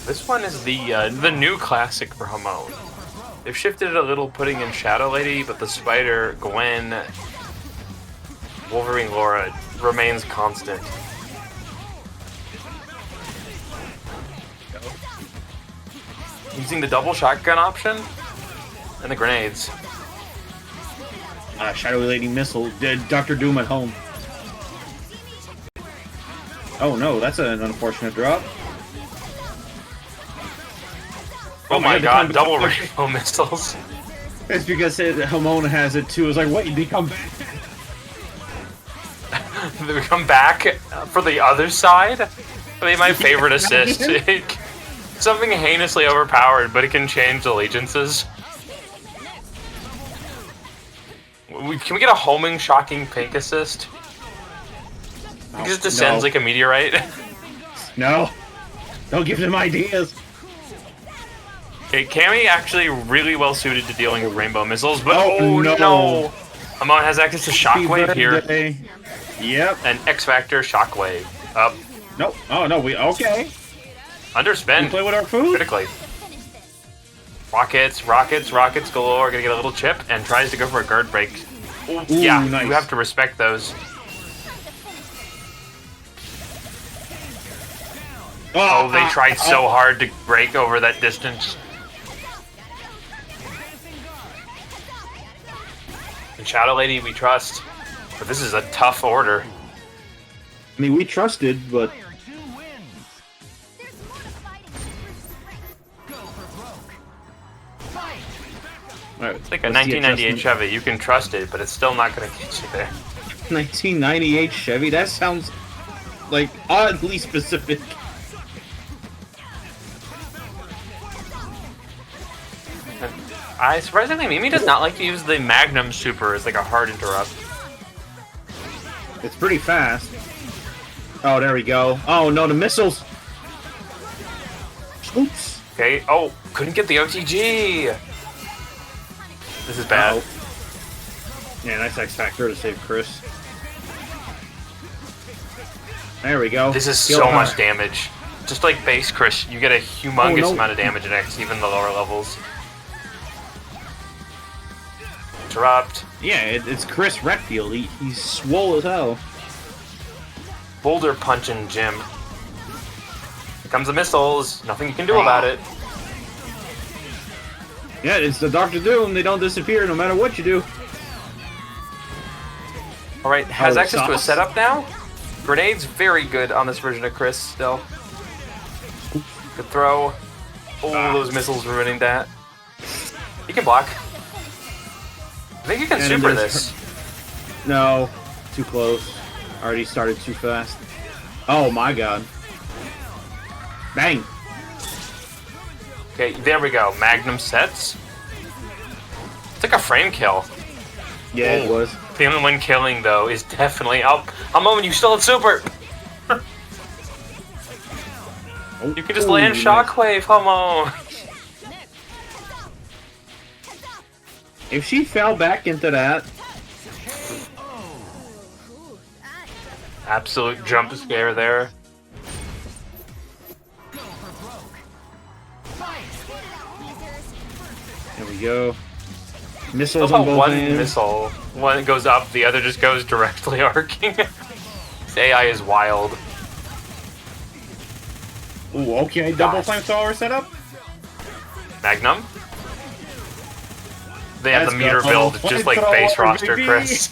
This one is the new classic for Hamon. They've shifted it a little, putting in Shadow Lady, but the Spider-Gwen, Wolverine Laura remains constant. Using the double shotgun option and the grenades. Shadow Lady missile did Dr. Doom at home. Oh no, that's an unfortunate drop. Oh my god, double rainbow missiles. It's because Hamon has it too. It's like, what, you become back? They come back for the other side? I mean, my favorite assist. Something heinously overpowered, but it can change allegiances. Can we get a homing, shocking pink assist? It just descends like a meteorite. No. Don't give them ideas. Okay, Cammy actually really well suited to dealing with rainbow missiles, but oh no! Hamon has access to Shockwave here. Yep. And X-Factor Shockwave. Up. Nope. Oh no, okay. Underspend. We play with our food? Critically. Rockets galore. Gonna get a little chip and tries to go for a guard break. Ooh, yeah, nice. You have to respect those. Oh, they tried so hard to break over that distance. And Shadow Lady, we trust. But this is a tough order. I mean, we trusted, but... Right, it's like a 1998 Chevy. You can trust it, but it's still not going to get you there. 1998 Chevy? That sounds like oddly specific. Surprisingly, Mimi does not like to use the Magnum Super as like a hard interrupt. It's pretty fast. Oh, there we go. Oh no, the missiles! Oops. Okay, oh, couldn't get the OTG! This is bad. Yeah, nice X-Factor to save Chris. There we go. This is so much damage. Just like base Chris, you get a humongous amount of damage in X, even the lower levels. Interrupt. Yeah, it's Chris Redfield. He's swole as hell. Boulder punching Jim. Here comes the missiles. Nothing you can do about it. Yeah, it's the Dr. Doom. They don't disappear no matter what you do. Alright, has access to a setup now. Grenades, very good on this version of Chris still. Good throw. Oh, those missiles ruining that. He can block. I think you can super this. No, too close. Already started too fast. Oh my god. Bang! Okay, there we go. Magnum sets. It's like a frame kill. Yeah, it was. Feeling when killing, though, is definitely up. A moment, you still have super! You can just land Shockwave, Hamon! If she fell back into that... Absolute jump scare there. There we go. Missiles on both one ends. Missile. One goes up, the other just goes directly arcing. This AI is wild. Ooh, okay, double flamethrower setup. Magnum. They have the meter build, just like base roster, baby. Chris.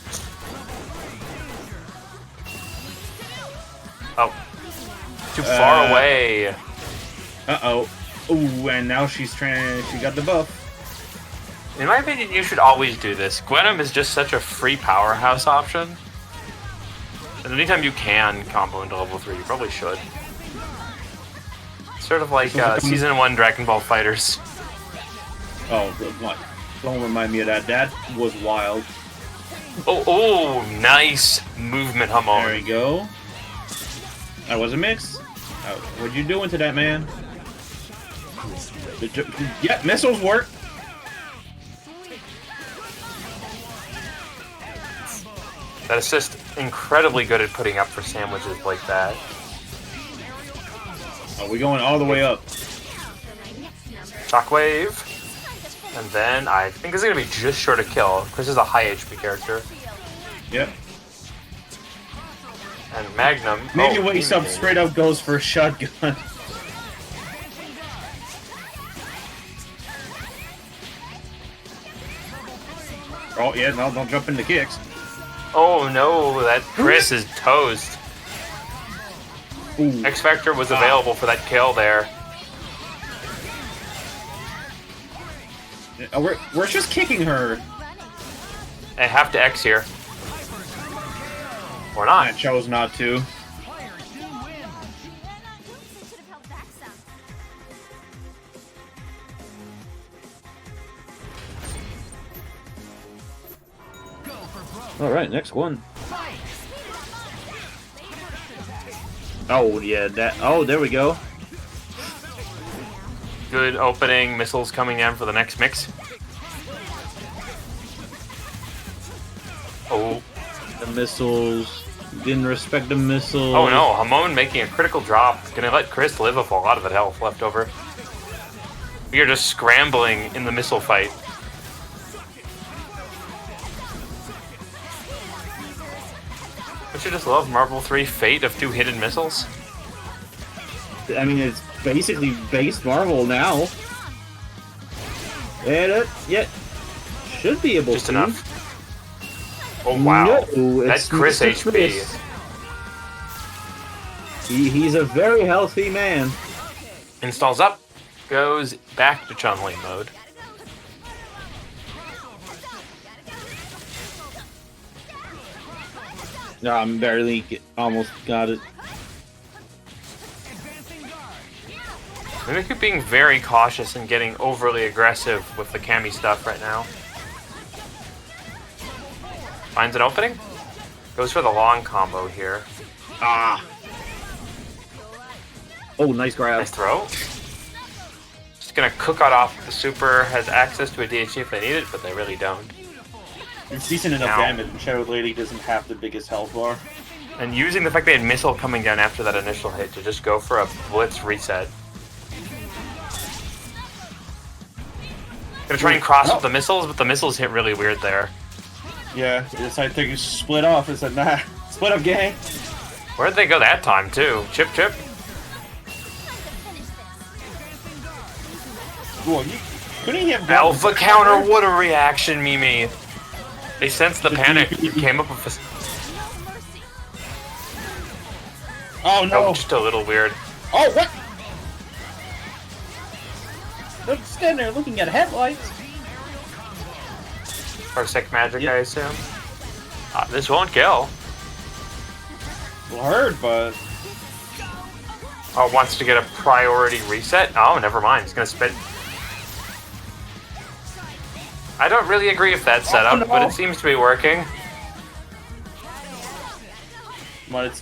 Oh. Too far away. Uh-oh. Ooh, and now she got the buff. In my opinion, you should always do this. Venom is just such a free powerhouse option. And anytime you can combo into level 3, you probably should. Sort of like Season 1 Dragon Ball Fighters. Oh, what? Don't remind me of that. That was wild. Oh, nice movement, Hamon. There we go. That was a mix. What'd you do into that, man? Yeah, missiles work. That assist, incredibly good at putting up for sandwiches like that. Oh, we're going all the way up. Shockwave. And then I think it's going to be just short of kill. Chris is a high HP character. Yep. And Magnum. Maybe wakes up, straight up goes for a shotgun. Oh, yeah, no, don't jump into kicks. Oh no, that Chris is toast. Ooh. X-Factor was available for that kill there. We're just kicking her. I have to X here. Or not. I chose not to. Alright, next one. Oh, yeah, that. Oh, there we go. Good opening. Missiles coming in for the next mix. Oh. The missiles. Didn't respect the missiles. Oh no, Hamon making a critical drop. Gonna let Chris live with a lot of the health left over. We are just scrambling in the missile fight. Don't you just love Marvel 3 Fate of 2 hidden missiles? I mean, it's basically base Marvel now. And yeah, should be able just to. Enough. Oh wow, no, that's Chris HP. Chris. He's a very healthy man. Installs up, goes back to Chun-Li mode. No, I'm barely almost got it. Mimikyute being very cautious and getting overly aggressive with the Cammy stuff right now. Finds an opening. Goes for the long combo here. Ah. Oh, nice grab. Nice throw. Just gonna cook it off. The super has access to a DHC if they need it, but they really don't. It's decent enough Now. damage, and Shadow Lady doesn't have the biggest health bar. And using the fact they had missile coming down after that initial hit to just go for a blitz reset. Gonna try and cross with the missiles, but the missiles hit really weird there. Yeah, it's I think it's split off. It's like, nah, split up, gang. Where'd they go that time, too? Chip, chip? Cool. Couldn't he have gotten Alpha counter, what a reaction, Mimi. They sensed the panic. Came up with a... Oh no! Oh, just a little weird. Oh, what? Don't stand there looking at headlights. Parsec magic, I assume. This won't kill. Well, heard, but Oh, wants to get a priority reset? Oh, never mind. He's gonna spit. I don't really agree with that setup, no. but it seems to be working.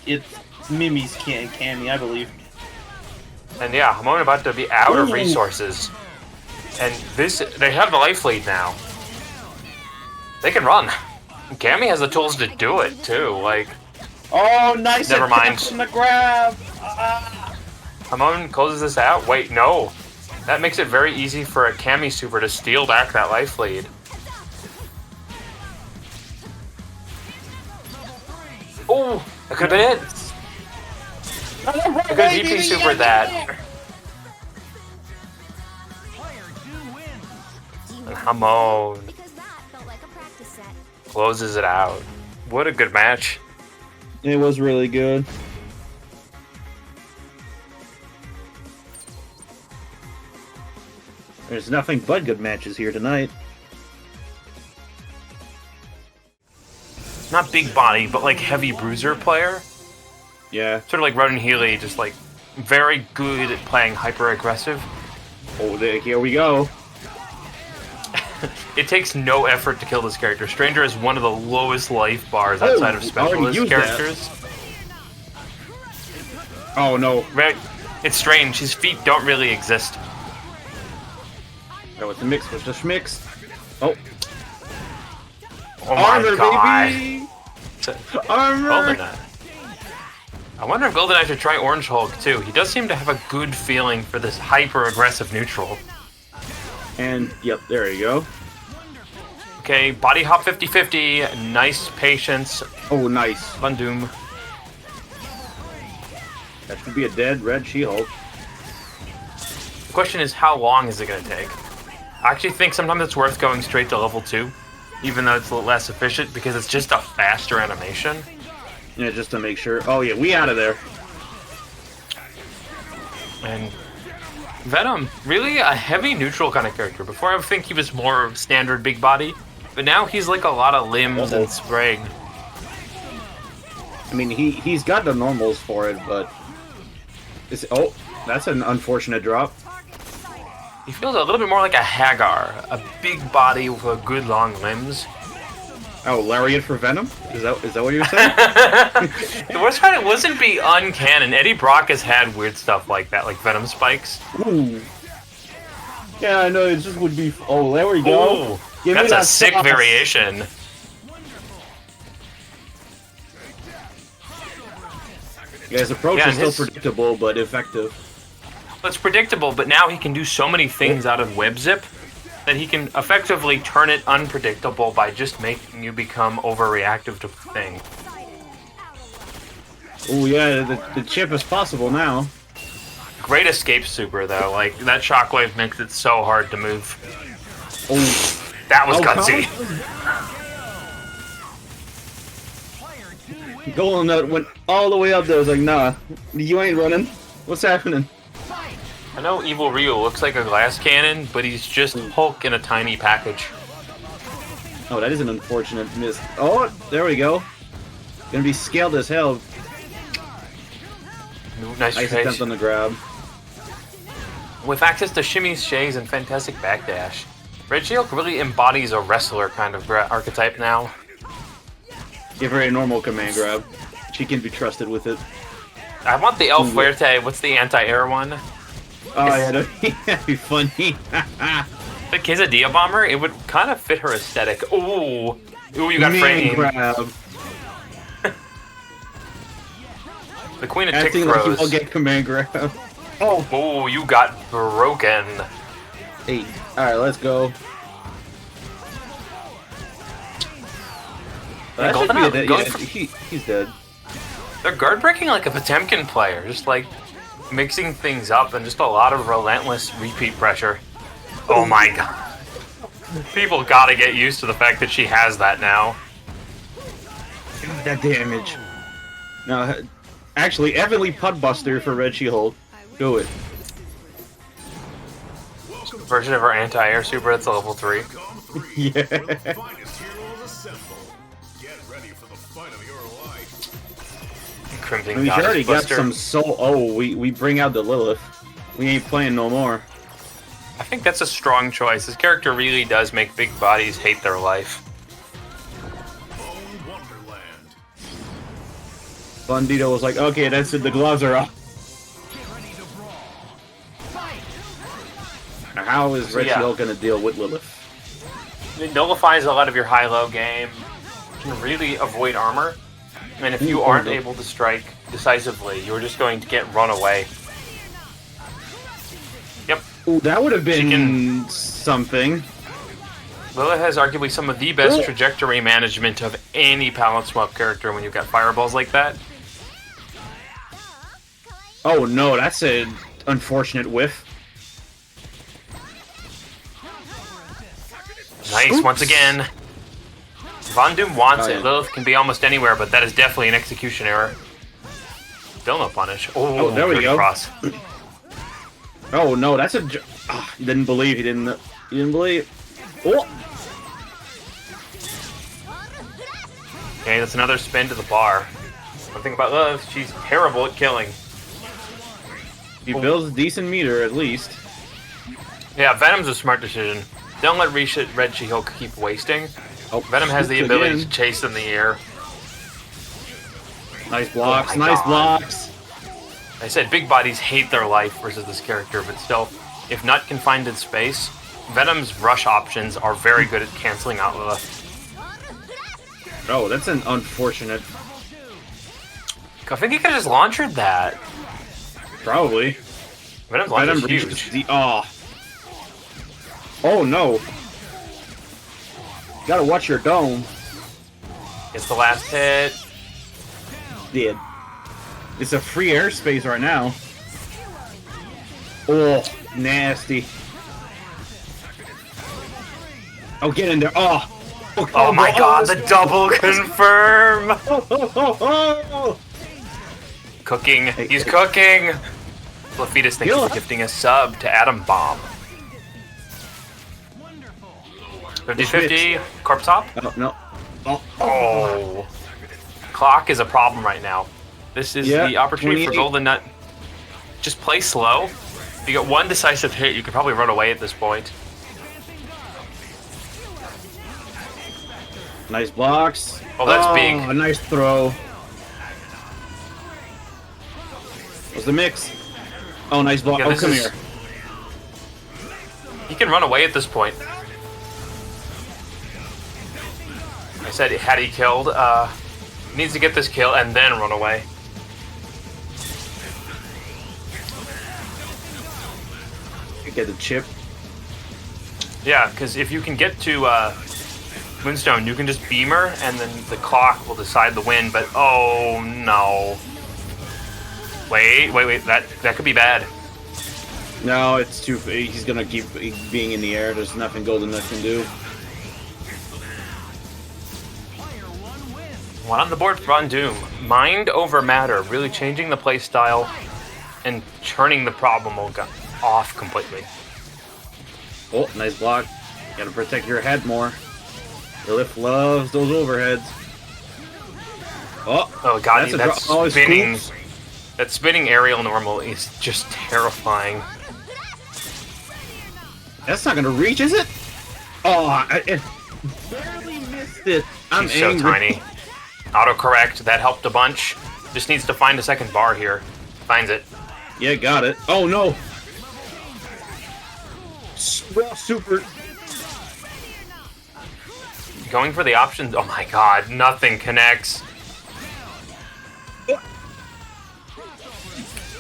it's Mimi's Cammy, I believe. And yeah, Hamon about to be out of Ooh. resources. And they have the life lead now. They can run. Cammy has the tools to do it too. Like, Oh, nice! Never attack mind. from the grab. Ah. Hamon closes this out. Wait, no. That makes it very easy for a Cammy super to steal back that life lead. Oh, that could have been it. A good VP super that. And Hamon closes it out. What a good match. It was really good. There's nothing but good matches here tonight. Not big body, but like heavy bruiser player. Yeah. Sort of like Roden Healy, just like very good at playing hyper aggressive. Oh, here we go. It takes no effort to kill this character. Stranger is one of the lowest life bars outside of specialist characters. Oh no. Right? It's strange. His feet don't really exist. Oh, it's a mix with the schmix. Oh. Oh my Armor, god. baby! Armor! GoldenNut. I wonder if GoldenNut should try Orange Hulk too. He does seem to have a good feeling for this hyper aggressive neutral. And, yep, there you go. Okay, body hop 50-50. Nice patience. Oh, nice. Vandoom. That should be a dead red She-Hulk. The question is, how long is it going to take? I actually think sometimes it's worth going straight to level 2, even though it's a little less efficient, because it's just a faster animation. Yeah, just to make sure. Oh, yeah, we out of there. And Venom, really a heavy neutral kind of character. Before I think he was more standard big body, but now he's like a lot of limbs and spraying. I mean, he's got the normals for it, but... Oh, that's an unfortunate drop. He feels a little bit more like a Hagar, a big body with a good long limbs. Oh, lariat for Venom? Is that what you're saying? The worst part, it wasn't be uncanon. Eddie Brock has had weird stuff like that, like Venom spikes. Ooh. Yeah, I know, it just would be... Oh, there we go. Ooh, that's a sick variation. Yeah, his approach is still predictable, but effective. Well, it's predictable, but now he can do so many things out of web zip that he can effectively turn it unpredictable by just making you become overreactive to things. Oh yeah, the chip is possible now. Great escape super though, like that shockwave makes it so hard to move. Oh, that was gutsy. GoldenNut went all the way up there. I was like, nah, you ain't running. What's happening? I know Evil Ryu looks like a glass cannon, but he's just Hulk in a tiny package. Oh, that is an unfortunate miss. Oh, there we go. Gonna be scaled as hell. Nice attempt on the grab. With access to shimmies, shays, and fantastic backdash, Red She-Hulk really embodies a wrestler kind of archetype now. Give her a normal command grab. She can be trusted with it. I want the El Fuerte. What's the anti-air one? Oh, yeah, that'd be funny. The Quesadilla Bomber, it would kind of fit her aesthetic. Ooh, you got frame. Grab. The Queen of Tick Acting throws. like you will get command grab. Oh, you got broken. Hey, alright, let's go. That should be a dead. Yeah, he's dead. They're guard breaking like a Potemkin player, just like mixing things up and just a lot of relentless repeat pressure. Oh my god. People gotta get used to the fact that she has that now. That damage. No, actually, Heavenly Putbuster for Red She-Hulk. Do it. Version of our anti-air super, that's a level 3. Yeah. Crimson We already got Buster. some soul. Oh, we bring out the Lilith. We ain't playing no more. I think that's a strong choice. This character really does make big bodies hate their life. VTuber was like, okay, that's it. The gloves are off. Now, how is Red She-Hulk gonna deal with Lilith? It nullifies a lot of your high-low game. You can really avoid armor. And if you aren't able to strike decisively, you're just going to get run away. Yep. Ooh, that would have been something. Lilith has arguably some of the best trajectory management of any palette swap character when you've got fireballs like that. Oh no, that's an unfortunate whiff. Nice, Oops. once again. Vandoom wants it. Lilith can be almost anywhere, but that is definitely an execution error. Still no punish. Oh, there we go. Cross. Oh no, that's a. He didn't believe. He didn't believe. Oh. Okay, that's another spin to the bar. One thing about Lilith, she's terrible at killing. He builds a decent meter at least. Yeah, Venom's a smart decision. Don't let Red She-Hulk keep wasting. Oh, Venom has the ability to chase in the air. Nice blocks, nice blocks. I said big bodies hate their life versus this character, but still, if not confined in space, Venom's rush options are very good at canceling out Lilith. Oh, that's an unfortunate. I think he could have just launched that. Probably. Venom's launch is huge. Oh. Oh no! Gotta watch your dome. It's the last hit. Did. It's a free airspace right now. Oh, nasty. Oh, get in there. Oh! Oh my god, the double confirm! Cooking. He's cooking! Lafetus thank you for gifting a sub to Atom Bomb. 50-50, corpse hop? Oh, no. Oh. Clock is a problem right now. This is the opportunity for GoldenNut. Just play slow. If you get one decisive hit, you could probably run away at this point. Nice blocks. Oh, that's big. A nice throw. What's the mix? Oh, nice block. Yeah, oh, come here. He can run away at this point. I said, had he killed, needs to get this kill and then run away. You get the chip. Yeah, because if you can get to Moonstone, you can just beamer, and then the clock will decide the win. But oh no! Wait, that could be bad. No, it's too. He's gonna keep being in the air. There's nothing GoldenNut can do. One on the board for Doom. Mind over matter, really changing the play style and turning the problem off completely. Oh, nice block. Gotta protect your head more. Lilith loves those overheads. Oh god, that's spinning. Scoops. That spinning aerial normal is just terrifying. That's not gonna reach, is it? Oh, I barely missed it. I'm He's so angry. tiny. Autocorrect, that helped a bunch. Just needs to find a second bar here. Finds it. Yeah, got it. Oh no! Well, super. Going for the options. Oh my god, nothing connects.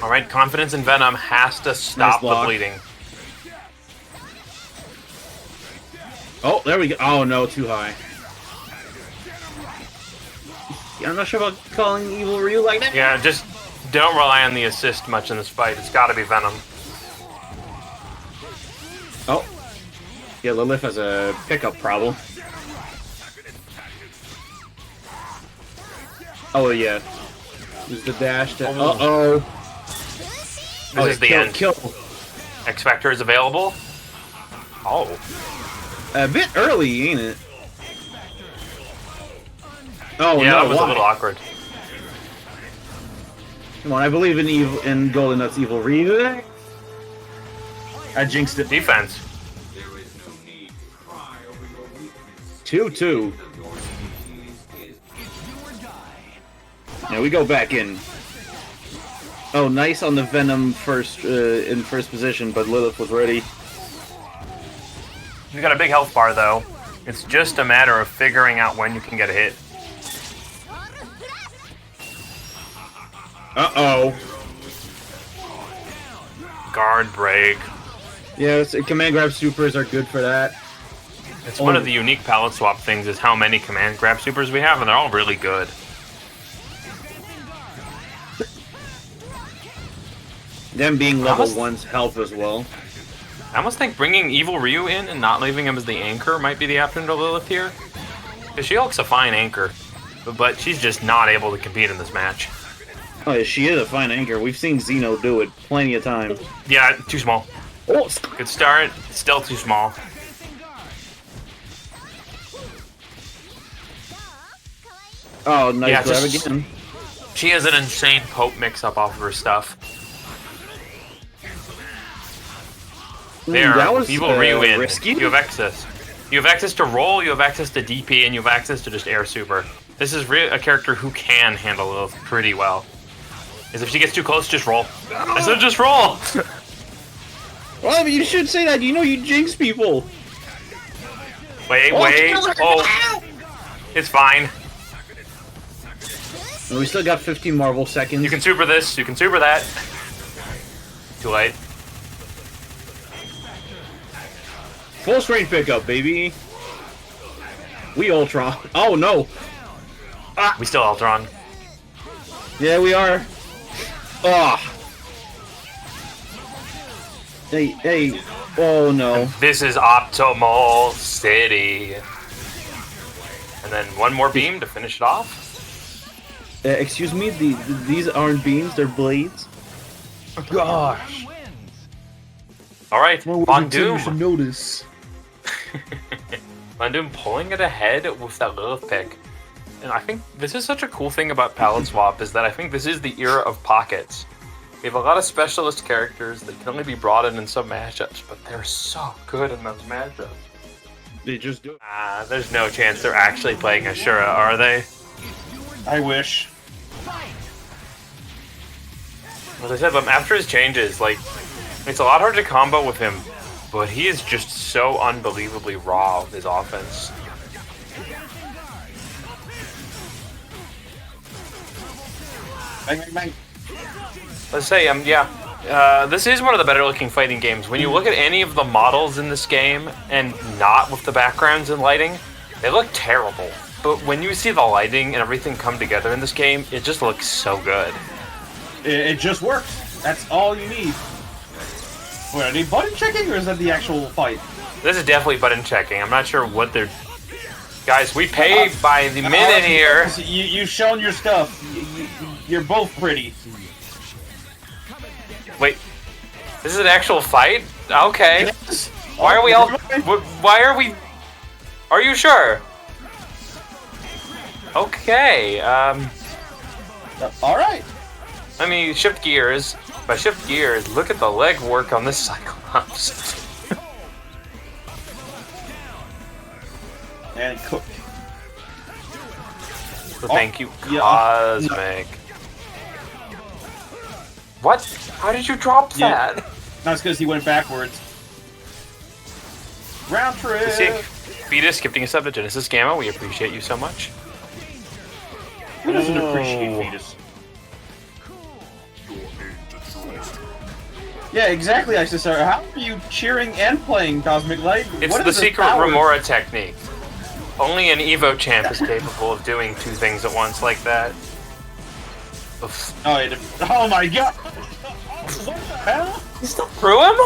Alright, confidence in Venom has to stop the bleeding. Oh, there we go. Oh no, too high. I'm not sure about calling Evil Ryu like that. Yeah, just don't rely on the assist much in this fight. It's gotta be Venom. Oh. Yeah, Lilith has a pickup problem. Oh, yeah. Use the dash to... Uh-oh. This is the end. Kill. X-Factor is available. Oh. A bit early, ain't it? Oh, yeah, no, that was a little awkward. Come on, I believe in GoldenNut's Evil Ryu. I jinxed it. Defense. 2-2. Now we go back in. Oh, nice on the Venom first in first position, but Lilith was ready. You've got a big health bar, though. It's just a matter of figuring out when you can get a hit. Uh-oh. Guard break. Yeah, command grab supers are good for that. It's one of the unique palette swap things is how many command grab supers we have, and they're all really good. Them being level 1s help as well. I almost think bringing Evil Ryu in and not leaving him as the anchor might be the option to Lilith here. Because She-Hulk's a fine anchor, but she's just not able to compete in this match. Oh, yeah, she is a fine anchor. We've seen Xeno do it plenty of times. Yeah, too small. Oh, good start. Still too small. Oh, nice grab again. She has an insane Pope mix-up off of her stuff. There, that was Evil Ryu in. Risky. You have access. You have access to roll, you have access to DP, and you have access to just air super. This is a character who can handle Lilith pretty well. Is if she gets too close, just roll. I said just roll! Well, but you should say that. You know you jinx people. Wait. Oh. It's fine. And we still got 15 Marvel seconds. You can super this, you can super that. Too late. Full strength pickup, baby. We Ultron. Oh no. We still Ultron. Yeah, we are. Ah. Hey. Oh no. This is Optimal City. And then one more beam to finish it off. Excuse me, these aren't beams, they're blades. Gosh. Alright, Von Doom. You should notice. Von Doom pulling it ahead with that Lilith pick. And I think this is such a cool thing about Palette Swap is that I think this is the era of pockets. We have a lot of specialist characters that can only be brought in some matchups, but they're so good in those matchups. They just do it. There's no chance they're actually playing Asura, are they? I wish. As I said, but after his changes, like, it's a lot harder to combo with him, but he is just so unbelievably raw with his offense. Bang, bang, bang. Let's say, this is one of the better looking fighting games. When you look at any of the models in this game, and not with the backgrounds and lighting, they look terrible. But when you see the lighting and everything come together in this game, it just looks so good. It just works. That's all you need. Wait, are they button checking or is that the actual fight? This is definitely button checking. I'm not sure what they're... Guys, we pay by the minute here. You've shown your stuff. You're both pretty. Wait, this is an actual fight? Okay. Yes. Why are we all... Why are we... Are you sure? Okay, Alright. let me shift gears. By shift gears, look at the leg work on this Cyclops. And cook. So thank you, yeah. Cosmic. What? How did you drop Yeah. that? That's because he went backwards. Round trip. See, Fetus gifting us up to Genesis Gamma. We appreciate you so much. Who doesn't Oh. appreciate Fetus? Yeah, exactly, Isicera. How are you cheering and playing Cosmic Light? It's What the is this secret power? Remora technique. Only an Evo champ is capable of doing two things at once like that. Oof. Oh my god! What the hell? You still threw him?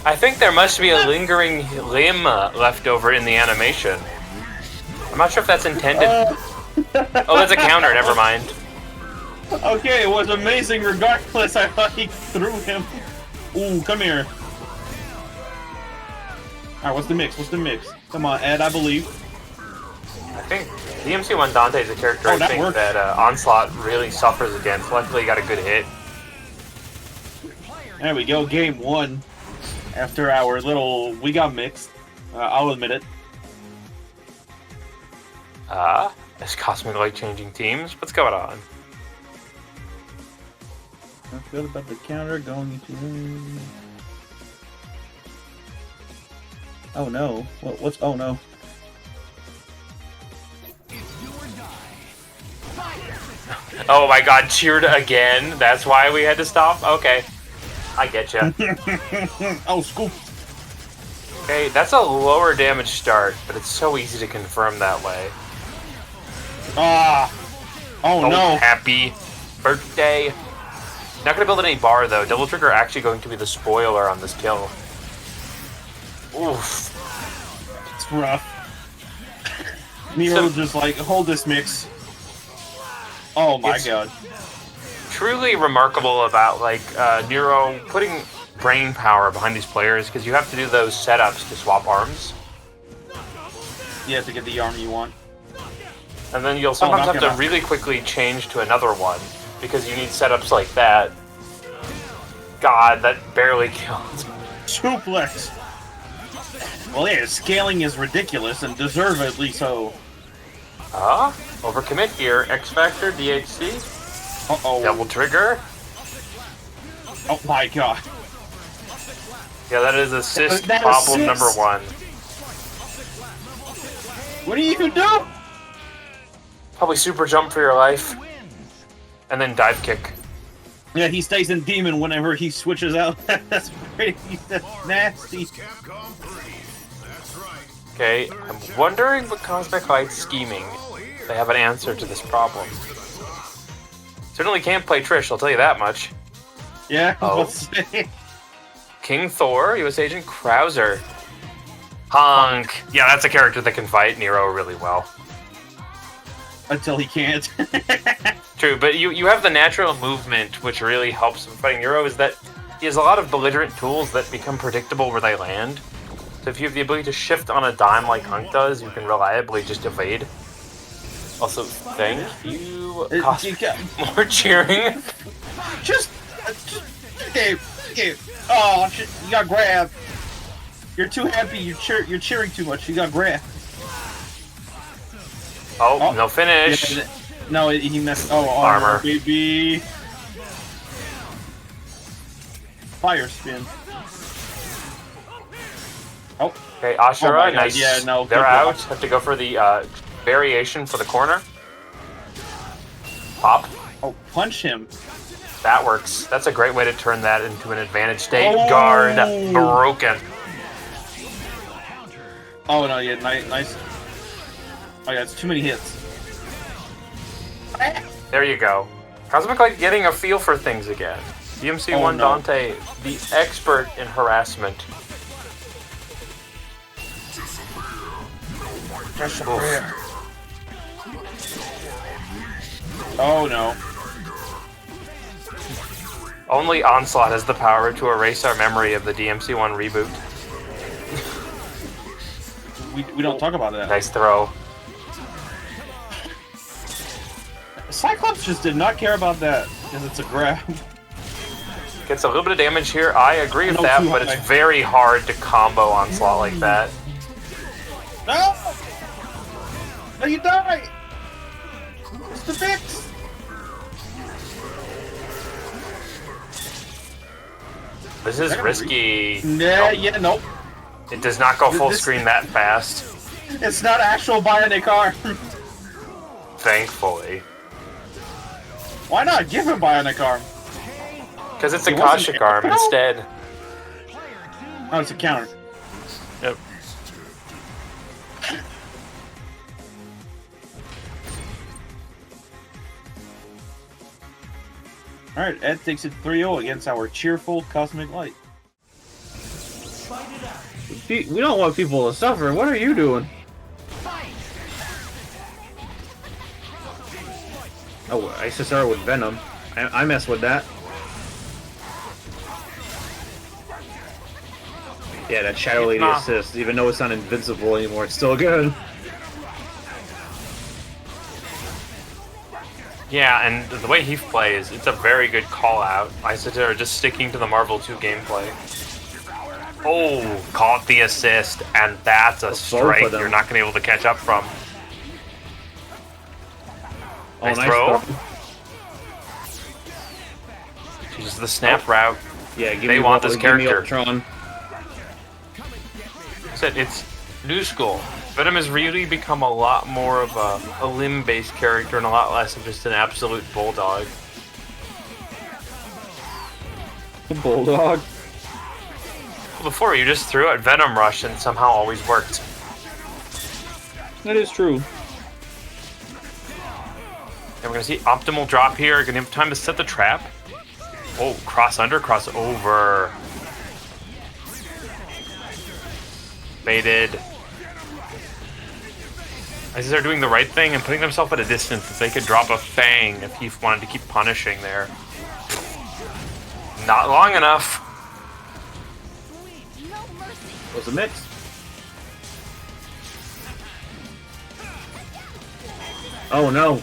I think there must be a lingering limb left over in the animation. I'm not sure if that's intended. Oh, that's a counter, never mind. Okay, it was amazing regardless. I thought he threw him. Ooh, come here. Alright, what's the mix? What's the mix? Come on, Ed, I believe. I think DMC1 Dante is a character I that think works. that Onslaught really suffers against. Luckily, he got a good hit. There we go, game one. After our little... We got mixed. I'll admit it. Is Cosmic Light changing teams? What's going on? I feel about the counter going into... Oh no. What's... Oh no. Oh my god, cheered again? That's why we had to stop? Okay. I get ya. Oh, scoop. Okay, that's a lower damage start, but it's so easy to confirm that way. Ah. Oh no. Happy birthday. Not gonna build any bar though. Double Trigger actually going to be the spoiler on this kill. Oof. It's rough. Nero just like, hold this mix. Oh my god. Truly remarkable about like Nero putting brain power behind these players because you have to do those setups to swap arms. You have to get the arm you want. And then you'll sometimes knock have it to off. really quickly change to another one because you need setups like that. God, that barely killed. Suplex. Well, yeah, scaling is ridiculous and deservedly so. Overcommit here. X Factor, DHC. Uh-oh. Double Trigger. Oh my god. Yeah, that is assist That problem assist. number one. What do you do? Probably super jump for your life. And then dive kick. Yeah, he stays in demon whenever he switches out. That's pretty. That's nasty. Okay, I'm wondering what Cosmic Light's scheming. They have an answer to this problem. Certainly can't play Trish, I'll tell you that much. Yeah. Oh. King Thor, US Agent Krauser. Hunk. Yeah, that's a character that can fight Nero really well. Until he can't. True, but you have the natural movement, which really helps him fighting Nero, is that he has a lot of belligerent tools that become predictable where they land. So if you have the ability to shift on a dime like Hunk does, you can reliably just evade. Also, thank you. More cheering. Just okay. Oh, you got grabbed. You're too happy. You're cheering too much. You got grabbed. Oh, no finish. Yeah, no, he messed. Oh, armor, baby. Fire spin. Oh. Okay, Asura, nice. Yeah, no. They're out. Have to go for the variation for the corner. Pop. Oh, punch him. That works. That's a great way to turn that into an advantage state. Oh. Guard broken. Oh no, yeah, nice. Oh yeah, it's too many hits. There you go. Cosmic Light getting a feel for things again. DMC1 Dante, the expert in harassment. Oh no. Only Onslaught has the power to erase our memory of the DMC1 reboot. We don't talk about that. Nice throw. Cyclops just did not care about that because it's a grab. Gets a little bit of damage here. I agree with that, but it's very hard to combo Onslaught like that. No! No, you die! It's the fix! This is risky. Nah, yeah, nope. It does not go full screen that fast. It's not actual bionic arm. Thankfully. Why not give him bionic arm? Because it's a Akashic arm instead. Oh, it's a counter. Yep. Alright, Ed takes it 3-0 against our cheerful Cosmic Light. We don't want people to suffer. What are you doing? Oh, Isicera with Venom. I mess with that. Yeah, that Shadow Lady assist. Even though it's not invincible anymore, it's still good. Yeah, and the way he plays, it's a very good call out. Isicera just sticking to the Marvel 2 gameplay. Oh, caught the assist, and that's a strike you're not going to be able to catch up from. Oh, nice throw. Throw. Uses the snap route. Yeah, they want this character. Ultron. It's new school. Venom has really become a lot more of a limb-based character and a lot less of just an absolute bulldog. Bulldog? Well, before, you just threw out Venom Rush and somehow always worked. That is true. And we're going to see optimal drop here. Going to have time to set the trap. Oh, cross under, cross over. Baited. As they're doing the right thing and putting themselves at a distance that they could drop a fang if he wanted to keep punishing there. Not long enough. Was a mix. Oh no.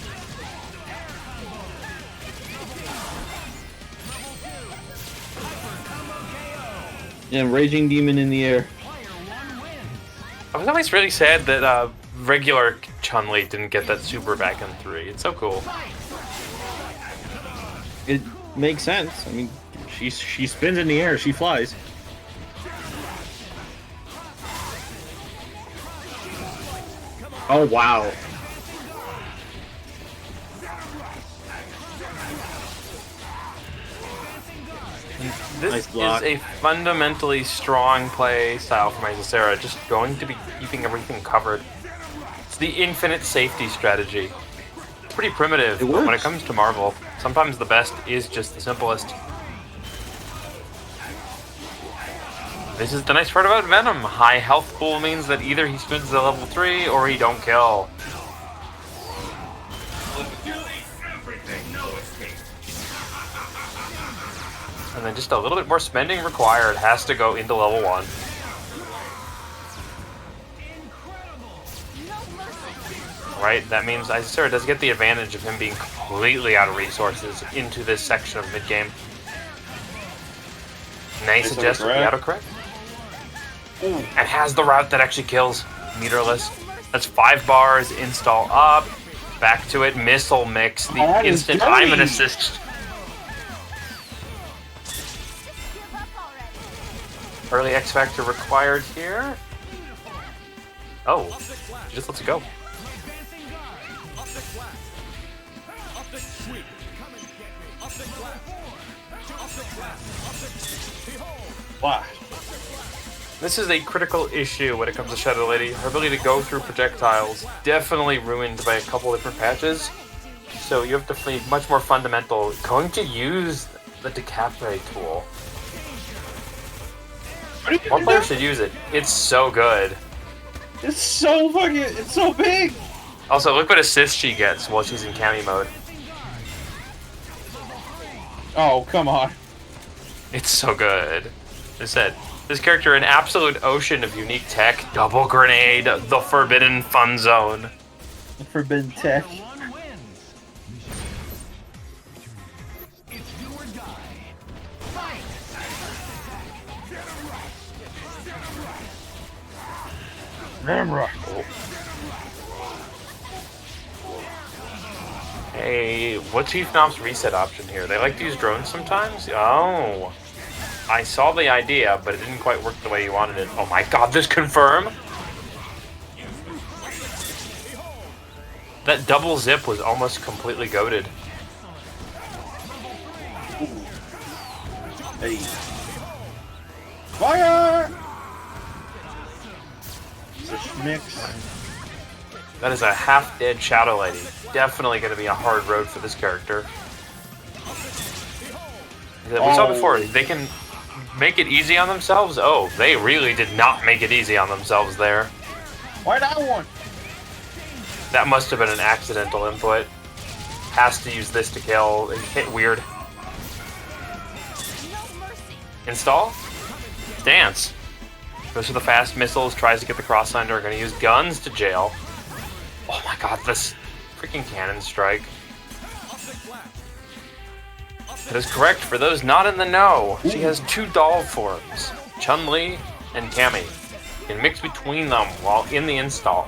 Yeah, Raging Demon in the air. I was always really sad that regular Chun-Li didn't get that super back in 3. It's so cool. It makes sense. I mean, she spins in the air, she flies. Oh wow. This Nice is block. a fundamentally strong play style from Isicera, just going to be keeping everything covered. It's the infinite safety strategy. It's pretty primitive, It but when it works. comes to Marvel, sometimes the best is just the simplest. This is the nice part about Venom. High health pool means that either he spins to level 3 or he don't kill. And then just a little bit more spending required. Has to go into level 1. Right, that means Isicera does get the advantage of him being completely out of resources into this section of mid-game. Nice suggest the autocorrect. And has the route that actually kills. Meterless. That's 5 bars, install up, back to it, missile mix, the instant I'm an assist. Early X Factor required here. Oh, she just lets it go. Wow. This is a critical issue when it comes to Shadow Lady. Her ability to go through projectiles definitely ruined by a couple different patches. So you have to be much more fundamental. Going to use the Decapitate tool. One player should use it. It's so good. It's so fucking. It's so big. Also, look what assist she gets while she's in Cami mode. Oh, come on. It's so good. As I said, this character an absolute ocean of unique tech. Double grenade, the forbidden fun zone. Forbidden tech. Ramrock. Hey, what's Heefnoff's reset option here? They like to use drones sometimes? Oh. I saw the idea, but it didn't quite work the way you wanted it. Oh my god, this confirm? That double zip was almost completely goated. Hey. Fire! Mix. That is a half-dead Shadow Lady. Definitely going to be a hard road for this character. We saw before, they can make it easy on themselves. Oh, they really did not make it easy on themselves there. Why that one? That must have been an accidental input. Has to use this to kill. It hit weird. Install? Dance. Goes for the fast missiles, tries to get the cross under. Gonna use guns to jail. Oh my god, this freaking cannon strike. That is correct for those not in the know. She has 2 doll forms, Chun-Li and Cammy. You can mix between them while in the install.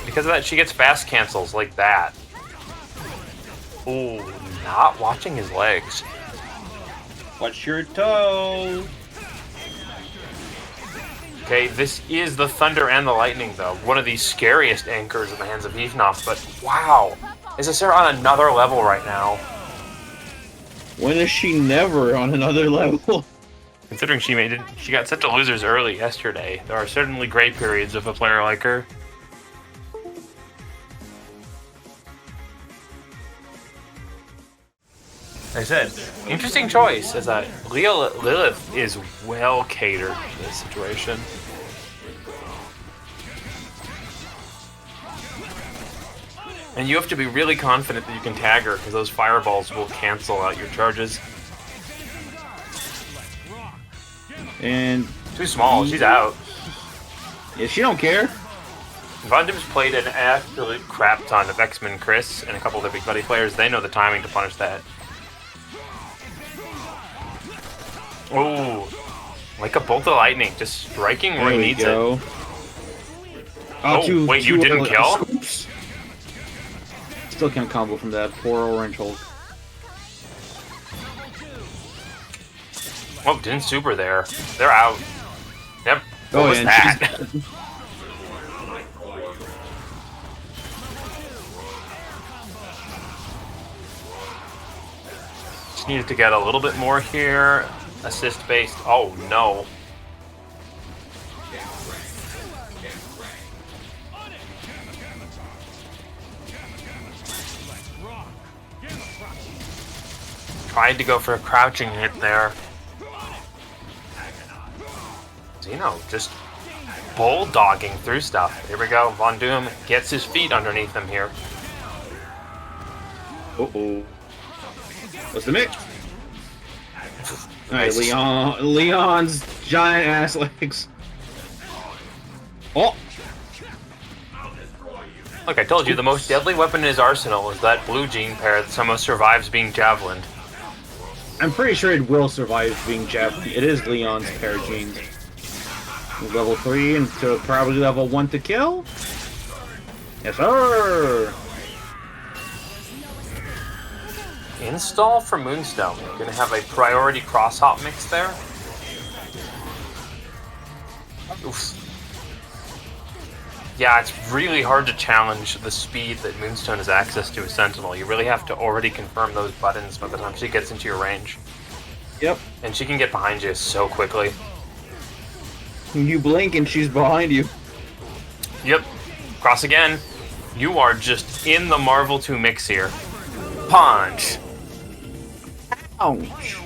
Because of that, she gets fast cancels like that. Ooh, not watching his legs. Watch your toe. Okay, this is the Thunder and the Lightning, though. One of the scariest anchors in the hands of Heefnoff, but wow. Is Isicera on another level right now? When is she never on another level? Considering she got sent to losers early yesterday, there are certainly gray periods of a player like her. Like I said, interesting choice, as Lilith is well catered to this situation. And you have to be really confident that you can tag her, because those fireballs will cancel out your charges. And Too small, she's out. yeah, she don't care. VTuber's played an absolute crap ton of X-Men Chris and a couple of their Big Buddy players. They know the timing to punish that. Ooh, like a bolt of lightning, just striking where he needs it. Oh, wait, you didn't kill? Scoops. Still can't combo from that poor orange Hulk. Oh, didn't super there. They're out. Yep. What Oh, was and that? Just needed to get a little bit more here. Assist-based. Oh, no. Tried to go for a crouching hit there. Xeno just bulldogging through stuff. Here we go. Von Doom gets his feet underneath him here. Uh-oh. What's the mix? Alright, Nice. Leon's giant ass legs. Oh! Look, I told you, the most deadly weapon in his arsenal is that blue gene pair that somehow survives being javelined. I'm pretty sure it will survive being javelin. It is Leon's pair genes. Level 3 and to probably level 1 to kill? Yes, sir! Install for Moonstone. You're gonna have a priority cross-hop mix there. Oof. Yeah, it's really hard to challenge the speed that Moonstone has access to with Sentinel. You really have to already confirm those buttons by the time she gets into your range. Yep. And she can get behind you so quickly. You blink and she's behind you. Yep. Cross again. You are just in the Marvel 2 mix here. Punch. Ouch.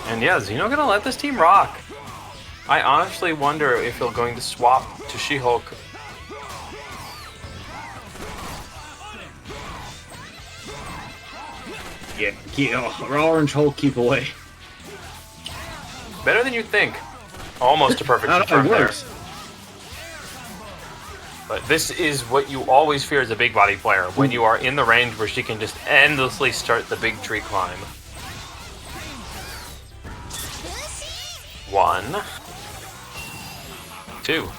And yeah, Xeno gonna let this team rock. I honestly wonder if he'll going to swap to She-Hulk. Yeah, Orange Hulk, keep away. Better than you'd think. Almost a perfect confirm It there. works. But this is what you always fear as a big body player, when you are in the range where she can just endlessly start the big tree climb. 1, 2.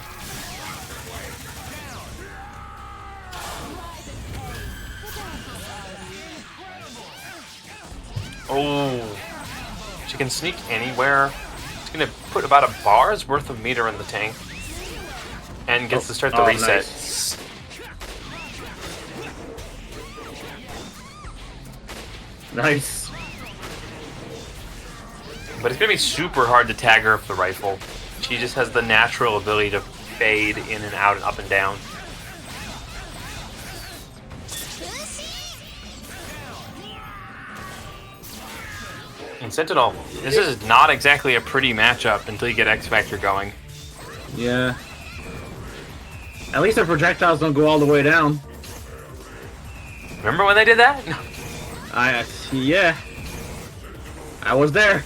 Oh, she can sneak anywhere. She's gonna put about a bar's worth of meter in the tank. And gets to start the reset. Nice. Nice. But it's gonna be super hard to tag her with the rifle. She just has the natural ability to fade in and out and up and down. And Sentinel, this is not exactly a pretty matchup until you get X Factor going. Yeah. At least the projectiles don't go all the way down. Remember when they did that? Yeah. I was there.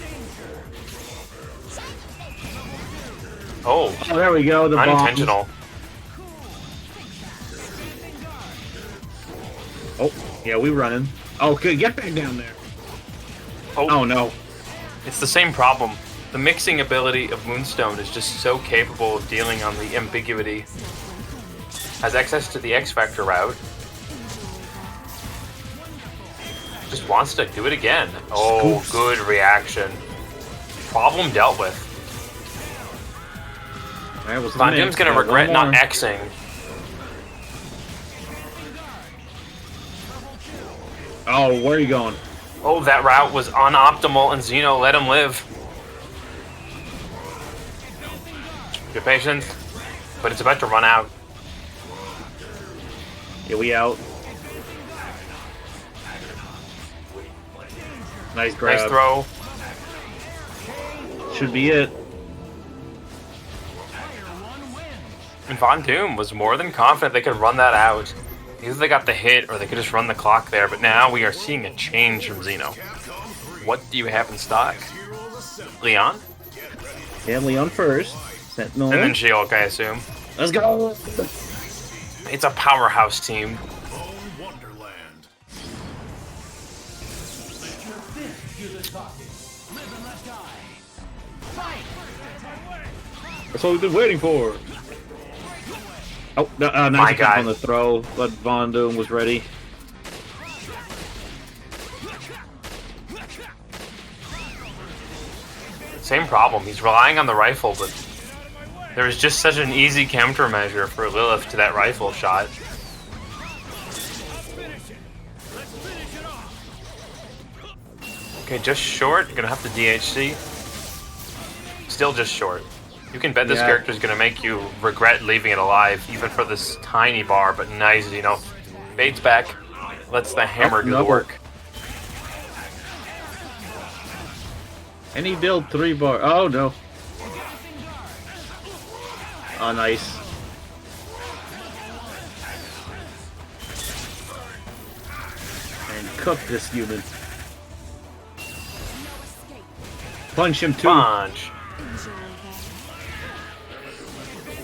Oh, Oh, there we go. The bombs. unintentional. Oh, yeah, we running. Oh, good. Get back down there. Oh no. It's the same problem. The mixing ability of Moonstone is just so capable of dealing on the ambiguity. Has access to the X Factor route. Just wants to do it again. Oh, Scoops. good reaction. Problem dealt with. Alright, what's the Von mix? Doom's gonna Got regret one not more. Xing. Oh, where are you going? Oh, that route was unoptimal, and Xeno let him live. Good patience, but it's about to run out. Yeah, we out. Nice grab. Nice throw. Should be it. And Von Doom was more than confident they could run that out. Either they got the hit or they could just run the clock there, but now we are seeing a change from Xeno. What do you have in stock? Leon? Yeah, Leon first. Sentinel. And then She-Hulk, I assume. Let's go! It's a powerhouse team. That's what we've been waiting for. Oh, My nice attempt guy. on the throw, but Von Doom was ready. Same problem. He's relying on the rifle, but There was just such an easy countermeasure for Lilith to that rifle shot. Okay, just short. You're gonna have to DHC. Still just short. You can bet this character is gonna make you regret leaving it alive, even for this tiny bar, but nice, you know. Bait's back. Lets the hammer do the work. And he built 3 bar. Oh no. Oh, nice. And cook this human. Punch him too. Punch.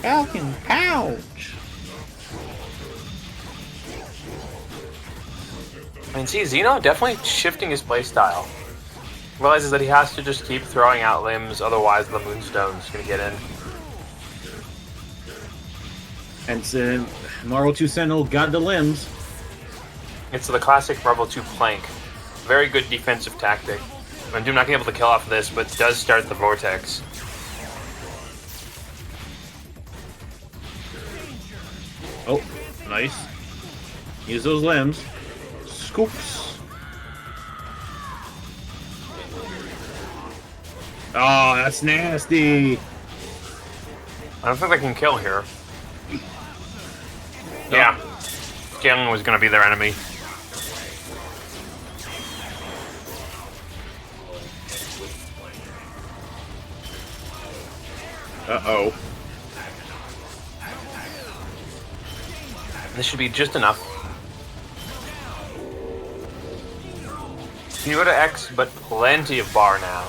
Falcon pouch. And see, Xeno definitely shifting his playstyle. Realizes that he has to just keep throwing out limbs, otherwise the Moonstone's gonna get in. And Marvel 2 Sentinel got the limbs. It's the classic Marvel 2 plank. Very good defensive tactic. I'm not gonna be able to kill off of this, but does start the vortex. Oh, nice. Use those limbs. Scoops. Oh, that's nasty. I don't think they can kill here. Yeah. Scaling was gonna be their enemy. Uh-oh. This should be just enough. Can you go to X, but plenty of bar now.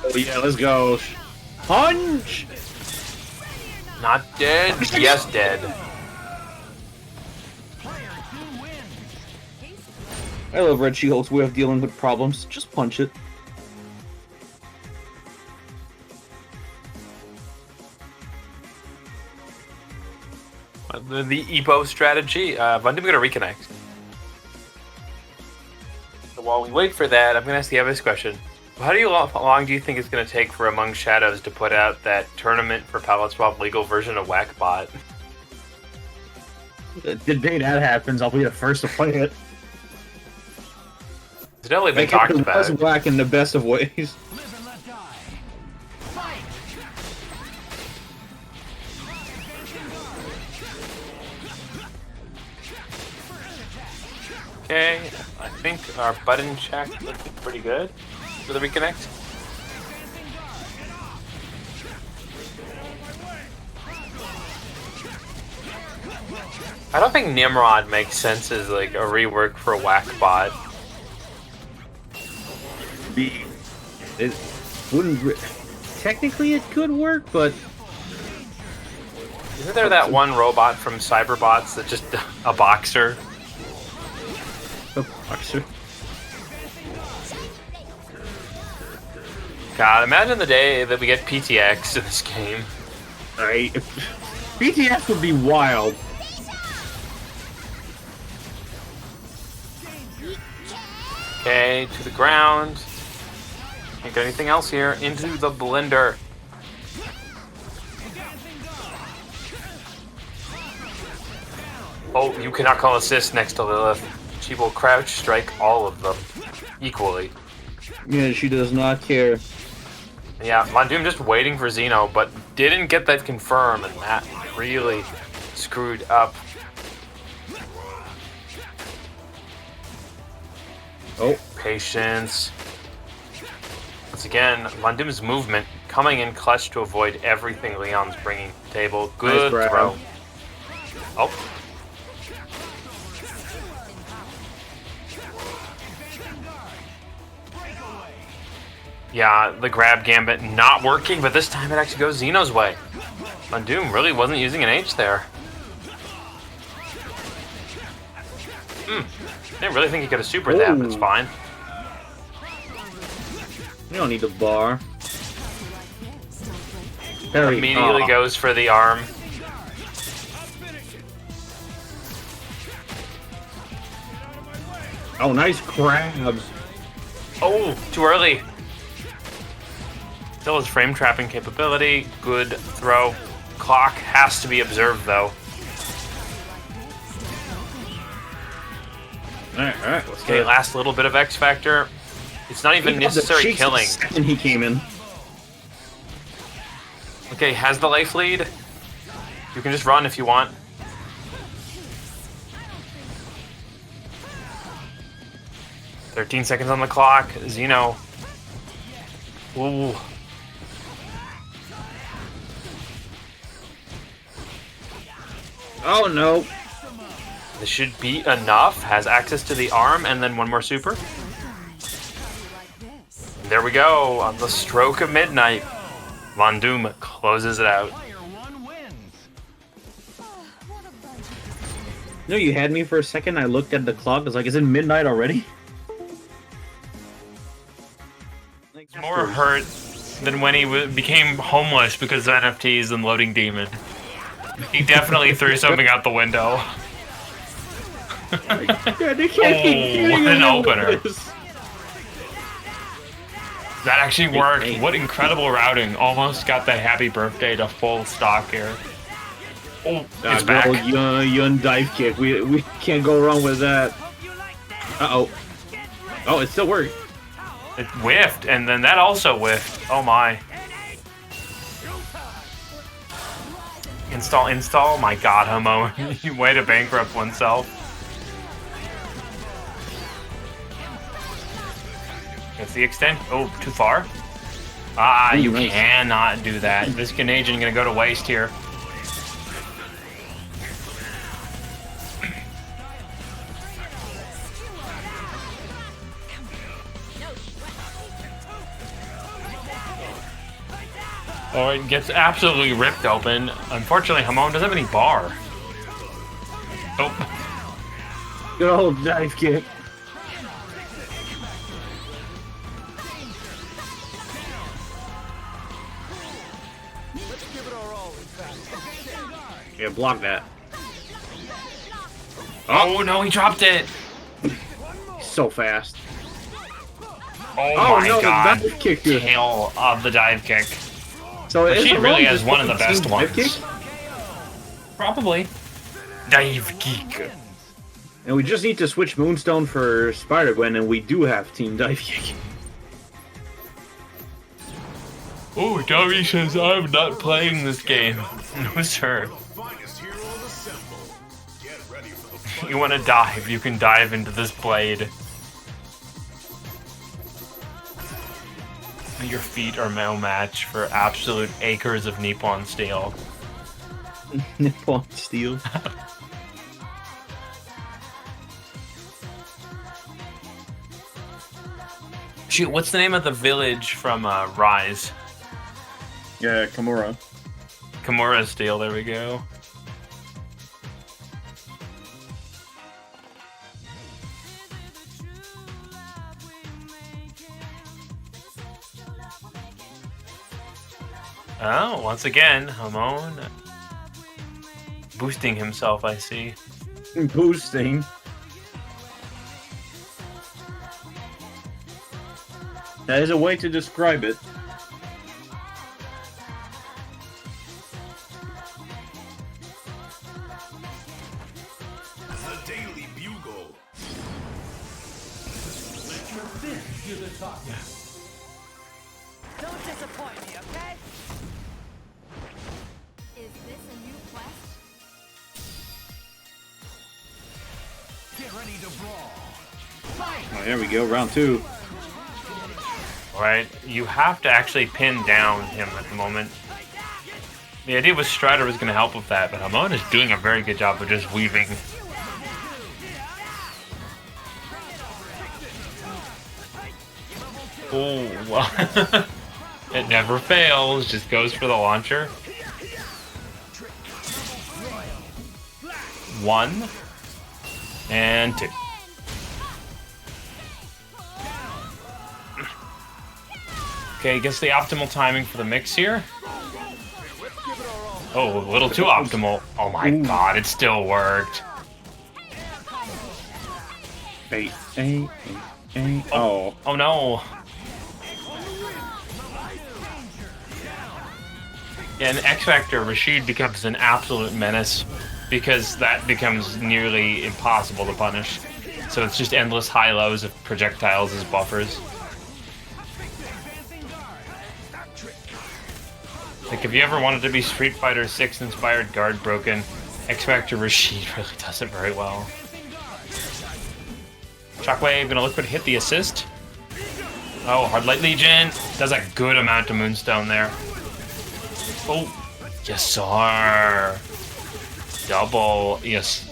Oh yeah, let's go. Punch! Not dead? Yes, dead. I love Red She-Hulk's way of dealing with problems. Just punch it. The EPO strategy, VTuber gonna reconnect. So while we wait for that, I'm gonna ask the obvious question. How long do you think it's gonna take for Among Shadows to put out that tournament for Palette Swap legal version of Whackbot? The day that happens, I'll be the first to play it. It's definitely been talked about. It's whack in the best of ways. Okay, I think our button check looking pretty good for the reconnect. I don't think Nimrod makes sense as like a rework for Whackbot. It wouldn't. Technically, it could work, but Isn't there that one robot from Cyberbots that's just a boxer? a boxer. God, imagine the day that we get PTX in this game. BTS would be wild. Okay, to the ground. Can't get anything else here. Into the blender. Oh, you cannot call assist next to Lilith. She will crouch strike all of them equally. Yeah, she does not care. Yeah, Mondoom just waiting for Xeno, but didn't get that confirmed, and that really screwed up. Oh, Patience. Once again, Mondoom's movement coming in clutch to avoid everything Leon's bringing to the table. Good nice throw. Oh. Yeah, the grab Gambit not working, but this time it actually goes Xeno's way. Mondoom really wasn't using an H there. Didn't really think he could have supered that, but it's fine. you don't need the bar. Very Immediately goes for the arm. Oh, nice grab. Oh, too early. Still has frame trapping capability. Good throw. Clock has to be observed though. Alright. Okay, last little bit of X Factor. It's not even necessary killing. And he came in. Okay, has the life lead. You can just run if you want. "13 seconds on the clock. Xeno. Ooh. Oh no. This should be enough. Has access to the arm and then one more super. There we go. On the stroke of midnight, Von Doom closes it out. No, you had me for a second. I looked at the clock. I was like, is it midnight already? He's more hurt than when he became homeless because of NFTs and LoadingDemon. He definitely threw something out the window. Yeah, they can't keep what an opener. This. That actually worked. What incredible routing. Almost got the happy birthday to full stock here. Oh, it's back. Yun dive kick. We can't go wrong with that. Uh-oh. Oh, it still worked. It whiffed, and then that also whiffed. Oh my. Install. My god, Hamon. Way to bankrupt oneself. That's the extent. Oh, too far? Ah, you cannot do that. This Canadian gonna go to waste here. Oh, it gets absolutely ripped open. Unfortunately, Hamon doesn't have any bar. Oh. Good old dive kick. Yeah, block that. Oh no, he dropped it! So fast. Oh my god. The dive kick. Tail of the dive kick. So Rashid really has one of the best ones. Kick? Probably. Dive kick. And we just need to switch Moonstone for Spider-Gwen, and we do have Team Dive Kick. Oh, Gary says I'm not playing this game. No, sir. You want to dive, you can dive into this blade. Your feet are no match for absolute acres of Nippon steel. Nippon steel. Shoot, what's the name of the village from Rise? Yeah, Kimura. Kimura steel, there we go. Oh, once again, Hamon boosting himself, I see. Boosting. That is a way to describe it. The Daily Bugle. Let your fist do the talking. Don't disappoint me, okay? Is this a new quest? Get ready to brawl. Oh, there we go, round 2. Right, you have to actually pin down him at the moment. The idea was Strider was going to help with that, but Hamon is doing a very good job of just weaving. Oh, well. It never fails, just goes for the launcher. 1 and 2. Okay, gets the optimal timing for the mix here. Oh, a little too optimal. Oh my god, it still worked. Oh. Oh no. In X Factor, Rashid becomes an absolute menace because that becomes nearly impossible to punish. So it's just endless high-lows of projectiles as buffers. Like, if you ever wanted to be Street Fighter 6 inspired guard broken, X Factor Rashid really does it very well. Shockwave gonna liquid hit the assist. Oh, Hard Light Legion does a good amount of Moonstone there. Oh, yes sir. Double, yes.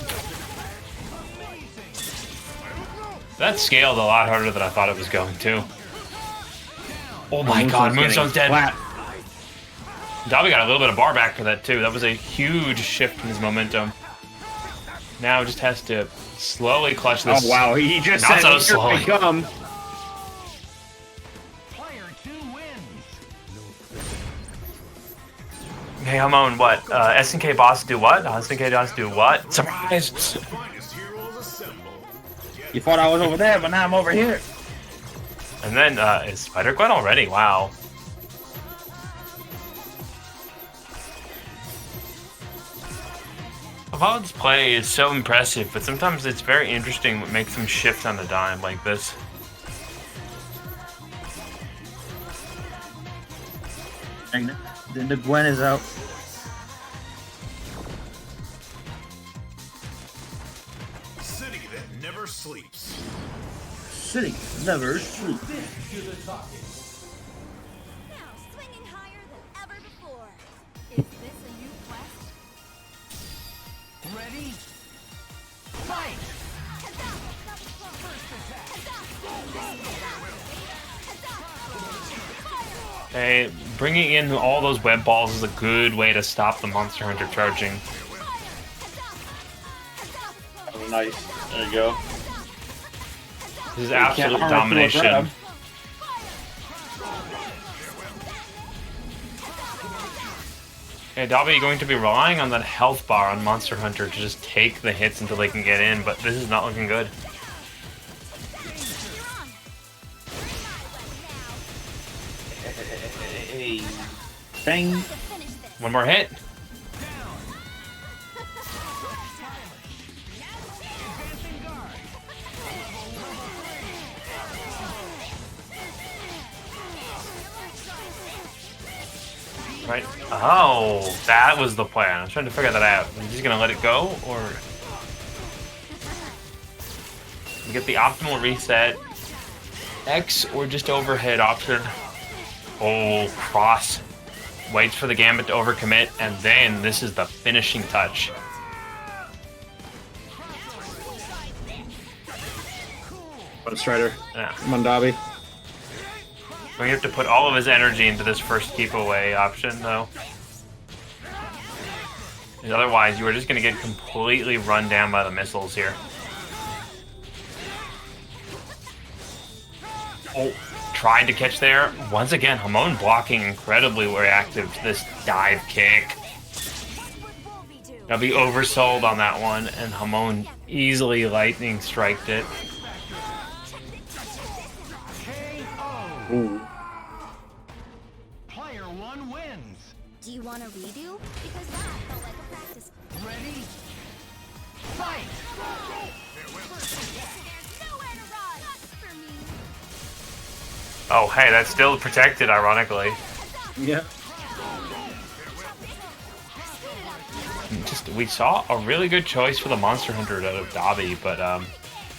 That scaled a lot harder than I thought it was going to. Oh my god, Moonstone's dead. Flat. Dobby got a little bit of bar back for that too. That was a huge shift in his momentum. Now just has to slowly clutch this. Oh wow, he just Not said, so slowly. "Here they come." Player 2 wins. Hey, Hamon, what? SNK boss do what? SNK boss do what? Surprise! Finest heroes assemble. You thought I was over there, but now I'm over here. And then, is Spider-Gwen already? Wow. Hamon's play is so impressive, but sometimes it's very interesting what makes him shift on a dime like this. And then the Gwen is out. City that never sleeps. City never sleep. To the talking. Now swinging higher than ever before. Is this a new quest? Ready? Fight! Hey, bringing in all those web balls is a good way to stop the Monster Hunter charging. Oh, nice. There you go. This is Can't absolute harm it to a domination. grab. Hey, Dobby going to be relying on that health bar on Monster Hunter to just take the hits until they can get in, but this is not looking good. Hey. Bang. One more hit. Right. Oh, that was the plan. I was trying to figure that out. I'm just gonna let it go, or get the optimal reset. X or just overhead option. Oh, cross. Waits for the Gambit to overcommit, and then this is the finishing touch. But Strider. Yeah. Come on, Dobby. We have to put all of his energy into this first keep away option, though. Because otherwise, you are just going to get completely run down by the missiles here. Oh, tried to catch there. Once again, Hamon blocking incredibly reactive to this dive kick. Now be oversold on that one, and Hamon easily lightning striked it. Ooh. Player 1 wins. Do you want a redo? Because that felt like a practice. Ready? Fight! There's nowhere to run. That's for me. Oh, hey, that's still protected, ironically. Yeah. Just we saw a really good choice for the Monster Hunter out of Dobby, but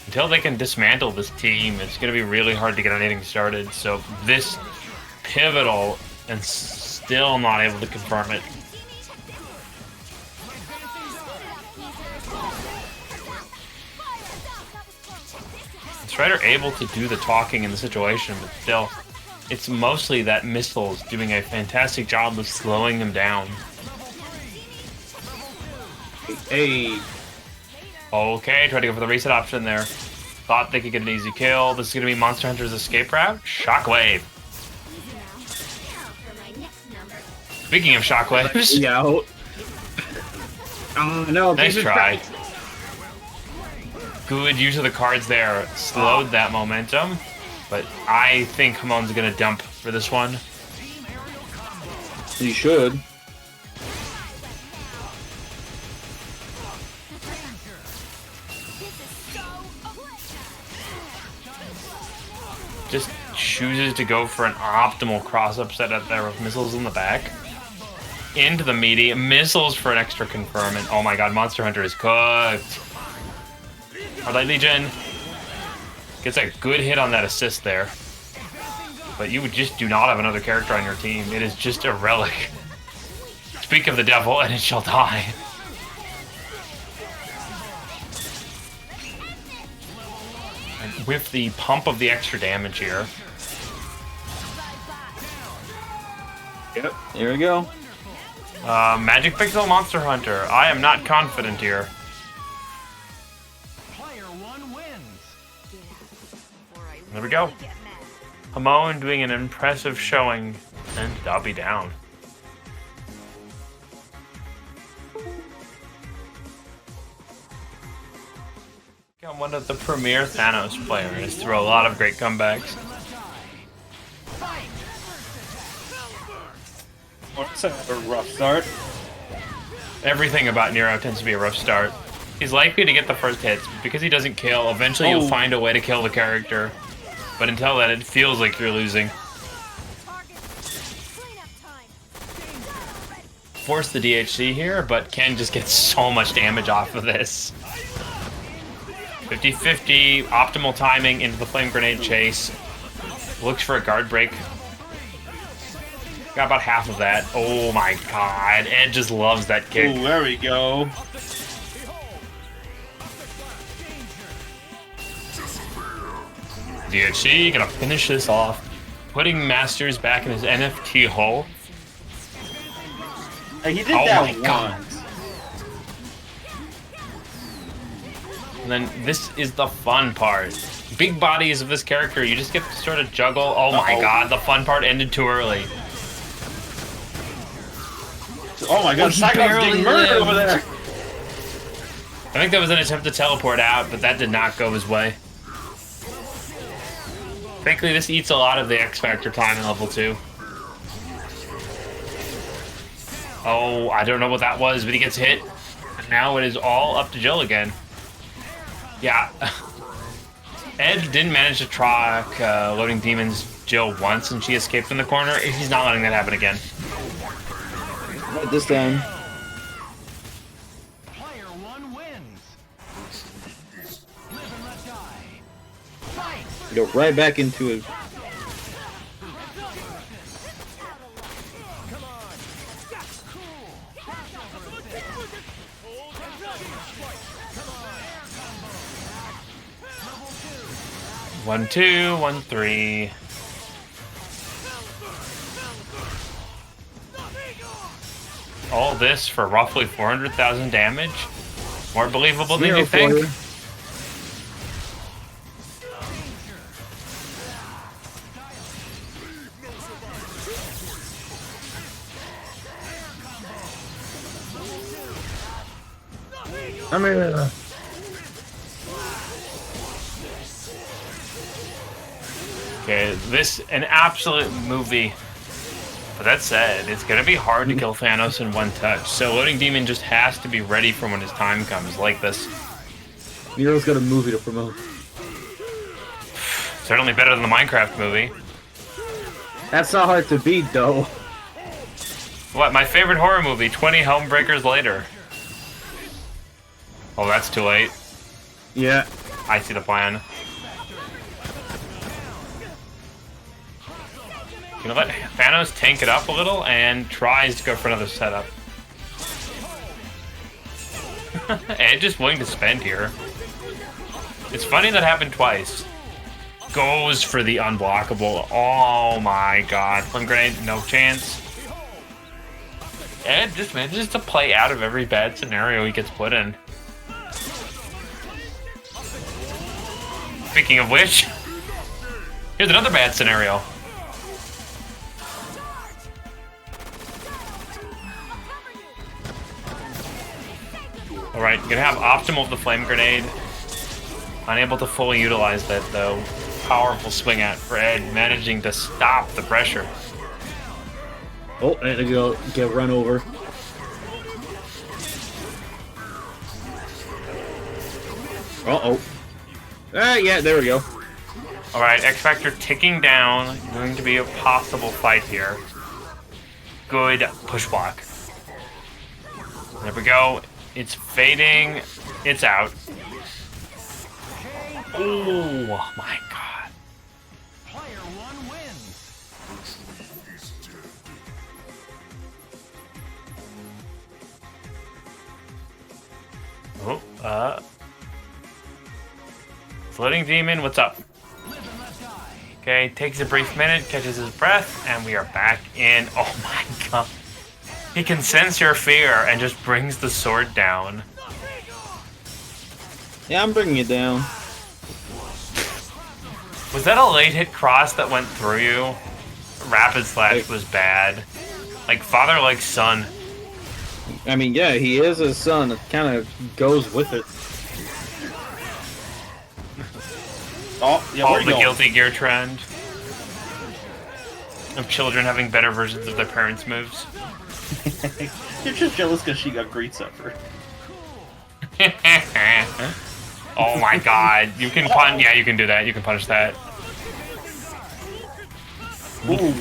until they can dismantle this team, it's going to be really hard to get anything started. So this pivotal, and still not able to confirm it. Strider able to do the talking in the situation, but still, it's mostly that missiles doing a fantastic job of slowing them down. Hey. Okay, try to go for the reset option there. Thought they could get an easy kill. This is going to be Monster Hunter's escape route. Shockwave. Speaking of shockwaves, Yeah. No. nice this is try. great. Good use of the cards there. Slowed that momentum. But I think Hamon's going to dump for this one. You should. just chooses to go for an optimal cross-up setup there with missiles in the back. Into the meaty. Missiles for an extra confirm. And oh my god, Monster Hunter is cooked. Hardlight Legion. Gets a good hit on that assist there. But you just do not have another character on your team. It is just a relic. Speak of the devil, and it shall die. And with the pump of the extra damage here. Yep, here we go. Magic Pixel Monster Hunter. I am not confident here. Player 1 wins. There we go. Hamon doing an impressive showing, and I'll be down. Got one of the premier Thanos players through a lot of great comebacks. It's a rough start. Everything about Nero tends to be a rough start. He's likely to get the first hits, but because he doesn't kill, eventually you'll find a way to kill the character. But until then, it feels like you're losing. Force the DHC here, but Ken just gets so much damage off of this. 50-50, optimal timing into the flame grenade chase. Looks for a guard break. Got about half of that. Oh my god, Ed just loves that kick. Oh, there we go. DHC gonna finish this off, putting Masters back in his NFT hole. Hey, he did Oh that my God. once. And then this is the fun part. Big bodies of this character, you just get to sort of juggle. Oh my god, the fun part ended too early. Oh my god, he Cyclops barely getting murdered lived. over there. I think that was an attempt to teleport out, but that did not go his way. Frankly, this eats a lot of the X Factor time in level 2. Oh, I don't know what that was, but he gets hit. And now it is all up to Jill again. Yeah. Ed didn't manage to track LoadingDemon's Jill once, and she escaped in the corner. He's not letting that happen again. Not this time. Player 1 wins. Live and let die. Fight. Go right back into it. One, 2, 1, 3. All this for roughly 400,000 damage? More believable than you think? I mean, Okay, this an absolute movie. But that said, it's gonna be hard to kill Thanos in one touch. So LoadingDemon just has to be ready for when his time comes, like this. Nero's got a movie to promote. Certainly better than the Minecraft movie. That's not hard to beat, though. What, my favorite horror movie, 20 Helmbreakers later. Oh, that's too late. Yeah. I see the plan. You know, let Thanos tank it up a little and tries to go for another setup. Ed just willing to spend here. It's funny that happened twice. Goes for the unblockable. Oh my god. Flame grenade, no chance. Ed just manages to play out of every bad scenario he gets put in. Speaking of which, here's another bad scenario. Alright, gonna have optimal of the flame grenade. Unable to fully utilize that though. Powerful swing at for Ed, managing to stop the pressure. Oh, I had to go get run over. Uh-oh. Yeah, there we go. Alright, X Factor ticking down. Going to be a possible fight here. Good push block. There we go. It's fading. It's out. Oh my god. Player 1 wins. Oh, Floating Demon, what's up? Live and let die. Okay, takes a brief minute, catches his breath, and we are back in. Oh my god. He can sense your fear and just brings the sword down. Yeah, I'm bringing it down. Was that a late hit cross that went through you? Rapid Slash was bad. Like father, like son. I mean, yeah, he is his son. It kind of goes with it. Oh, yeah, All where the you going? Guilty Gear trend of children having better versions of their parents' moves. You're just jealous because she got great supper. Oh my god. You can punish. Yeah, you can do that. You can punish that. Ooh.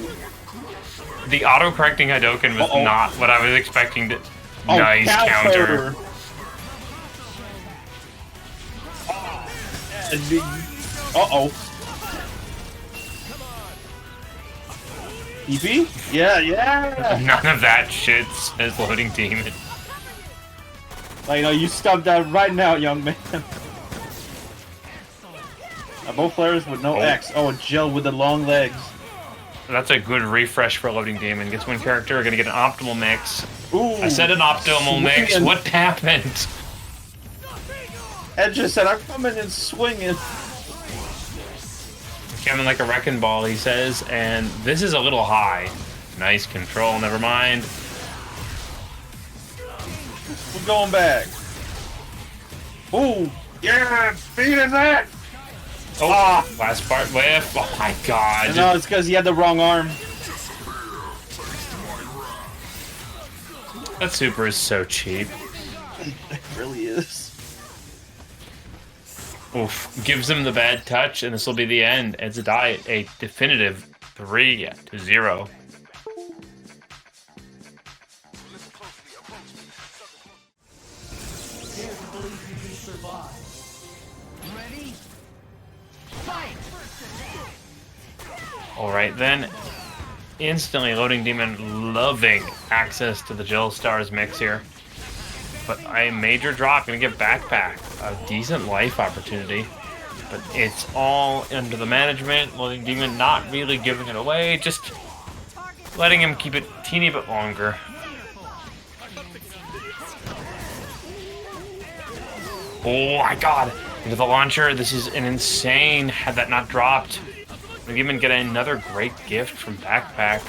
The auto-correcting Hadoken was not what I was expecting to... Oh, nice counter. Uh-oh. EP? Yeah, yeah! None of that shit says Loading Demon. I know, you stubbed that right now, young man. Both players with no X. Oh, a Jill with the long legs. That's a good refresh for Loading Demon. Gets one character, gonna get an optimal mix. Ooh. I said an optimal mix. Swinging. What happened? Ed just said, I'm coming and swinging. Coming like a wrecking ball, he says, and this is a little high. Nice control, never mind. We're going back. Ooh. Yeah, beating that. Oh, last part whiff. Oh my god. No, it's because he had the wrong arm. That super is so cheap. It really is. Oof. Gives him the bad touch, and this will be the end. Edsadiet, a definitive 3-0. Ready? Fight! Alright then. Instantly Loading Demon loving access to the Jill Stars mix here. But a major drop, gonna get Backpack. A decent life opportunity. But it's all under the management. Loading Demon not really giving it away, just letting him keep it a teeny bit longer. Oh my god! Into the launcher, this is an insane, had that not dropped. Loading Demon get another great gift from Backpack.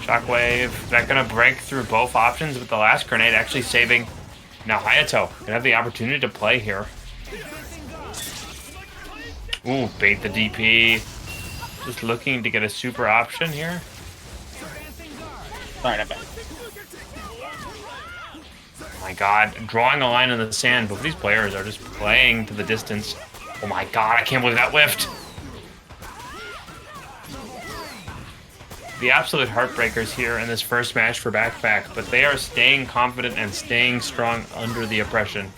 Shockwave, that gonna break through both options with the last grenade actually saving. Now Hayato gonna have the opportunity to play here. Ooh, bait the DP. Just looking to get a super option here. Alright, I'm back. Oh my god, drawing a line in the sand. Both of these players are just playing to the distance. Oh my god, I can't believe that whiffed. The absolute heartbreakers here in this first match for Backpack, but they are staying confident and staying strong under the oppression.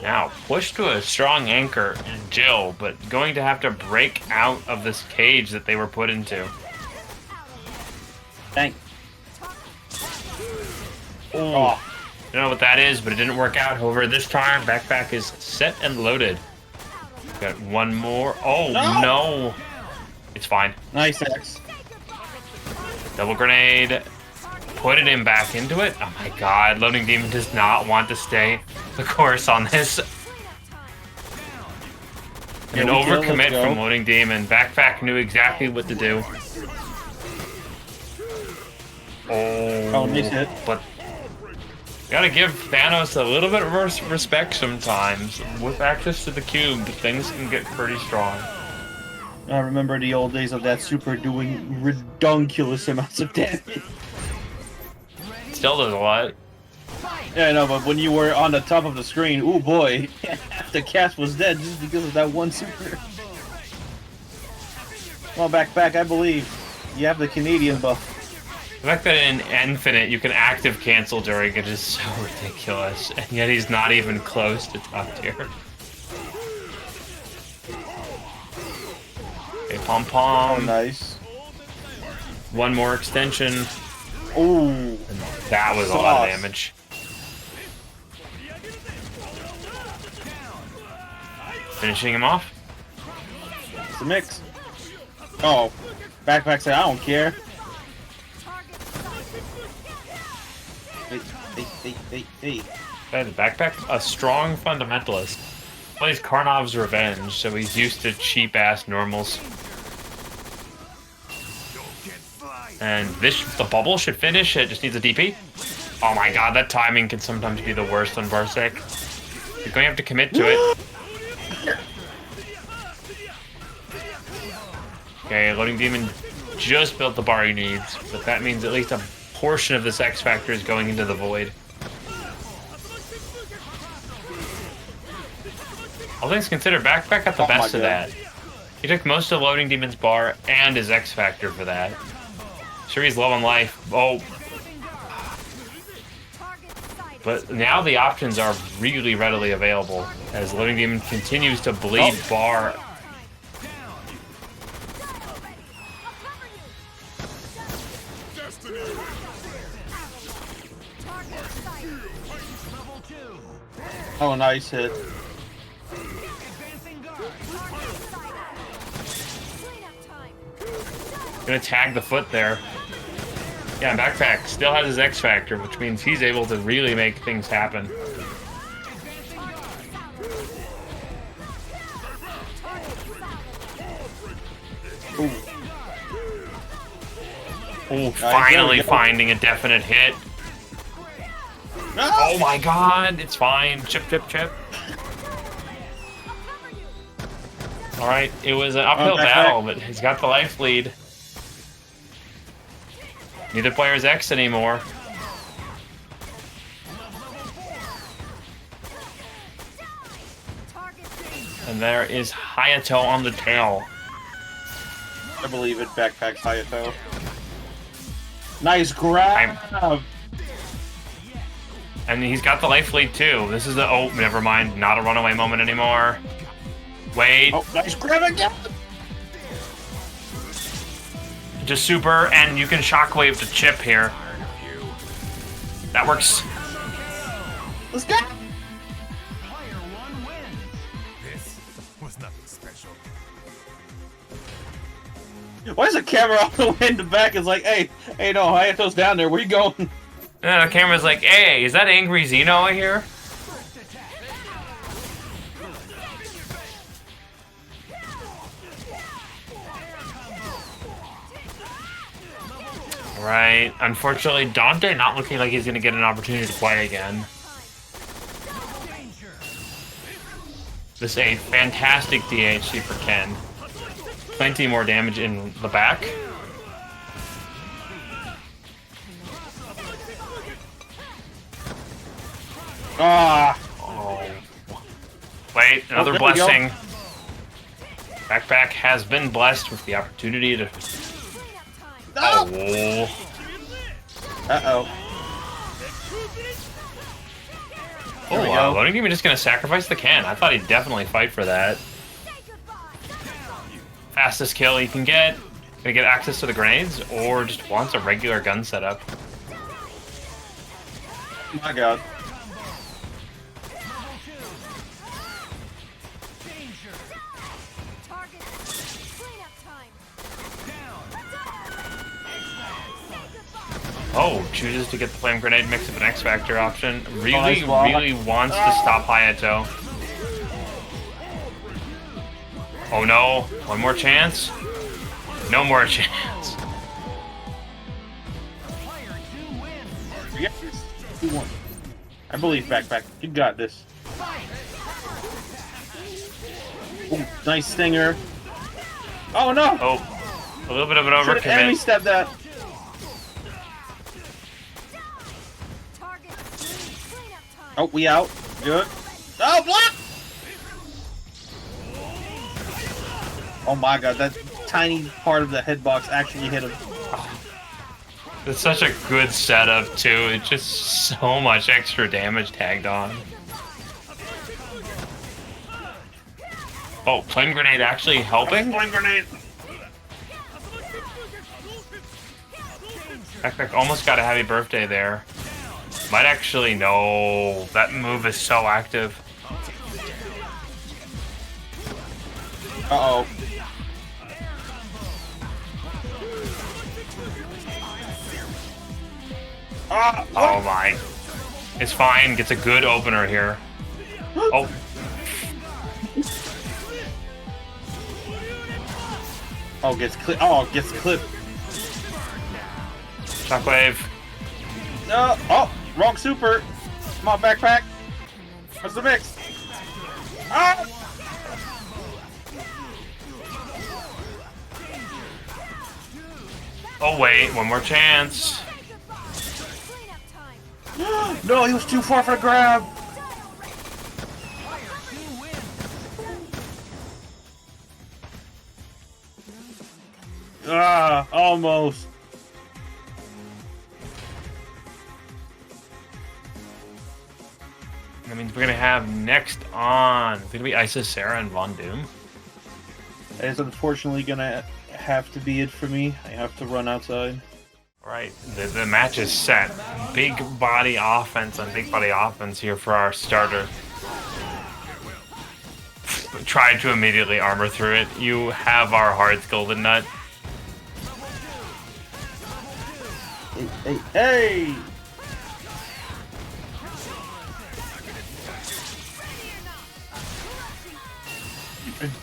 Now, pushed to a strong anchor in Jill, but going to have to break out of this cage that they were put into. Thank. Oh. I don't know what that is, but it didn't work out. However, this time, Backpack is set and loaded. Got one more. Oh, no. It's fine. Nice X. Double grenade. Putting him back into it. Oh my god, Loading Demon does not want to stay the course on this. An overcommit from Loading Demon. Backpack knew exactly what to do. Oh, nice hit. But gotta give Thanos a little bit of respect sometimes. With access to the cube, things can get pretty strong. I remember the old days of that super doing redunculous amounts of damage. Still does a lot. Yeah, I know, but when you were on the top of the screen, ooh boy, half the cast was dead just because of that one super. Well, back, I believe. You have the Canadian buff. The fact that in Infinite you can active cancel during it is so ridiculous, and yet he's not even close to top tier. Okay, pom Oh, pom. nice. One more extension. Ooh. That was a lot of damage. Finishing him off. It's a mix. Oh, Backpack said, I don't care. Hey. Okay, the Backpack, a strong fundamentalist. Plays Karnov's Revenge, so he's used to cheap-ass normals. And the bubble should finish, it just needs a DP. Oh my god, that timing can sometimes be the worst on Varsec. You're going to have to commit to it. Okay, Loading Demon just built the bar he needs, but that means at least a portion of this X Factor is going into the void. All things considered, Backpack got the best of that. He took most of Loading Demon's bar and his X Factor for that. Sure, he's low on life. Oh. But now the options are really readily available as Loading Demon continues to bleed bar. Oh, nice hit. Gonna tag the foot there. Yeah, Backpack still has his X Factor, which means he's able to really make things happen. Ooh, finally finding a definite hit. No! Oh my god, it's fine. Chip. Alright, it was an uphill battle, but he's got the life lead. Neither player's X anymore. And there is Hayato on the tail. I believe it, Backpack's Hayato. Nice grab! And he's got the life lead too. This is the, oh, never mind, not a runaway moment anymore. Wait. Oh, nice grab again! Just super, and you can shockwave the chip here. That works. Let's go! Why is the camera all the way in the back? It's like, hey, no, Hayato's down there. Where you going? And the camera's like, hey, is that angry Xeno here? Right. Unfortunately, Dante not looking like he's going to get an opportunity to play again. This is a fantastic DHC for Ken. Plenty more damage in the back. Ah! Oh. Wait, another blessing. Backpack has been blessed with the opportunity to... No! Oh. Uh-oh. Oh, Loading Demon just gonna sacrifice the can. I thought he'd definitely fight for that. Fastest kill he can get. Gonna get access to the grenades, or just wants a regular gun setup. Oh my god. Oh, chooses to get the flame grenade mix of an X Factor option. Really wants to stop Hayato. Oh no, one more chance? No more chance. Yes. I believe Backpack. You got this. Ooh, nice stinger. Oh no! Oh, a little bit of an Should have enemy overcommit. stepped that. Target cleanup time. Oh, we out. Good. Oh, block! Oh my god, that tiny part of the hitbox actually hit him. It's such a good setup too. It's just so much extra damage tagged on. Oh, flame grenade actually helping? Flame grenade. Backpack almost got a happy birthday there. Might actually, no. That move is so active. Uh-oh. Ah, Oh my. It's fine. Gets a good opener here. Oh. oh, gets clipped. Oh, gets clipped. Shockwave. No. Oh, wrong super. Come on, backpack. What's the mix? Ah! Oh wait, one more chance. Cleanup time. No, he was too far for the grab. Ah, almost. That means we're gonna have next on. It's gonna be Isicera and Von Doom. That is unfortunately gonna have to be it for me. I have to run outside. Right, the match is set. Big body offense on big body offense here for our starter. Tried to immediately armor through it. You have our hearts, GoldenNut. Hey, hey, hey!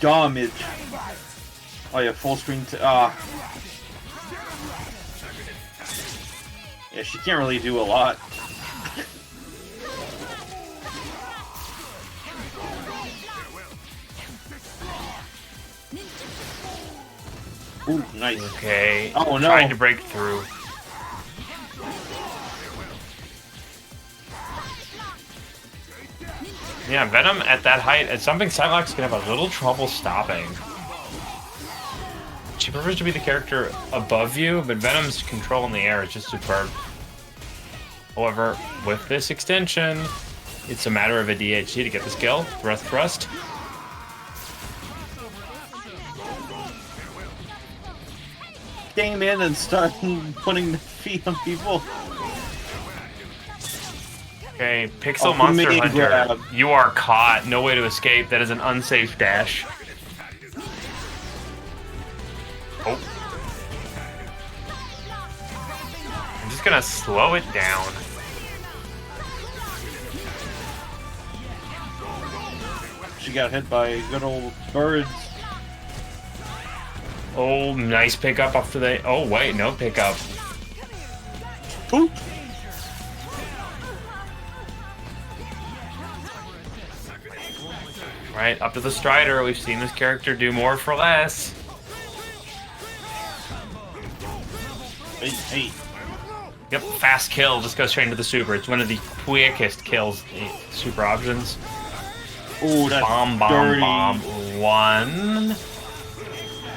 Damage. Oh yeah, full screen. Yeah, she can't really do a lot. Ooh, nice. Okay. Oh, no. Trying to break through. Yeah, Venom at that height, it's something Psylocke's gonna have a little trouble stopping. She prefers to be the character above you, but Venom's control in the air is just superb. However, with this extension, it's a matter of a DHC to get this kill. Thrust, thrust. Came in and started putting the feet on people. Okay, Pixel Oh, Monster mini Hunter. grab. You are caught. No way to escape. That is an unsafe dash. Oh. I'm just gonna slow it down. She got hit by good old birds. Oh, nice pickup off to the... Oh, wait, no pickup. Poop. Right, up to the Strider. We've seen this character do more for less. Hey, hey. Yep, fast kill. Just go straight into the super. It's one of the quickest kills. Super options. Ooh, that's Bomb, bomb, dirty. bomb. One.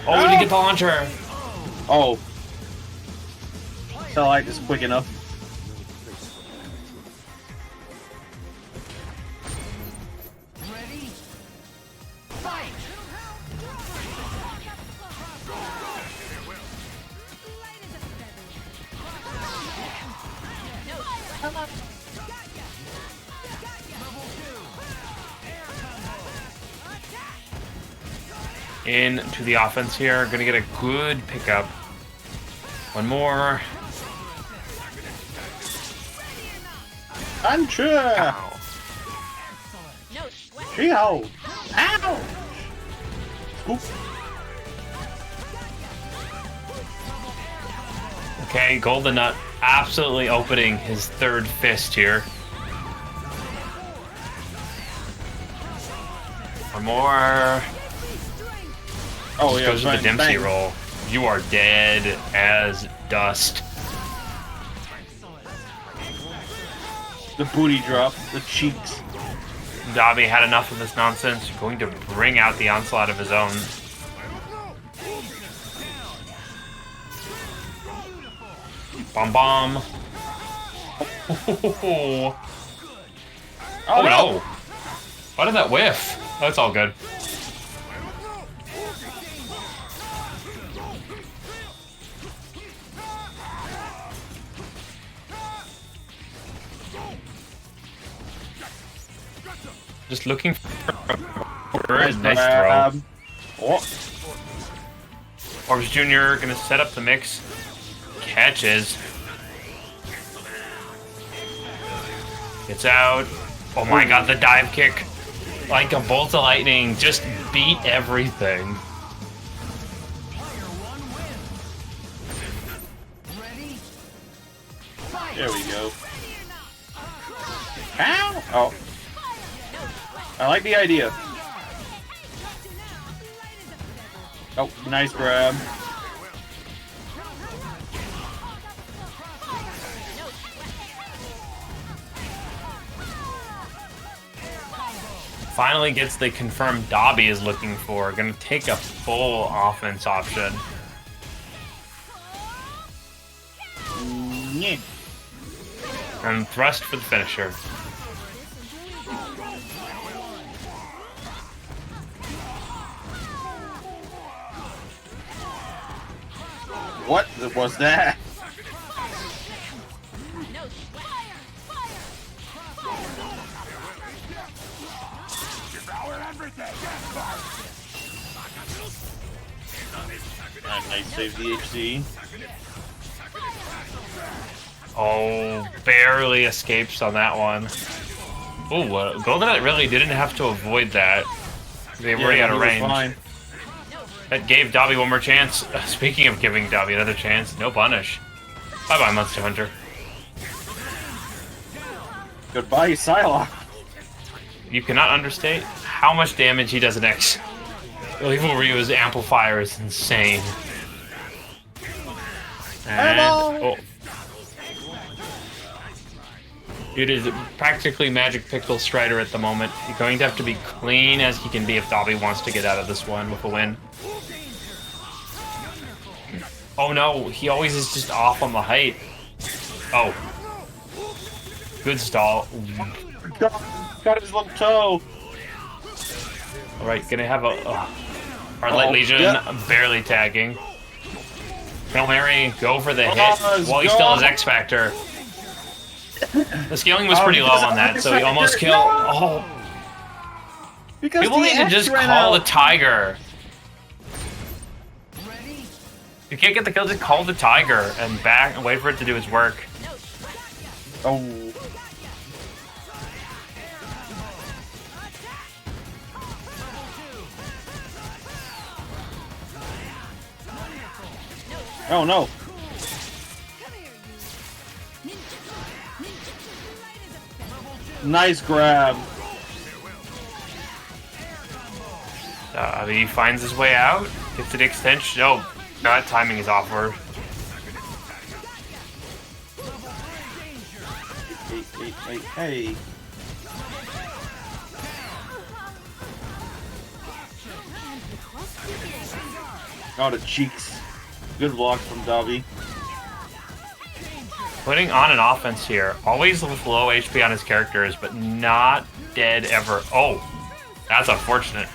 Oh, we didn't get the launcher. Oh. Satellite is quick enough. Ready? Fight! Into the offense here. Gonna get a good pickup. One more. Antra! Ow. Trio! Ow! Scoop. Okay, GoldenNut absolutely opening his third fist here. One more. Oh, Just yeah, goes with the bang, Dempsey bang. roll. You are dead as dust. The booty drop, the cheeks. Dobby had enough of this nonsense. Going to bring out the onslaught of his own. Bomb bomb. Oh no! Why did that whiff? That's all good. Just looking for a nice throw. Oh, Orbs Jr. gonna set up the mix. Catches. Gets out. Oh my god, the dive kick. Like a bolt of lightning. Just beat everything. there we go. Ow! Oh. I like the idea. Oh, nice grab. Finally gets the confirmed Dobby is looking for. Gonna take a full offense option. Yeah. And thrust for the finisher. What was that? Nice save DHC. Oh, barely escapes on that one. Ooh, GoldenNut really didn't have to avoid that. They were already out of range. Fine. That gave Dobby one more chance. Speaking of giving Dobby another chance, no punish. Bye-bye, Monster Hunter. Goodbye, Psylocke. You cannot understate how much damage he does in X. Evil Ryu's amplifier is insane. And, oh. It is practically Magic Pixel Strider at the moment. You're going to have to be clean as he can be if Dobby wants to get out of this one with a win. Oh no, he always is just off on the height. Oh. Good stall. Got his little toe. Alright, gonna have a... Hardlight Legion, yep. barely tagging. Hail Mary, go for the hit Let's while he go. still has X Factor. The scaling was pretty low on that, so he almost killed... Oh, Because people the need to X just ran call out. the Tiger. If you can't get the kill, just call the Tiger and back and wait for it to do its work. Oh. Oh no. Nice grab. He finds his way out, gets to the extension. Oh, God, timing is awkward. Hey. Oh, the cheeks. Good block from Dobby. Putting on an offense here. Always with low HP on his characters, but not dead ever. Oh, that's unfortunate.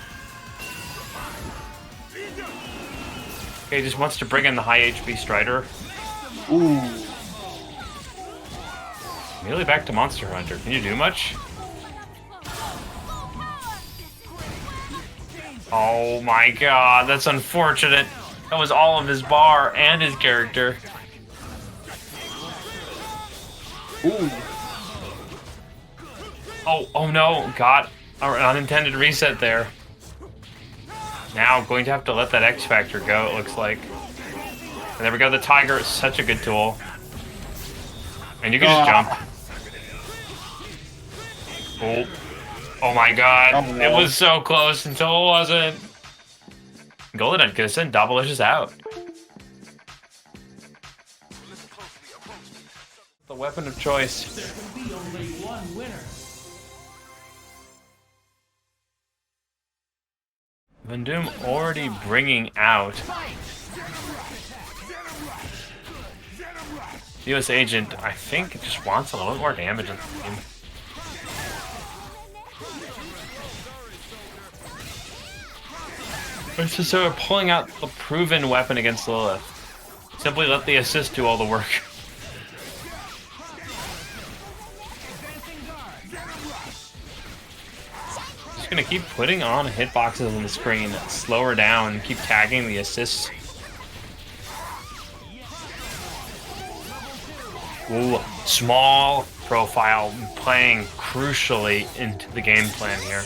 Okay, just wants to bring in the high HP Strider. Ooh. Immediately back to Monster Hunter. Can you do much? Oh my god, that's unfortunate. That was all of his bar and his character. Ooh. Oh no, got an unintended reset there. Now going to have to let that X Factor go, it looks like. And there we go, the Tiger is such a good tool. And you can just jump. Oh my god, Oh, no. it was so close until it wasn't. GoldenNut could have sent Dobbilicious out. The weapon of choice. There can be only one winner. VonDoom already bringing out the US agent. I think it just wants a little bit more damage in the game. So we're pulling out the proven weapon against Lilith. Simply let the assist do all the work. Just gonna keep putting on hitboxes on the screen, slow her down, keep tagging the assists. Ooh, small profile, playing crucially into the game plan here.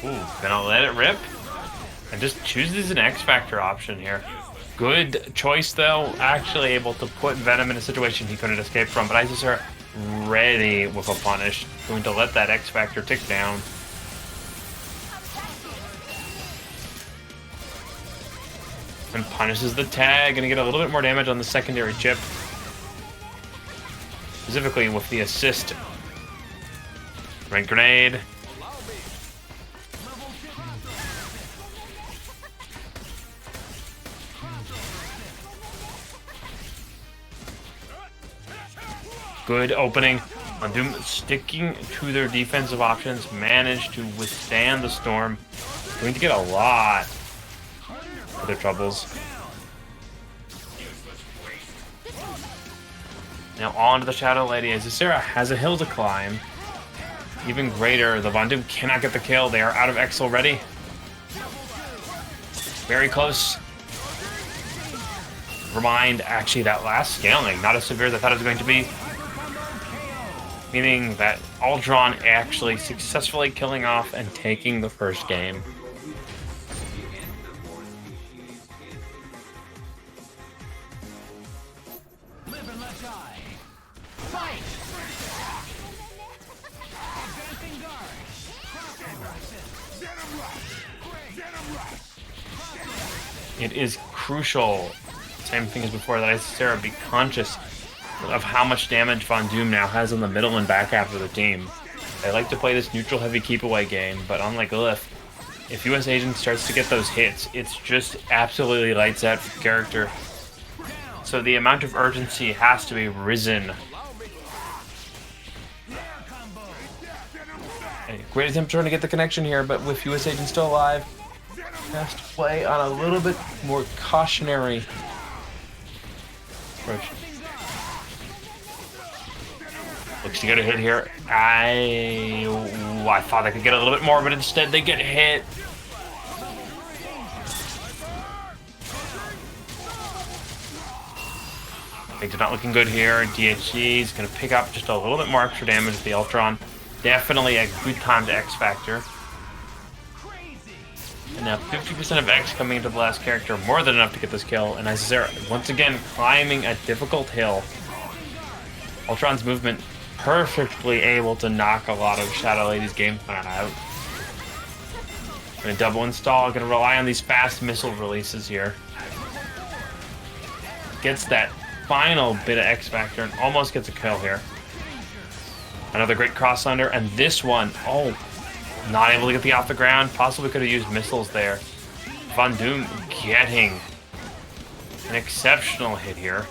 Ooh, gonna let it rip. And just chooses an X-Factor option here. Good choice, though. Actually able to put Venom in a situation he couldn't escape from. But Isicera ready with a punish. Going to let that X-Factor tick down. And punishes the tag. Gonna get a little bit more damage on the secondary chip. Specifically with the assist. Red grenade. Good opening. VonDoom sticking to their defensive options, managed to withstand the storm. Going to get a lot of their troubles. Now on to the Shadow Lady. Isicera has a hill to climb. Even greater, the VonDoom cannot get the kill. They are out of X already. Very close. Remind, actually, that last scaling, not as severe as I thought it was going to be. Meaning that Ultron actually successfully killing off and taking the first game. Live and let die. Fight! Advancing guard. It is crucial, same thing as before, that Isicera be conscious of how much damage VonDoom now has on the middle and back half of the team. They like to play this neutral heavy keep away game, but unlike Lilith, if US Agent starts to get those hits, it's just absolutely lights out for character. So the amount of urgency has to be risen. And great attempt trying to get the connection here, but with US Agent still alive, has to play on a little bit more cautionary approach. Looks to get a hit here. I thought I could get a little bit more, but instead they get hit. Things are not looking good here. DHG is going to pick up just a little bit more extra damage with the Ultron. Definitely a good time to X-Factor. And now 50% of X coming into the last character, more than enough to get this kill. And Isicera once again climbing a difficult hill. Ultron's movement perfectly able to knock a lot of Shadow Lady's game plan out. Gonna double install, gonna rely on these fast missile releases here. Gets that final bit of X-Factor and almost gets a kill here. Another great cross under, and this one, oh, not able to get the off the ground. Possibly could have used missiles there. VonDoom getting an exceptional hit here.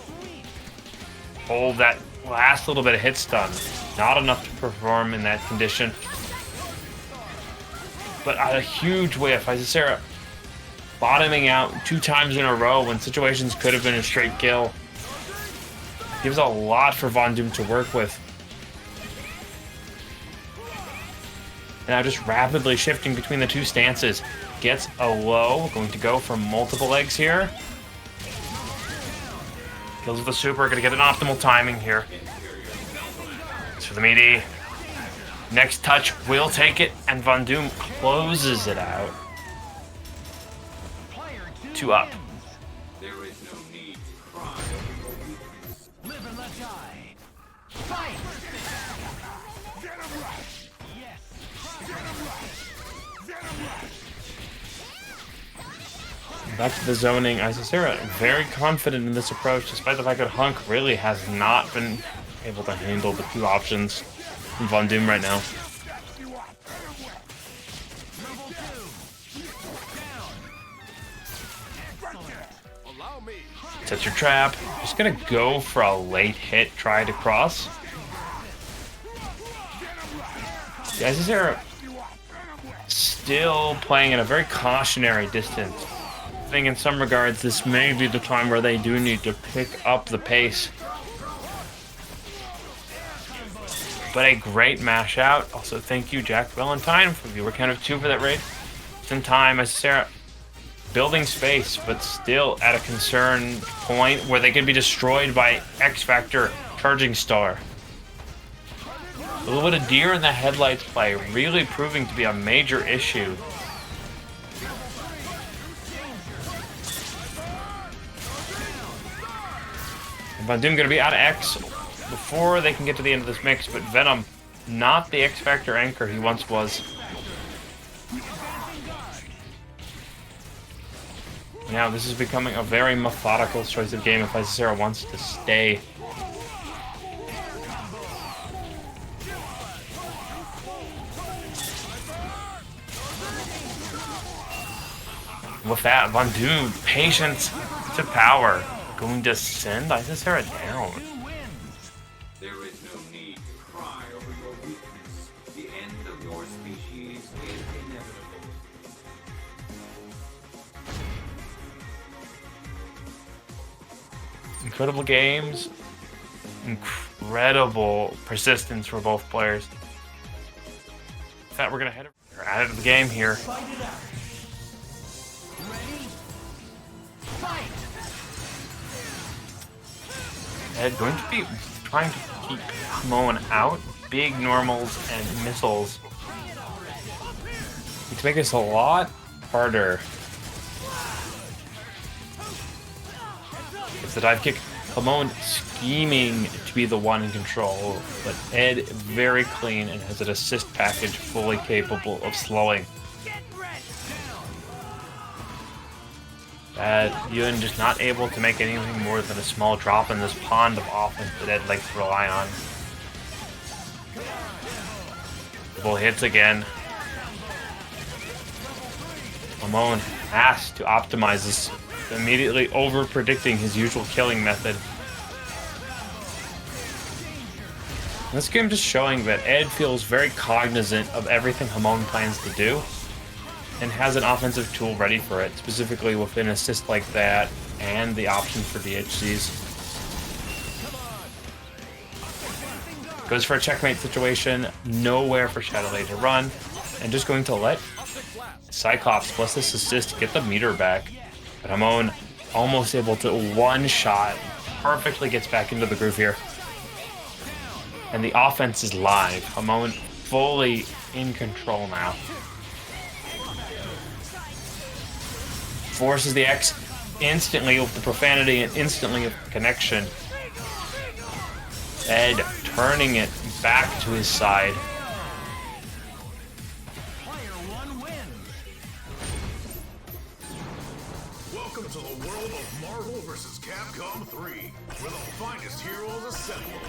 Hold that last little bit of hit stun. Not enough to perform in that condition. But a huge whiff. Isicera bottoming out 2 times in a row when situations could have been a straight kill. Gives a lot for VonDoom to work with. And now just rapidly shifting between the 2 stances. Gets a low. Going to go for multiple legs here. Kills with the super. Going to get an optimal timing here. It's for the meaty. Next touch will take it. And VonDoom closes it out. 2 up. Live and let die. Fight! Yes. Back to the zoning. Isicera very confident in this approach, despite the fact that HUNK really has not been able to handle the two options from Von Doom right now. Set your trap. Just gonna go for a late hit, try to cross. The Isicera still playing at a very cautionary distance. I think in some regards this may be the time where they do need to pick up the pace. But a great mash out. Also, thank you, Jack Valentine, for viewer count of 2 for that raid. It's in time. Isicera building space, but still at a concern point where they could be destroyed by X Factor Charging Star. A little bit of deer in the headlights play, really proving to be a major issue. And Von Doom going to be out of X before they can get to the end of this mix, but Venom, not the X Factor anchor he once was. Now this is becoming a very methodical choice of game if Isicera wants to stay. With that, Von Doom, patience to power. Going to send Isicera down. There is no need to cry over your weakness. The end of your species is inevitable. Incredible games. Incredible persistence for both players. In fact, we're going to head over out of the game here. Ed going to be trying to keep Hamon out. Big normals and missiles. To make this a lot harder. It's the dive kick. Hamon scheming to be the one in control, but Ed very clean and has an assist package fully capable of slowing. Ewan just not able to make anything more than a small drop in this pond of offense that Ed likes to rely on. Double hits again. Hamon has to optimize this, immediately over-predicting his usual killing method. This game just showing that Ed feels very cognizant of everything Hamon plans to do, and has an offensive tool ready for it, specifically with an assist like that and the option for DHCs. Goes for a checkmate situation, nowhere for Shadowlay to run, and just going to let Cyclops plus this assist get the meter back. But Hamon almost able to one-shot, perfectly gets back into the groove here. And the offense is live. Hamon fully in control now. Forces the X instantly with the profanity and instantly with the connection. Ed turning it back to his side. Welcome to the world of Marvel vs. Capcom 3, where the finest heroes assemble.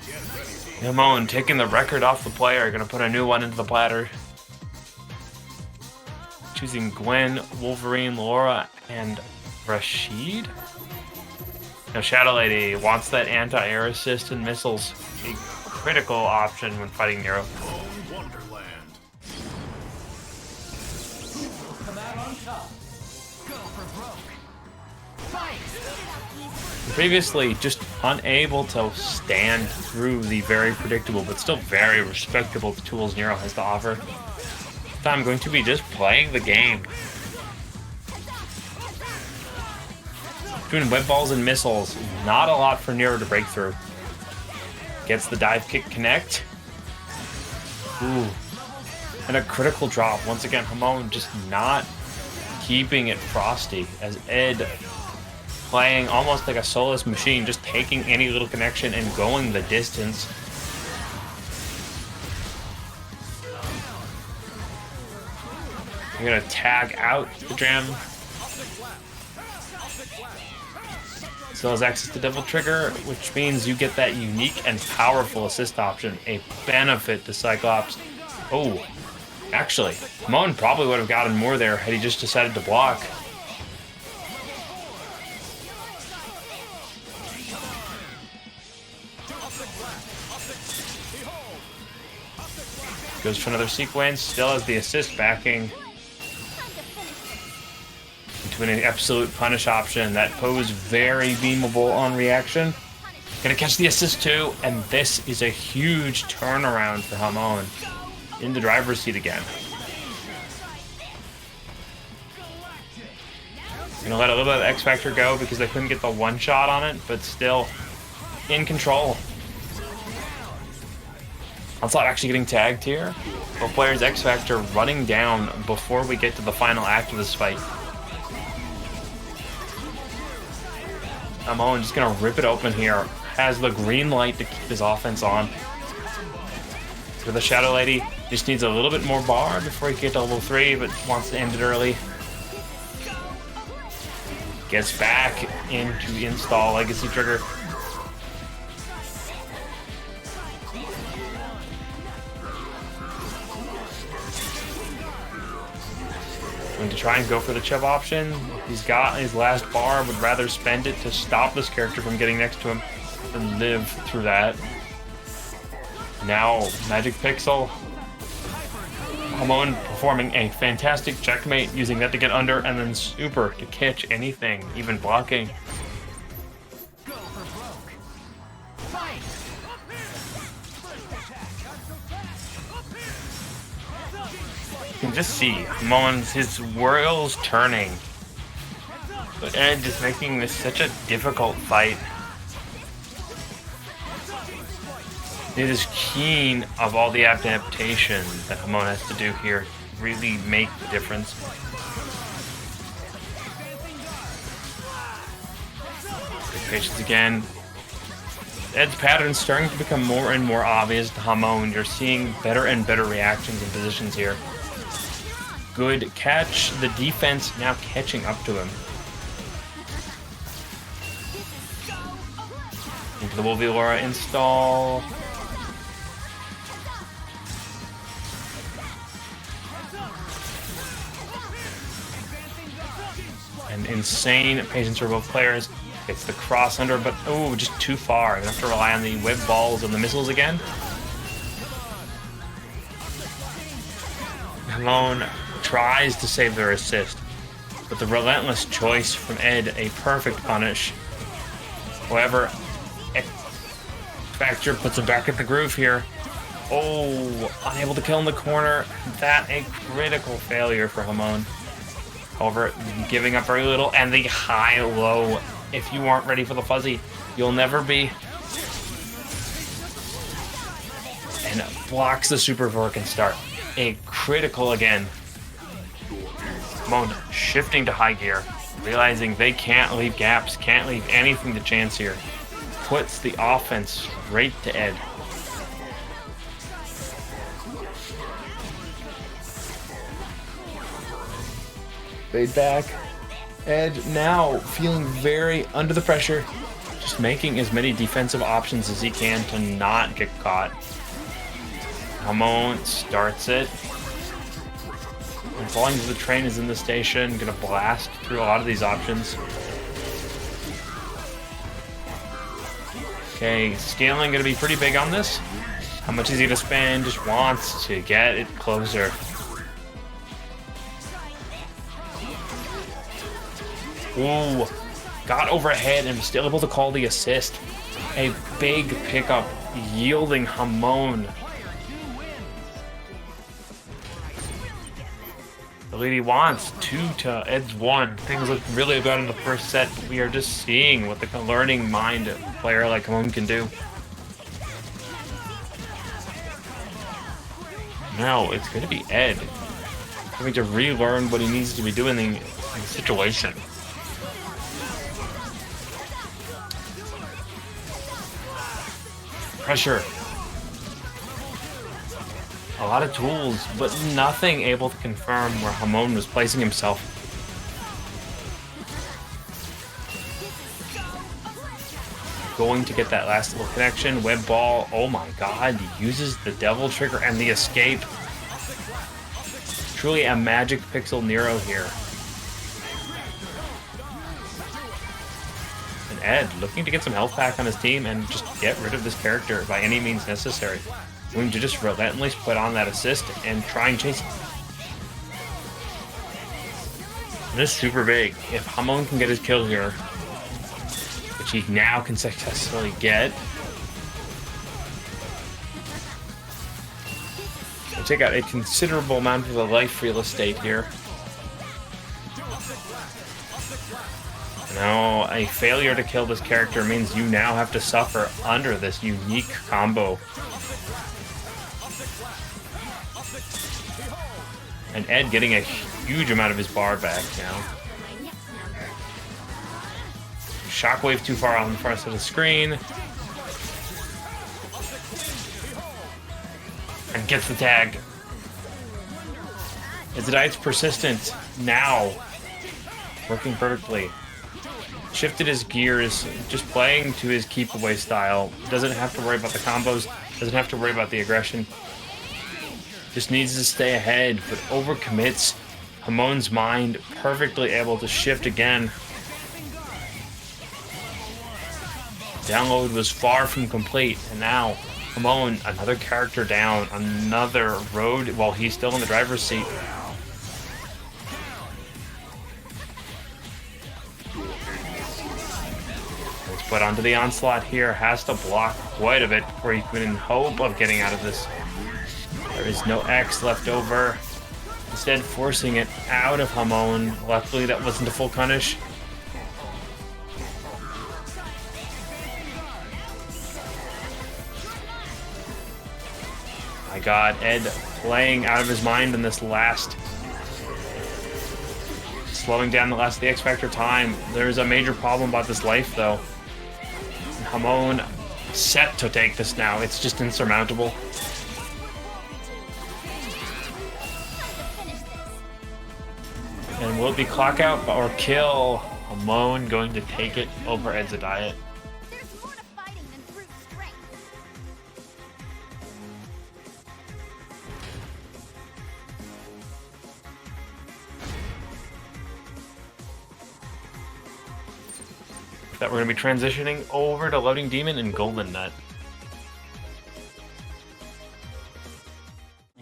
Get ready to... Hamon taking the record off the player, gonna put a new one into the platter. Choosing Gwen, Wolverine, Laura, and Rashid. Now Shadow Lady wants that anti-air assist and missiles. A critical option when fighting Nero. Wonderland. Come out on top. Go for broke. Fight! Previously just unable to stand through the very predictable but still very respectable tools Nero has to offer. I'm going to be just playing the game. Between web balls and missiles, not a lot for Nero to break through. Gets the dive kick connect. Ooh. And a critical drop. Once again, Hamon just not keeping it frosty as Ed playing almost like a soulless machine, just taking any little connection and going the distance. You're gonna tag out the gem. Still has access to Devil Trigger, which means you get that unique and powerful assist option, a benefit to Cyclops. Oh, actually, Hamon probably would have gotten more there had he just decided to block. Goes for another sequence, still has the assist backing. Into an absolute punish option that pose very beamable on reaction. Gonna catch the assist too, and this is a huge turnaround for Hamon. In the driver's seat again. Gonna let a little bit of X Factor go because they couldn't get the one shot on it, but still in control. Onslaught actually getting tagged here. Both players X Factor running down before we get to the final act of this fight. Hamon just gonna rip it open here. Has the green light to keep his offense on. For the Shadow Lady, just needs a little bit more bar before he can get to level 3, but wants to end it early. Gets back into install Legacy Trigger. Going to try and go for the Chubb option. He's got his last bar, would rather spend it to stop this character from getting next to him than live through that. Now, Magic Pixel. Hamon performing a fantastic checkmate, using that to get under, and then super to catch anything, even blocking. You can just see Hamon's, his whirls turning. But Ed is making this such a difficult fight. It is keen of all the adaptation that Hamon has to do here to really make the difference. Good patience again. Ed's pattern starting to become more and more obvious to Hamon. You're seeing better and better reactions and positions here. Good catch. The defense now catching up to him. Into the Wolviora install. And insane patience for both players. It's the cross under, but oh, just too far. Gonna have to rely on the web balls and the missiles again. Hamon tries to save their assist, but the relentless choice from Ed, a perfect punish. However, X Factor puts him back at the groove here. Oh, unable to kill in the corner. That a critical failure for Hamon. However, giving up very little, and the high-low. If you aren't ready for the fuzzy, you'll never be. And blocks the super before it can start. A critical again. Hamon shifting to high gear, realizing they can't leave gaps, can't leave anything to chance here. Puts the offense right to Ed. Fade back. Ed now feeling very under the pressure, just making as many defensive options as he can to not get caught. Hamon starts it. And falling to the train is in the station, gonna blast through a lot of these options. Okay, scaling gonna be pretty big on this. How much is he gonna spend? Just wants to get it closer. Ooh, got overhead and still able to call the assist. A big pickup, yielding Hamon. The lady wants 2 to Ed's 1. Things look really good in the first set, but we are just seeing what the learning mind player like Hamon can do. Now it's going to be Ed having to relearn what he needs to be doing in the situation. Pressure. A lot of tools, but nothing able to confirm where Hamon was placing himself. Going to get that last little connection. Web ball. Oh my god. He uses the devil trigger and the escape. Truly a magic pixel Nero here. And Ed looking to get some health back on his team and just get rid of this character by any means necessary. Going to just relentlessly put on that assist and try and chase it. This is super big. If Hamon can get his kill here, which he now can successfully get, we'll take out a considerable amount of the life real estate here. Now, a failure to kill this character means you now have to suffer under this unique combo. And Ed getting a huge amount of his bar back now. Shockwave too far on the front side of the screen. And gets the tag. Edsadiet's persistent now. Working perfectly. Shifted his gears, just playing to his keep away style. Doesn't have to worry about the combos, doesn't have to worry about the aggression. Just needs to stay ahead, but overcommits. Hamon's mind perfectly able to shift again. Download was far from complete, and now Hamon, another character down, another road while he's still in the driver's seat. Let's put onto the Onslaught here, has to block quite a bit before he can in hope of getting out of this. There is no X left over. Instead, forcing it out of Hamon. Luckily, that wasn't a full punish. My god, Ed playing out of his mind in this last. Slowing down the last of the X Factor time. There's a major problem about this life, though. And Hamon set to take this now. It's just insurmountable. And will it be clock out or kill? Hamon going to take it over Edsadiet. There's more to fighting than brute strength. That we're going to be transitioning over to LoadingDemon and GoldenNut.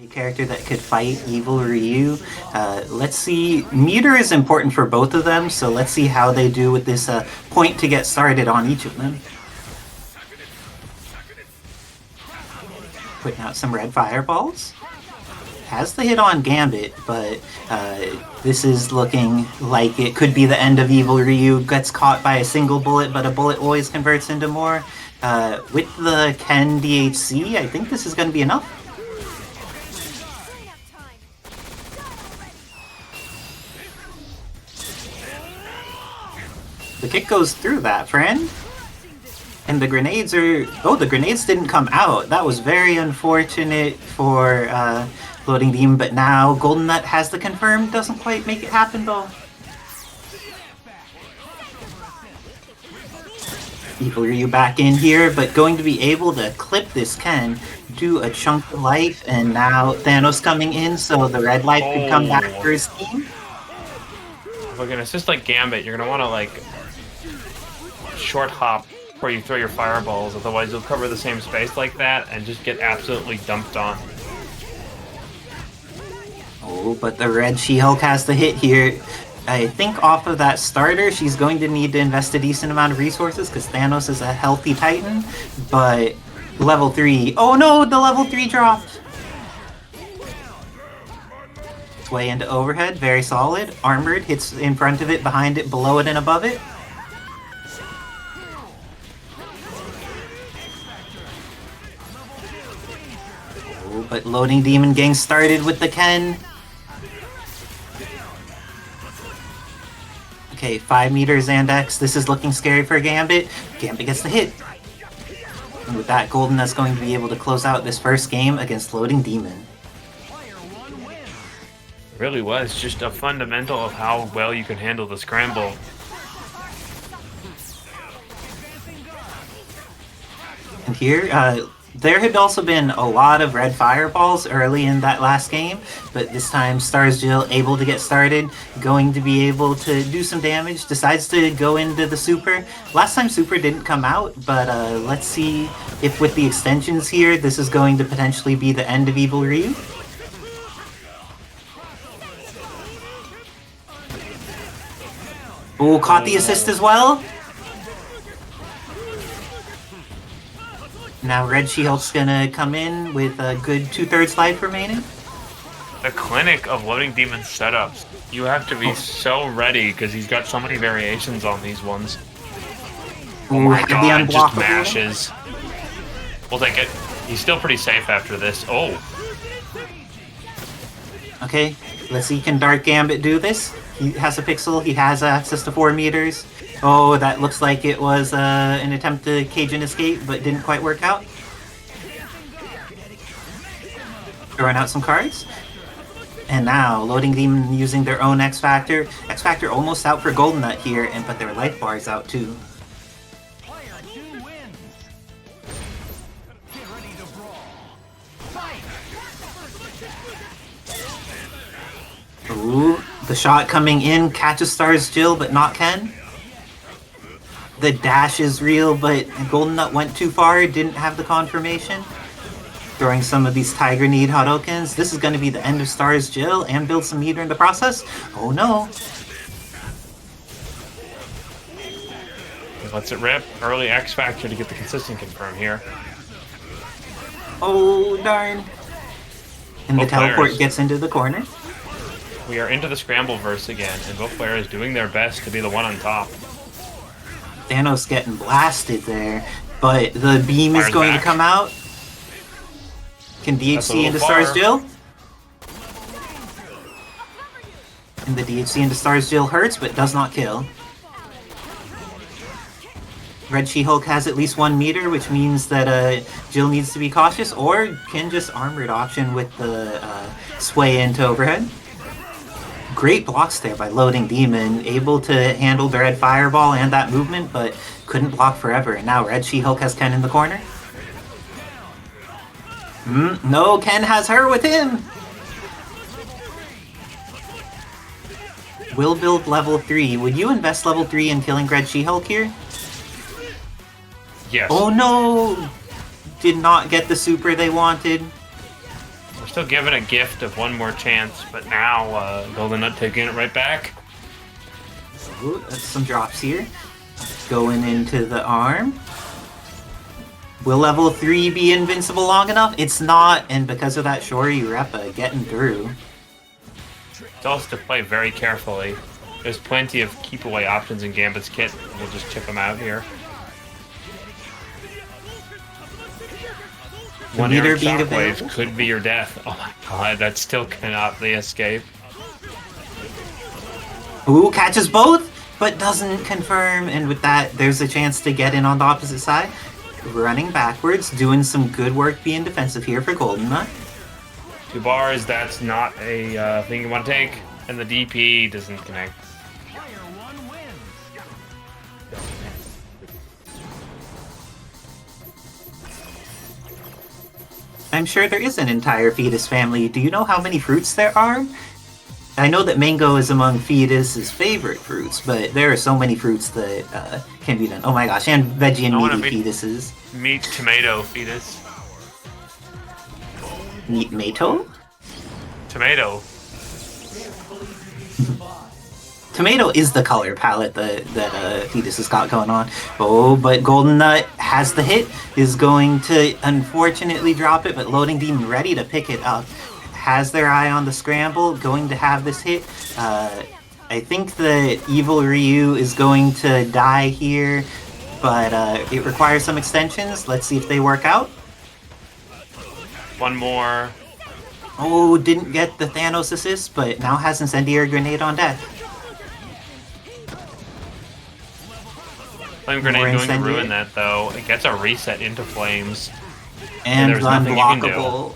A character that could fight Evil Ryu. Let's see. Meter is important for both of them, so let's see how they do with this point to get started on each of them. Putting out some red fireballs. Has the hit on Gambit, but this is looking like it could be the end of Evil Ryu. Gets caught by a single bullet, but a bullet always converts into more. With the Ken DHC, I think this is going to be enough. The kick goes through that, friend. And the grenades are... Oh, the grenades didn't come out. That was very unfortunate for LoadingDemon, but now GoldenNut has the confirm. Doesn't quite make it happen, though. Evil Ryu back in here, but going to be able to clip this Ken, do a chunk of life, and now Thanos coming in, so the red life could come back for his team. Look, and it's just like Gambit. You're going to want to, like, short hop before you throw your fireballs, otherwise you'll cover the same space like that and just get absolutely dumped on. Oh, but the red She-Hulk has the hit here. I think off of that starter, she's going to need to invest a decent amount of resources because Thanos is a healthy Titan, but level 3... Oh no, the level 3 dropped! It's way into overhead, very solid. Armored, hits in front of it, behind it, below it, and above it. Oh, but LoadingDemon getting started with the Ken. Okay, 5 meters and X. This is looking scary for Gambit. Gambit gets the hit. And with that, GoldenNut's going to be able to close out this first game against LoadingDemon. It really was just a fundamental of how well you can handle the scramble. And here, there had also been a lot of red fireballs early in that last game, but this time S.T.A.R.S Jill able to get started, going to be able to do some damage, decides to go into the super. Last time super didn't come out, but let's see if with the extensions here, this is going to potentially be the end of Evil Ryu. Oh, caught the assist as well. Now Red She-Hulk's gonna come in with a good 2/3 life remaining. The clinic of LoadingDemon setups. You have to be so ready because he's got so many variations on these ones. Oh my god, just mashes. We'll take it. He's still pretty safe after this. Oh. Okay, let's see, can Dark Gambit do this? He has a pixel, he has access to 4 meters. Oh, that looks like it was an attempt to cage an escape, but didn't quite work out. Throwing out some cards. And now, LoadingDemon using their own X-Factor. X-Factor almost out for GoldenNut here, but their life bar is out too. Ooh, the shot coming in, catches S.T.A.R.S Jill, but not Ken. The dash is real, but GoldenNut went too far, didn't have the confirmation. Throwing some of these Tiger Need Hadokens. This is going to be the end of S.T.A.R.S Jill and build some meter in the process. Oh no. Lets it rip. Early X Factor to get the consistent confirm here. Oh darn. And the teleport gets into the corner. We are into the scramble verse again, and both players doing their best to be the one on top. Thanos getting blasted there, but the beam is going to come out. Can DHC into S.T.A.R.S Jill? And the DHC into S.T.A.R.S Jill hurts, but does not kill. Red She-Hulk has at least 1 meter, which means that Jill needs to be cautious, or can just armored option with the sway into overhead. Great blocks there by LoadingDemon, able to handle the red fireball and that movement, but couldn't block forever. And now Red She-Hulk has Ken in the corner. No, Ken has her with him! Will build level 3. Would you invest level 3 in killing Red She-Hulk here? Yes. Oh no! Did not get the super they wanted. We're still given a gift of 1 more chance, but now GoldenNut taking it right back. Ooh, that's some drops here. Going into the arm. Will level 3 be invincible long enough? It's not, and because of that Shori Repa getting through. It's also to play very carefully. There's plenty of keep away options in Gambit's kit. We'll just chip them out here. One Eric Shockwave could be your death. Oh my god, that still cannot be escape. Ooh, catches both, but doesn't confirm, and with that, there's a chance to get in on the opposite side. Running backwards, doing some good work being defensive here for GoldenNut. 2 bars, that's not a thing you want to take, and the DP doesn't connect. I'm sure there is an entire fetus family. Do you know how many fruits there are? I know that mango is among fetus's favorite fruits, but there are so many fruits that can be done. Oh my gosh, and veggie and meaty fetuses. Meat tomato fetus. Meat tomato? Tomato. Tomato is the color palette that Fetus has got going on. Oh, but GoldenNut has the hit, is going to unfortunately drop it, but LoadingDemon ready to pick it up. Has their eye on the scramble, going to have this hit. I think that Evil Ryu is going to die here, but it requires some extensions. Let's see if they work out. 1 more. Oh, didn't get the Thanos assist, but now has Incendiary Grenade on deck. Flame Grenade More going to incendiary. ruin that, though. It gets a reset into flames. And there's nothing you can do. unblockable.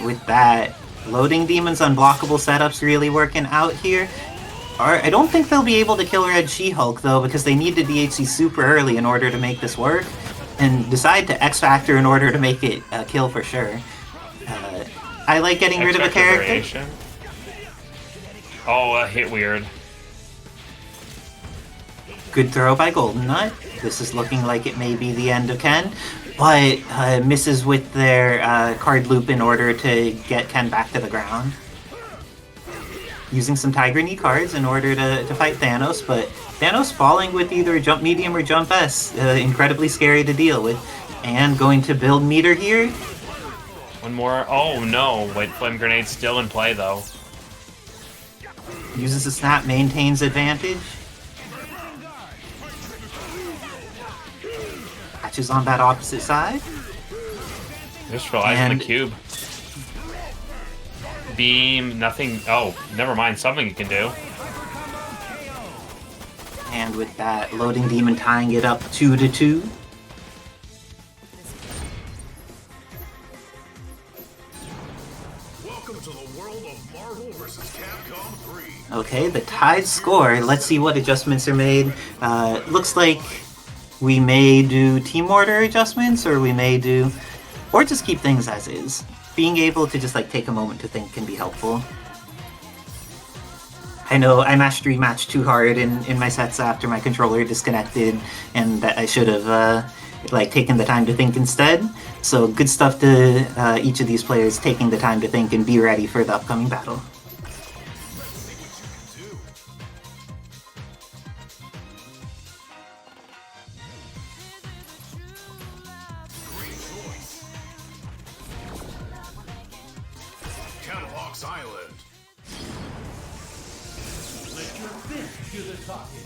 With that, Loading Demon's unblockable setup's really working out here. I don't think they'll be able to kill Red She-Hulk, though, because they need to DHC super early in order to make this work, and decide to X-Factor in order to make it a kill for sure. I like getting rid of a character. Variation. Oh, hit weird. Good throw by GoldenNut. This is looking like it may be the end of Ken, but misses with their card loop in order to get Ken back to the ground. Using some Tiger Knee cards in order to fight Thanos, but Thanos falling with either Jump Medium or Jump S. Incredibly scary to deal with. And going to build meter here. One more. Oh no, wait, Flame Grenade's still in play though. Uses a snap, maintains advantage. Patches on that opposite side. Just relies on the cube. Beam, nothing. Oh, never mind. Something you can do. And with that, Loading Demon tying it up 2-2. Welcome to the world of Marvel vs. Capcom 3. Okay, the tied score. Let's see what adjustments are made. Looks like we may do team order adjustments, or we may do, or just keep things as is. Being able to just like take a moment to think can be helpful. I know I mashed rematch too hard in my sets after my controller disconnected, and that I should have like taken the time to think instead. So good stuff to each of these players taking the time to think and be ready for the upcoming battle.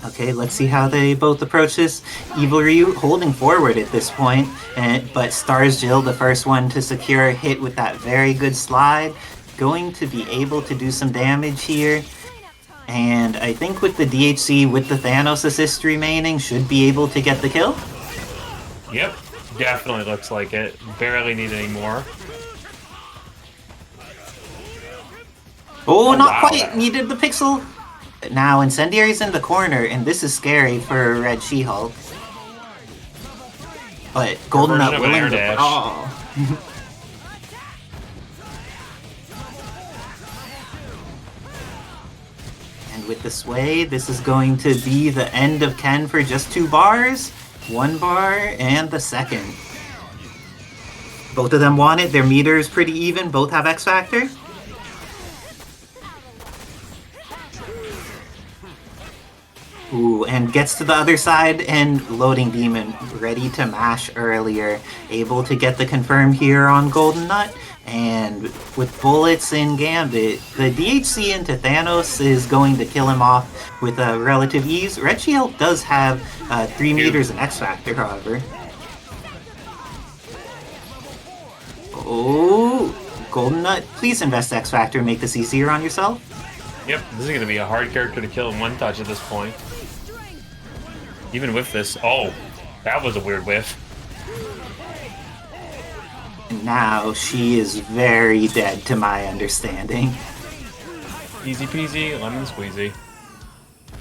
Okay, let's see how they both approach this. Evil Ryu holding forward at this point, but S.T.A.R.S Jill, the first one to secure a hit with that very good slide, going to be able to do some damage here. And I think with the DHC, with the Thanos assist remaining, should be able to get the kill. Yep, definitely looks like it. Barely need any more. Oh, not wow. quite! Needed the pixel! Now Incendiary's in the corner, and this is scary for Red She-Hulk. But GoldenNut willing to brawl. And with the sway, this is going to be the end of Ken for just 2 bars. 1 bar, and the second. Both of them want it. Their meter is pretty even. Both have X Factor. Ooh, and gets to the other side, and Loading Demon ready to mash earlier. Able to get the confirm here on GoldenNut. And with bullets in Gambit, the DHC into Thanos is going to kill him off with a relative ease. Red She-Hulk does have 3 meters in X Factor, however. Oh, GoldenNut, please invest X Factor and make this easier on yourself. Yep, this is going to be a hard character to kill in one touch at this point. Even with this, oh, that was a weird whiff. And now she is very dead to my understanding. Easy peasy, lemon squeezy.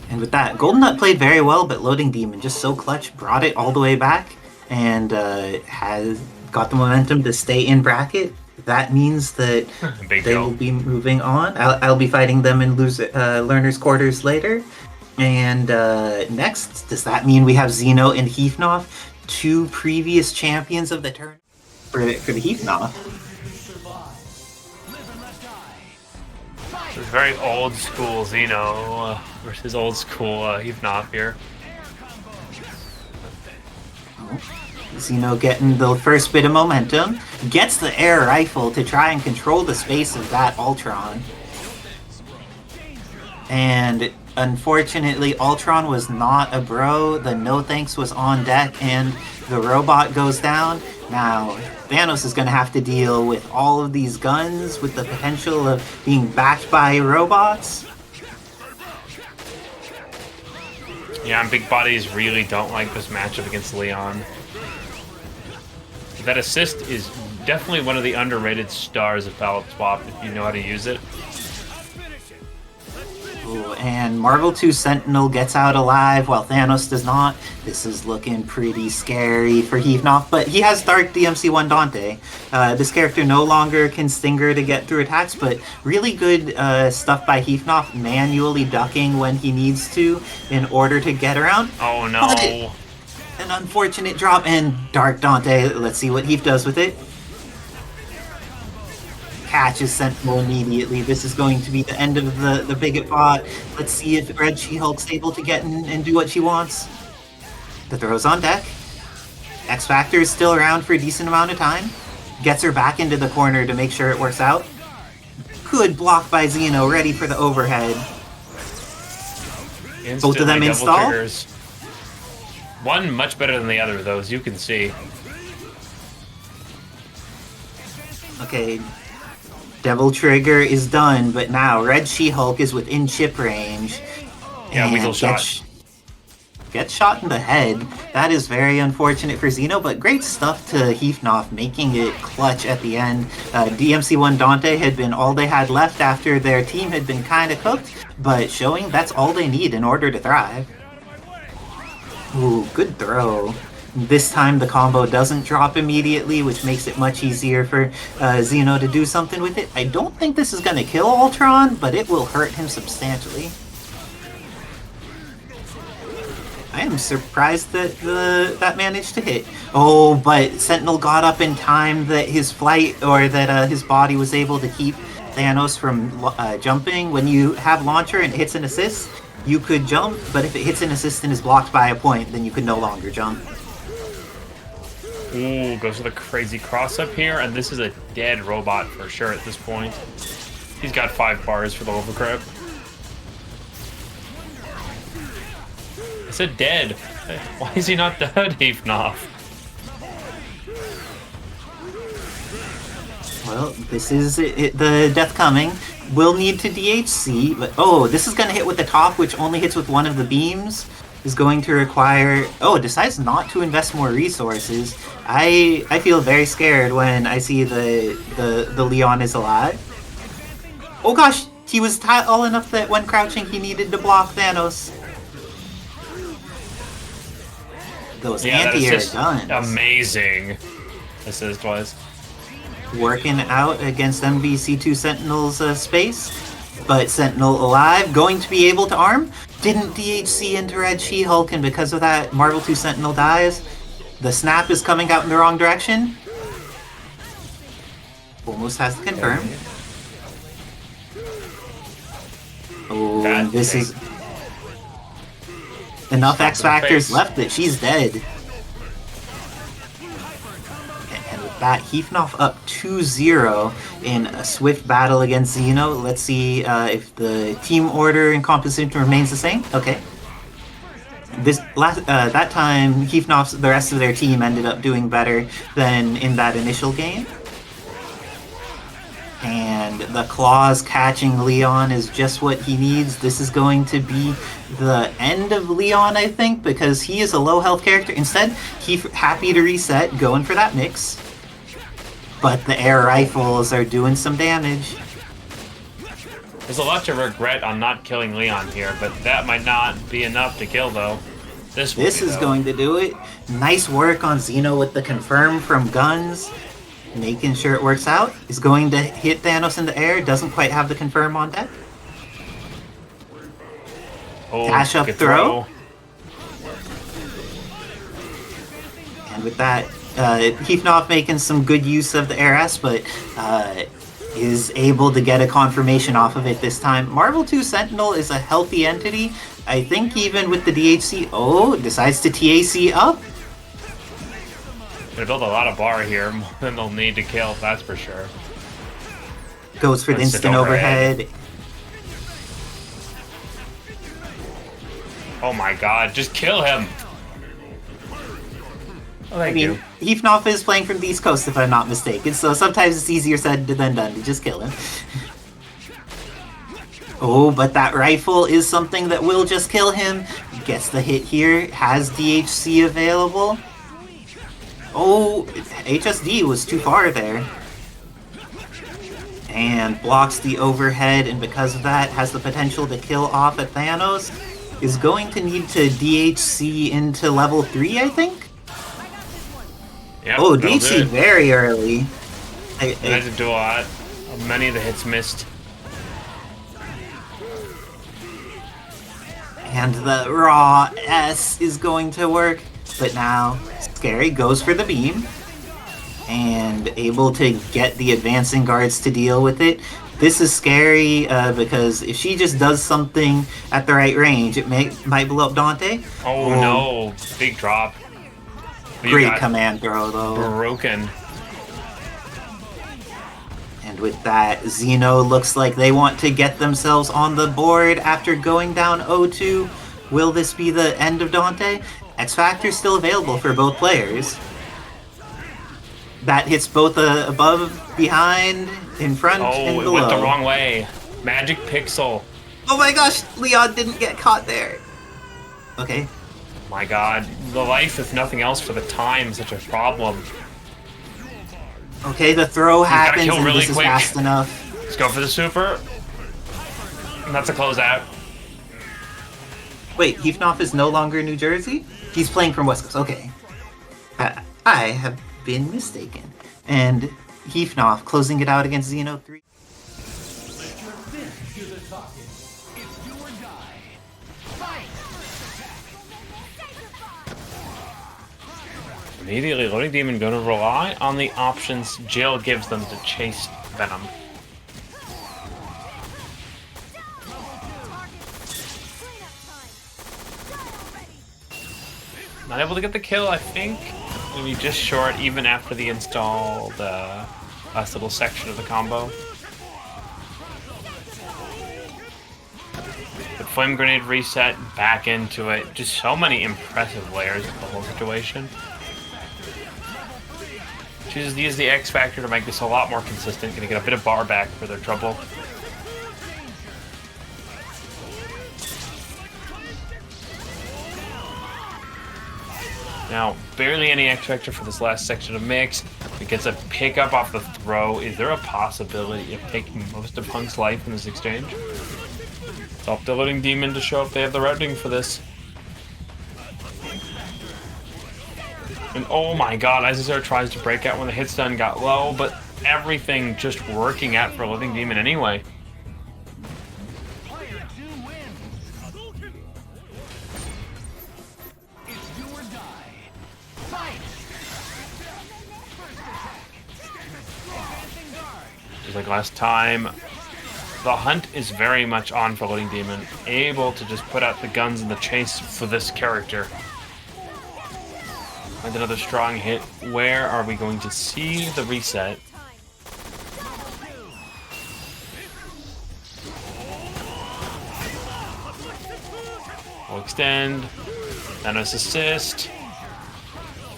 And with that, GoldenNut played very well, but Loading Demon just so clutch, brought it all the way back, and has got the momentum to stay in bracket. That means that they will be moving on. I'll be fighting them in learners' quarters later. And next, does that mean we have Xeno and Heefnoff, 2 previous champions of the turn for the Heefnoff? This is very old school Xeno versus old school Heefnoff here. Xeno getting the first bit of momentum, gets the air rifle to try and control the space of that Ultron. And unfortunately, Ultron was not a bro. The no thanks was on deck, and the robot goes down. Now, Thanos is going to have to deal with all of these guns with the potential of being backed by robots. Yeah, and big bodies really don't like this matchup against Leon. That assist is definitely one of the underrated stars of palette swap if you know how to use it. Ooh, and Marvel 2 Sentinel gets out alive while Thanos does not. This is looking pretty scary for Heefnoff, but he has Dark DMC1 Dante. This character no longer can Stinger to get through attacks, but really good stuff by Heefnoff, manually ducking when he needs to in order to get around. Oh no. But an unfortunate drop, and Dark Dante, let's see what Heef does with it. Catches Sentinel immediately. This is going to be the end of the bigot bot. Let's see if Red She-Hulk's able to get in and do what she wants. The throw's on deck. X-Factor is still around for a decent amount of time. Gets her back into the corner to make sure it works out. Good block by Xeno, ready for the overhead. Both of them installed. Triggers. One much better than the other, though, as you can see. Okay. Devil Trigger is done, but now Red She-Hulk is within chip range. Yeah, weasel shot. Gets shot in the head. That is very unfortunate for Xeno, but great stuff to Heefnoff, making it clutch at the end. DMC1 Dante had been all they had left after their team had been kind of cooked, but showing that's all they need in order to thrive. Ooh, good throw. This time the combo doesn't drop immediately, which makes it much easier for Xeno to do something with it. I don't think this is going to kill Ultron, but it will hurt him substantially. I am surprised that that managed to hit. Oh, but Sentinel got up in time that his flight, or that his body was able to keep Thanos from jumping. When you have launcher and it hits an assist, you could jump, but if it hits an assist and is blocked by a point, then you can no longer jump. Ooh, goes with a crazy cross-up here, and this is a dead robot for sure at this point. He's got 5 bars for the overgrip. I said dead. Why is he not dead, Heefnoff? Well, this is the death coming. We'll need to DHC, but oh, this is going to hit with the top, which only hits with one of the beams. Is going to require... Oh, decides not to invest more resources. I feel very scared when I see the Leon is alive. Oh gosh, he was tall enough that when crouching he needed to block Thanos. Those anti-air guns. Amazing. Assist was. Working out against MVC2 Sentinel's space. But Sentinel alive, going to be able to arm. Didn't DHC into Red She-Hulk, and because of that, Marvel 2 Sentinel dies. The snap is coming out in the wrong direction. Almost has to confirm. Oh, and this is... Enough X-Factors left that she's dead. And with that, Heefnoff up 2-0 in a swift battle against Xeno. Let's see if the team order and composition remains the same. Okay. This last that time, the rest of their team ended up doing better than in that initial game. And the claws catching Leon is just what he needs. This is going to be the end of Leon, I think, because he is a low health character. Instead, he's happy to reset, going for that mix. But the air rifles are doing some damage. There's a lot to regret on not killing Leon here, but that might not be enough to kill, though. This is going to do it. Nice work on Xeno with the confirm from guns. Making sure it works out. Is going to hit Thanos in the air. Doesn't quite have the confirm on deck. Oh, dash up throw. And with that, Heefnoff making some good use of the S.T.A.R.S, but is able to get a confirmation off of it this time. Marvel 2 Sentinel is a healthy entity. I think even with the DHC, decides to TAC up. Gonna build a lot of bar here, more than they'll need to kill, that's for sure. Goes for the instant overhead. Oh my god, just kill him! Oh, thank you. Heefnoff is playing from the East Coast, if I'm not mistaken, so sometimes it's easier said than done to just kill him. Oh, but that rifle is something that will just kill him. Gets the hit here, has DHC available. Oh, HSD was too far there. And blocks the overhead, and because of that, has the potential to kill off a Thanos. Is going to need to DHC into level 3, I think? Yep, Oh, that'll do DHC it. very early. That didn't do a lot. Many of the hits missed. And the raw S is going to work. But now, Scary goes for the beam. And able to get the advancing guards to deal with it. This is scary because if she just does something at the right range, it might blow up Dante. Oh no, big drop. You Great got command throw though. broken. And with that, Xeno looks like they want to get themselves on the board after going down 0-2. Will this be the end of Dante? X Factor still available for both players. That hits both above, behind, in front, and Oh, it below. went the wrong way. Magic Pixel. Oh my gosh, Leon didn't get caught there. Okay. My god, the life, if nothing else, for the time, such a problem. Okay, the throw gotta happens, kill and really this is quick. fast enough. Let's go for the super. And that's a closeout. Wait, Heefnoff is no longer New Jersey? He's playing from West Coast, okay. I have been mistaken. And Heefnoff closing it out against Xeno 3. Let your fist do the talking. It's do or die. Fight! Immediately, LoadingDemon gonna rely on the options Jill gives them to chase Venom. Not able to get the kill, I think. Maybe just short, even after the install, the last little section of the combo. The flame grenade reset, back into it. Just so many impressive layers of the whole situation. Chooses to use the X Factor to make this a lot more consistent. Gonna get a bit of bar back for their trouble. Now, barely any X Factor for this last section of mix. It gets a pickup off the throw. Is there a possibility of taking most of Hunk's life in this exchange? It's up to LoadingDemon to show if they have the routing for this. And oh my god, Isicera tries to break out when the hit stun got low, but everything just working out for LoadingDemon anyway. Player 2 wins. It's do or die. Fight! First attack. Advancing guard. Just like last time, the hunt is very much on for LoadingDemon, able to just put out the guns in the chase for this character. And another strong hit. Where are we going to see the reset? We'll extend. Thanos assist.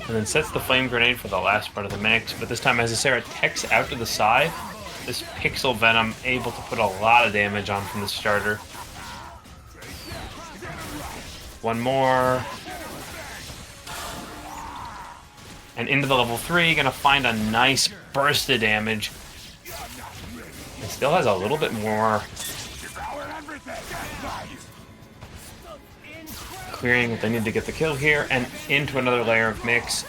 And then sets the flame grenade for the last part of the mix. But this time Isicera techs out to the side. This Pixel Venom able to put a lot of damage on from the starter. One more. And into the level 3, gonna find a nice burst of damage. It still has a little bit more. Clearing what they need to get the kill here, and into another layer of mix.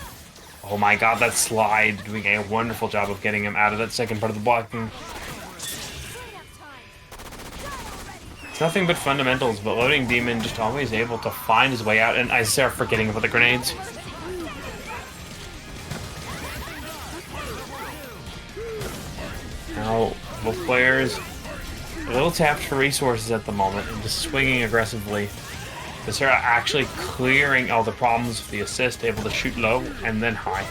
Oh my god, that slide doing a wonderful job of getting him out of that second part of the blocking. It's nothing but fundamentals, but LoadingDemon just always able to find his way out, and Isicera forgetting about the grenades. Now, both players a little tapped for resources at the moment and just swinging aggressively. Isicera actually clearing all the problems with the assist, able to shoot low and then high.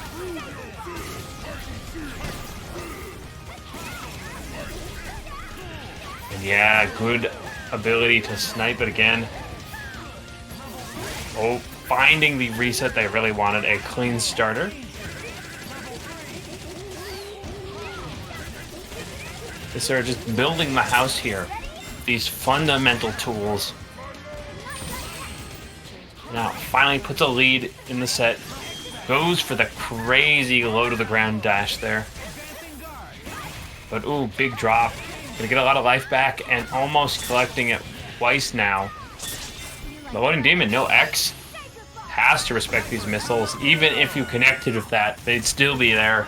And yeah, good ability to snipe it again. Oh, finding the reset they really wanted, a clean starter. Isicera just building the house here. these fundamental tools. Now, finally puts a lead in the set. Goes for the crazy low to the ground dash there. But ooh, big drop. Gonna get a lot of life back and almost collecting it twice now. The Loading Demon, no X, has to respect these missiles. Even if you connected with that, they'd still be there.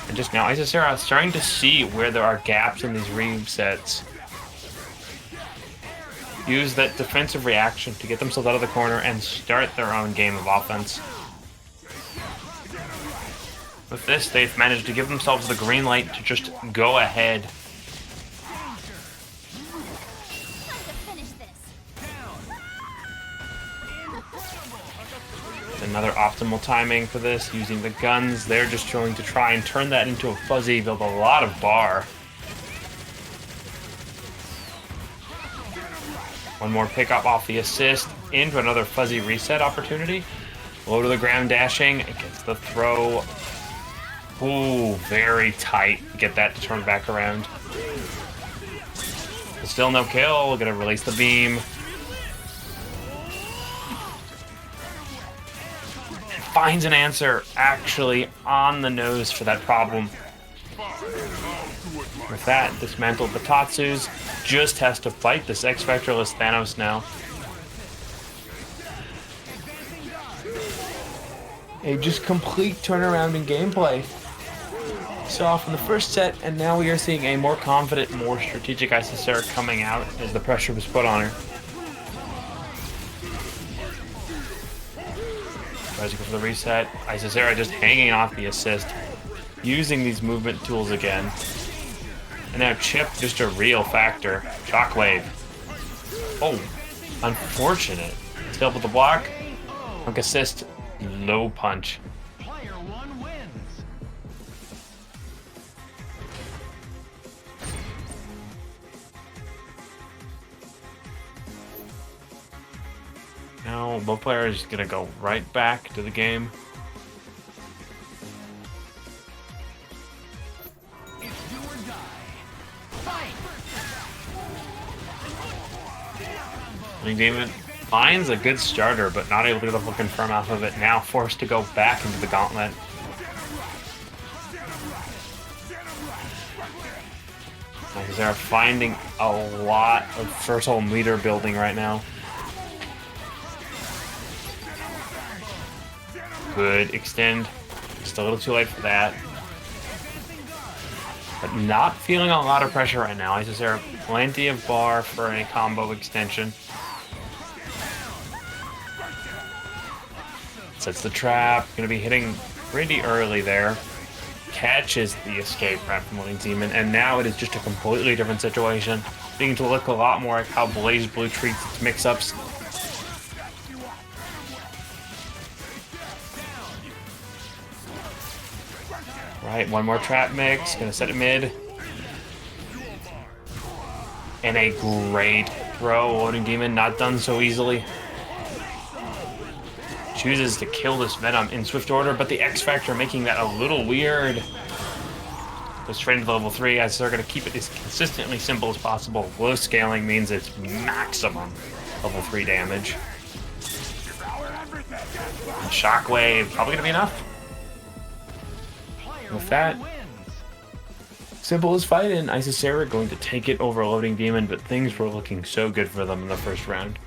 And just now, Isicera starting to see where there are gaps in these resets. Use that defensive reaction to get themselves out of the corner and start their own game of offense. With this, they've managed to give themselves the green light to just go ahead. Another optimal timing for this, using the guns. They're just going to try and turn that into a fuzzy, build a lot of bar. One more pickup off the assist into another fuzzy reset opportunity. Low to the ground dashing. It gets the throw. Ooh, very tight. Get that to turn back around. Still no kill. Gonna release the beam. And finds an answer actually on the nose for that problem. With that, dismantled the Tatsus. Just has to fight this X-Factorless Thanos now. A just complete turnaround in gameplay. Saw from the first set, and now we are seeing a more confident, more strategic Isicera coming out as the pressure was put on her. Tries to go for the reset. Isicera just hanging off the assist, using these movement tools again. And now Chip, just a real factor. Shockwave. Oh, unfortunate. Still with the block. Hunk assist. Low punch. Now both players gonna go right back to the game. Demon finds a good starter, but not able to get the full confirm off of it. Now forced to go back into the gauntlet. They're finding a lot of first whole meter building right now. Good extend. Just a little too late for that. But not feeling a lot of pressure right now. Is there plenty of bar for a combo extension? Sets the trap. Going to be hitting pretty early there. Catches the escape trap from LoadingDemon, and now it is just a completely different situation. Beginning to look a lot more like how BlazBlue treats its mix-ups. Right, one more trap mix. Gonna set it mid. And a great throw. LoadingDemon not done so easily. Chooses to kill this Venom in swift order, but the X Factor making that a little weird. Goes straight into level 3 as they're going to keep it as consistently simple as possible. Low scaling means it's maximum level 3 damage. And Shockwave, probably going to be enough. With that, simple as fight, and Isicera going to take it over LoadingDemon, but things were looking so good for them in the first round.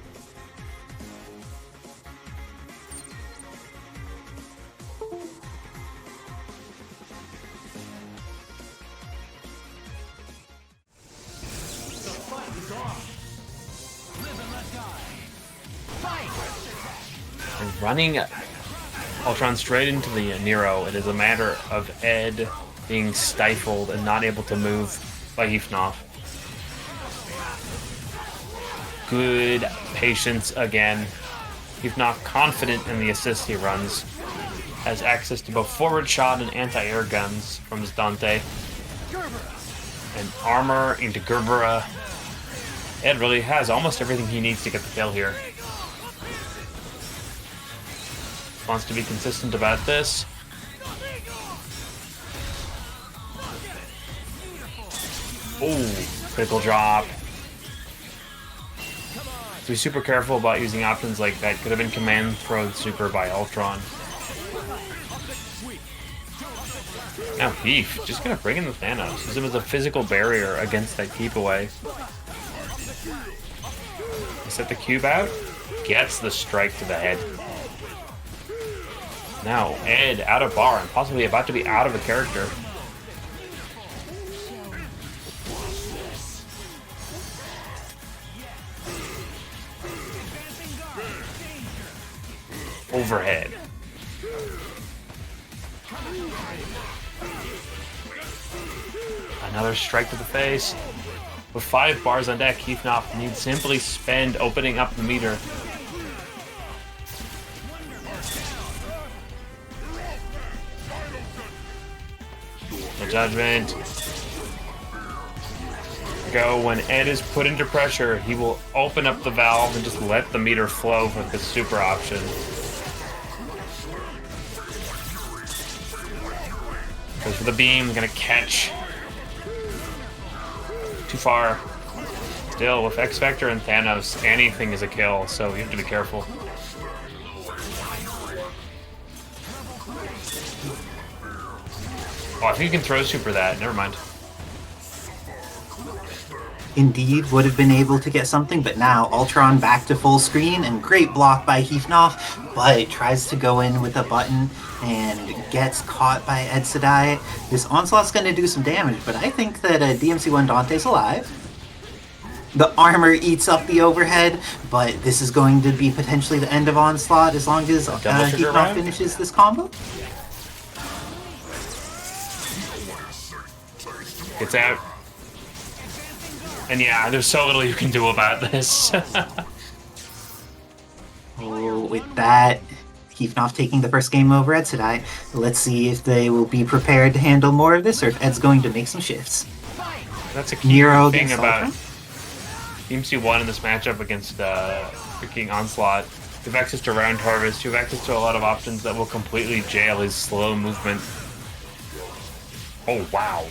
Running Ultron straight into the Nero, it is a matter of Ed being stifled and not able to move by Heefnoff. Good patience again. Heefnoff confident in the assist he runs. Has access to both forward shot and anti-air guns from his Dante. And armor into Gerbera. Ed really has almost everything he needs to get the kill here. wants to be consistent about this. Oh, critical drop. So be super careful about using options like that. Could have been command throw super by Ultron. Now Heef, just gonna bring in the Thanos. Use him as a physical barrier against that keep away. Set the cube out. Gets the strike to the head. Now Ed out of bar and possibly about to be out of a character. Overhead. Another strike to the face. With 5 bars on deck, Heefnoff needs simply spend opening up the meter. The judgment. Go when Ed is put into pressure, he will open up the valve and just let the meter flow with the super option. Goes for the beam, gonna catch. Too far. Still, with X Factor and Thanos, anything is a kill, so you have to be careful. Oh, I think you can throw super that. Never mind. Indeed, would have been able to get something, but now Ultron back to full screen, and great block by Heefnoff, but tries to go in with a button and gets caught by Edsadiet. This Onslaught's going to do some damage, but I think that DMC1 Dante's alive. The armor eats up the overhead, but this is going to be potentially the end of Onslaught as long as Heefnoff finishes this combo. Gets out. And yeah, there's so little you can do about this. Oh, with that, Heefnoff taking the first game over Edsadiet. Let's see if they will be prepared to handle more of this, or if Ed's going to make some shifts. That's a key Nero thing about Ultron. DMC1 in this matchup against freaking Onslaught. You have access to Round Harvest, you have access to a lot of options that will completely jail his slow movement. Oh, wow.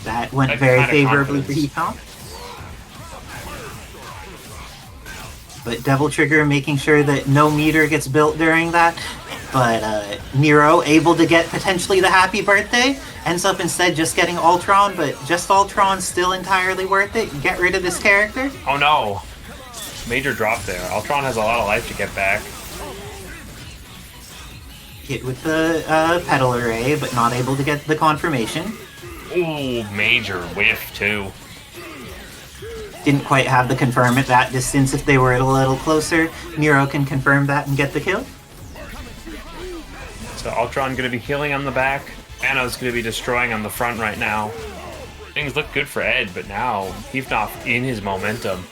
That went That very kind of favorably for confidence. Heefnoff. But Devil Trigger making sure that no meter gets built during that. But Nero able to get potentially the happy birthday. Ends up instead just getting Ultron, but just Ultron still entirely worth it. Get rid of this character. Oh no. Major drop there. Ultron has a lot of life to get back. Hit with the pedal array, but not able to get the confirmation. Ooh, major whiff too. Didn't quite have the confirm at that distance. If they were a little closer, Nero can confirm that and get the kill. So Ultron going to be healing on the back. Thanos going to be destroying on the front right now. Things look good for Ed, but now Heefnoff in his momentum.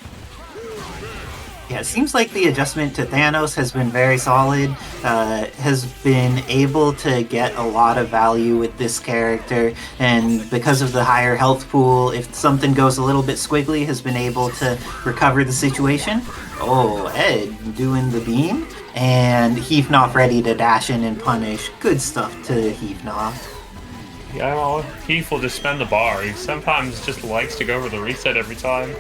Yeah, it seems like the adjustment to Thanos has been very solid, has been able to get a lot of value with this character, and because of the higher health pool, if something goes a little bit squiggly, has been able to recover the situation. Oh, Ed doing the beam, and Heefnoff ready to dash in and punish. Good stuff to Heefnoff. Yeah, well, Heef will just spend the bar. He sometimes just likes to go for the reset every time.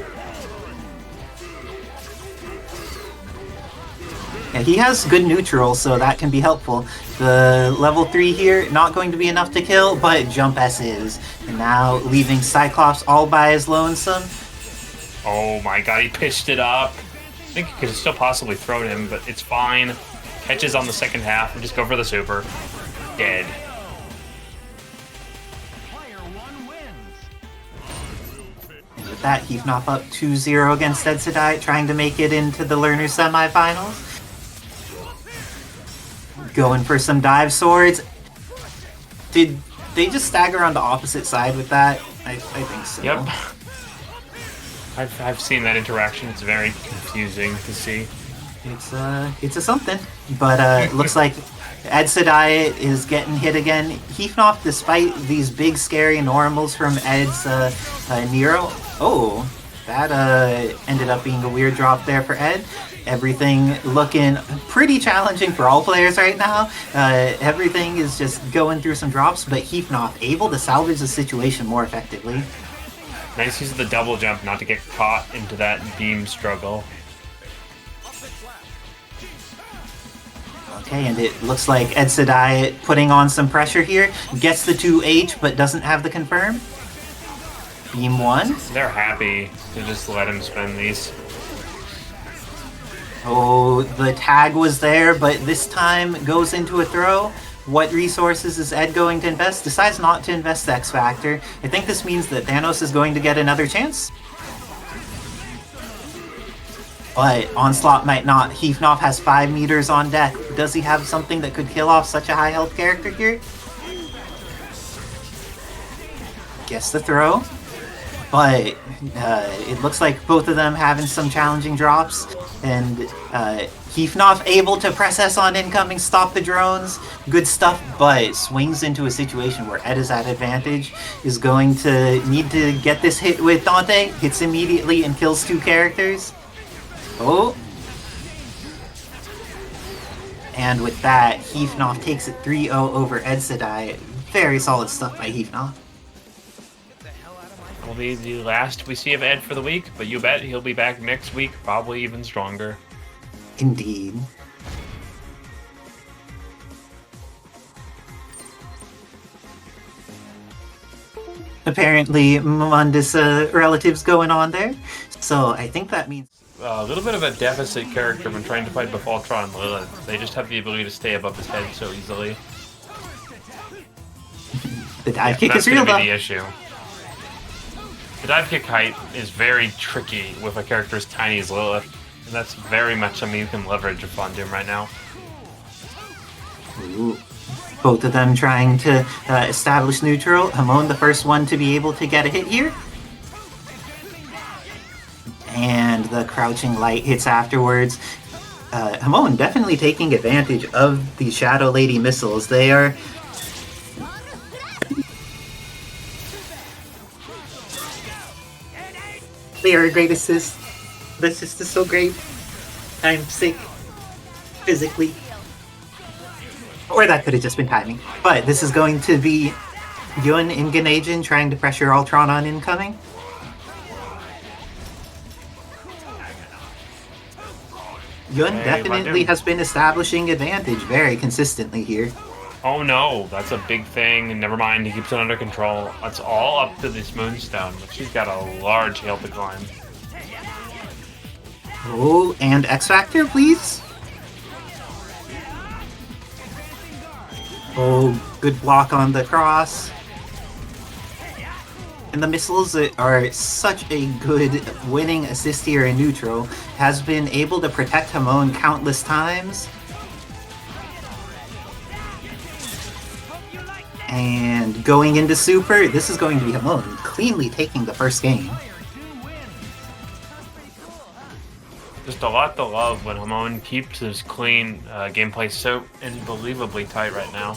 Yeah, he has good neutral, so that can be helpful. The level 3 here, not going to be enough to kill, but Jump S is. And now leaving Cyclops all by his lonesome. Oh my god, he pitched it up. I think he could have still possibly thrown him, but it's fine. Catches on the second half and just go for the super. Dead. And with that, Heefnoff up 2-0 against Edsadiet, trying to make it into the Learner semifinals. Going for some dive swords. Did they just stagger on the opposite side with that? I think so. Yep. I've seen that interaction. It's very confusing to see. It's a something. But looks like Edsadiet is getting hit again. Heefnoff, despite these big scary normals from Ed's Nero. Oh, that ended up being a weird drop there for Ed. everything looking pretty challenging for all players right now. Everything is just going through some drops, but Heefnoff able to salvage the situation more effectively. Nice use of the double jump not to get caught into that beam struggle. Okay, and it looks like Edsadiet putting on some pressure here. Gets the 2H, but doesn't have the confirm. Beam 1. They're happy to just let him spend these. Oh, the tag was there, but this time goes into a throw. What resources is Ed going to invest? Decides not to invest the X Factor. I think this means that Thanos is going to get another chance. But Onslaught might not. Heefnoff has 5 meters on deck. Does he have something that could kill off such a high health character here? Gets the throw. But it looks like both of them having some challenging drops. And Heefnoff able to press S on incoming, stop the drones. Good stuff, but swings into a situation where Ed is at advantage. Is going to need to get this hit with Dante. Hits immediately and kills 2 characters. Oh. And with that, Heefnoff takes it 3-0 over Edsadiet. Very solid stuff by Heefnoff. Will be the last we see of Ed for the week, but you bet he'll be back next week, probably even stronger. Indeed. Apparently, Mundus relatives going on there, so I think that means A little bit of a deficit character when trying to fight both Ultron and Lilith. They just have the ability to stay above his head so easily. the dive kick is real, That's though. gonna be the issue. The dive kick height is very tricky with a character as tiny as Lilith, and that's very much something you can leverage upon Doom right now. Ooh. Both of them trying to establish neutral. Hamon, the first one to be able to get a hit here. And the crouching light hits afterwards. Hamon definitely taking advantage of the Shadow Lady missiles. They are... They are a great assist. The assist is so great. I'm sick. Physically. Or that could have just been timing. But this is going to be Yun in Ganajin trying to pressure Ultron on incoming. Yun definitely has been establishing advantage very consistently here. Oh no, that's a big thing. Never mind, he keeps it under control. That's all up to this Moonstone, but she's got a large hill to climb. Oh, and X Factor, please? Oh, good block on the cross. And the missiles are such a good winning assist here in neutral. Has been able to protect Hamon countless times. And going into Super, this is going to be Hamon cleanly taking the first game. Just a lot to love when Hamon keeps his clean gameplay so unbelievably tight right now.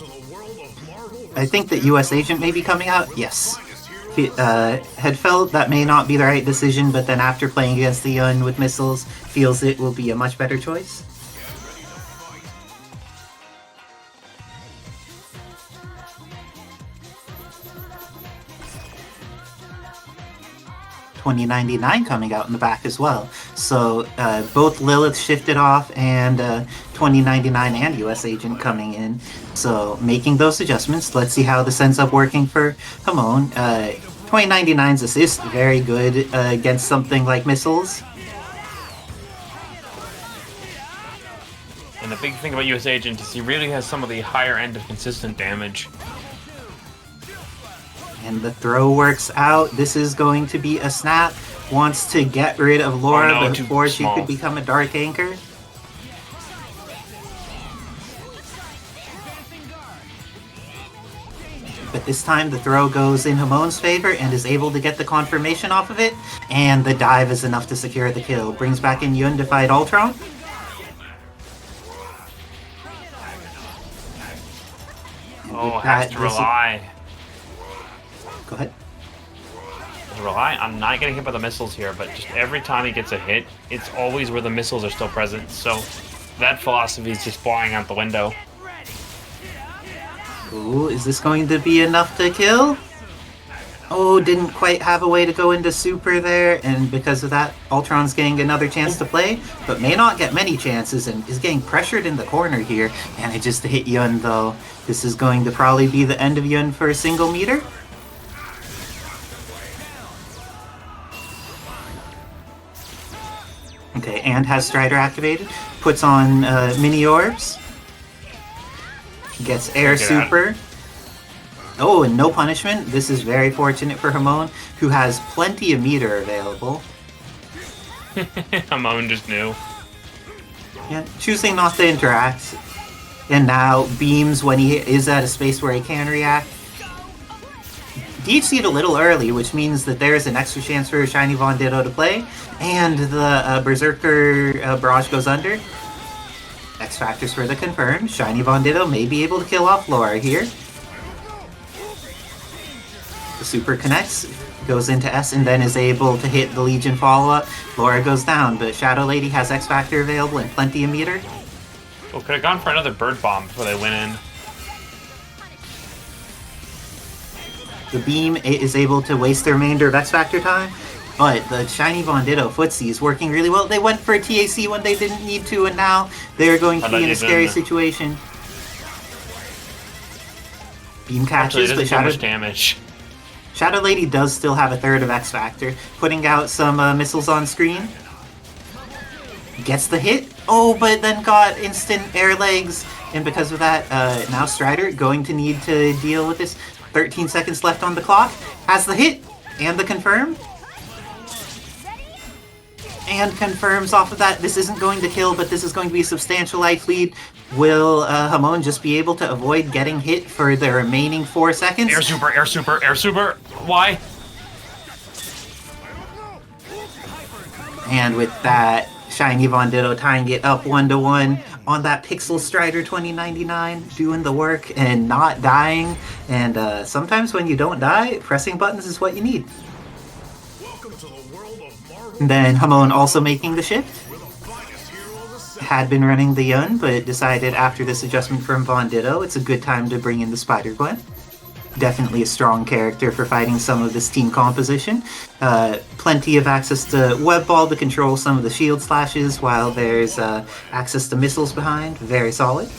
I think that US Agent may be coming out. Yes. Had felt that may not be the right decision, but then after playing against the Yun with missiles, feels it will be a much better choice. $20.99 coming out in the back as well. So both Lilith shifted off and $20.99 and US Agent coming in. So making those adjustments. Let's see how this ends up working for Hamon. $20.99's assist, very good against something like missiles. And the big thing about US Agent is he really has some of the higher end of consistent damage. And the throw works out. This is going to be a snap. Wants to get rid of Laura before she could become a Dark Anchor. But this time the throw goes in Hamon's favor and is able to get the confirmation off of it. And the dive is enough to secure the kill. Brings back in Yun to fight Ultron. Oh, has to rely. Go ahead. rely on not getting hit by the missiles here, but just every time he gets a hit, it's always where the missiles are still present. So that philosophy is just flying out the window. Ooh, is this going to be enough to kill? Oh, didn't quite have a way to go into super there, and because of that, Ultron's getting another chance to play, but may not get many chances and is getting pressured in the corner here. And it just hit Yun though. This is going to probably be the end of Yun for a single meter. Okay, and has Strider activated. Puts on mini orbs. Gets air super. Oh, and no punishment. This is very fortunate for Hamon, who has plenty of meter available. Hamon just knew. Yeah, choosing not to interact. And now beams when he is at a space where he can react. DHC'd a little early, which means that there's an extra chance for ShinyVonDitto to play. And the Berserker barrage goes under. X Factors for the confirm. ShinyVonDitto may be able to kill off Laura here. The super connects, goes into S, and then is able to hit the Legion follow-up. Laura goes down, but Shadow Lady has X Factor available and plenty of meter. Well, could have gone for another bird bomb before they went in. The beam is able to waste the remainder of X Factor time, but the ShinyVonDitto footsie is working really well. They went for a TAC when they didn't need to, and now they're going to be in a scary situation. Beam catches, but Shadow damage. Shadow Lady does still have a third of X Factor, putting out some missiles on screen. Gets the hit. Oh, but then got instant air legs, and because of that, now Strider going to need to deal with this. 13 seconds left on the clock. Has the hit and the confirm. And confirms off of that. This isn't going to kill, but this is going to be a substantial life lead. Will Hamon just be able to avoid getting hit for the remaining 4 seconds? Air super, air super, air super. Why? And with that, ShinyVonDitto tying it up 1-1 on that Pixel Strider 2099, doing the work and not dying. And sometimes when you don't die, pressing buttons is what you need. Welcome to the world of Marvel. And then Hamon also making the shift. Had been running the Yun, but decided after this adjustment from VonDitto, it's a good time to bring in the Spider-Gwen. Definitely a strong character for fighting some of this team composition. Plenty of access to web ball to control some of the shield slashes, while there's access to missiles behind. Very solid.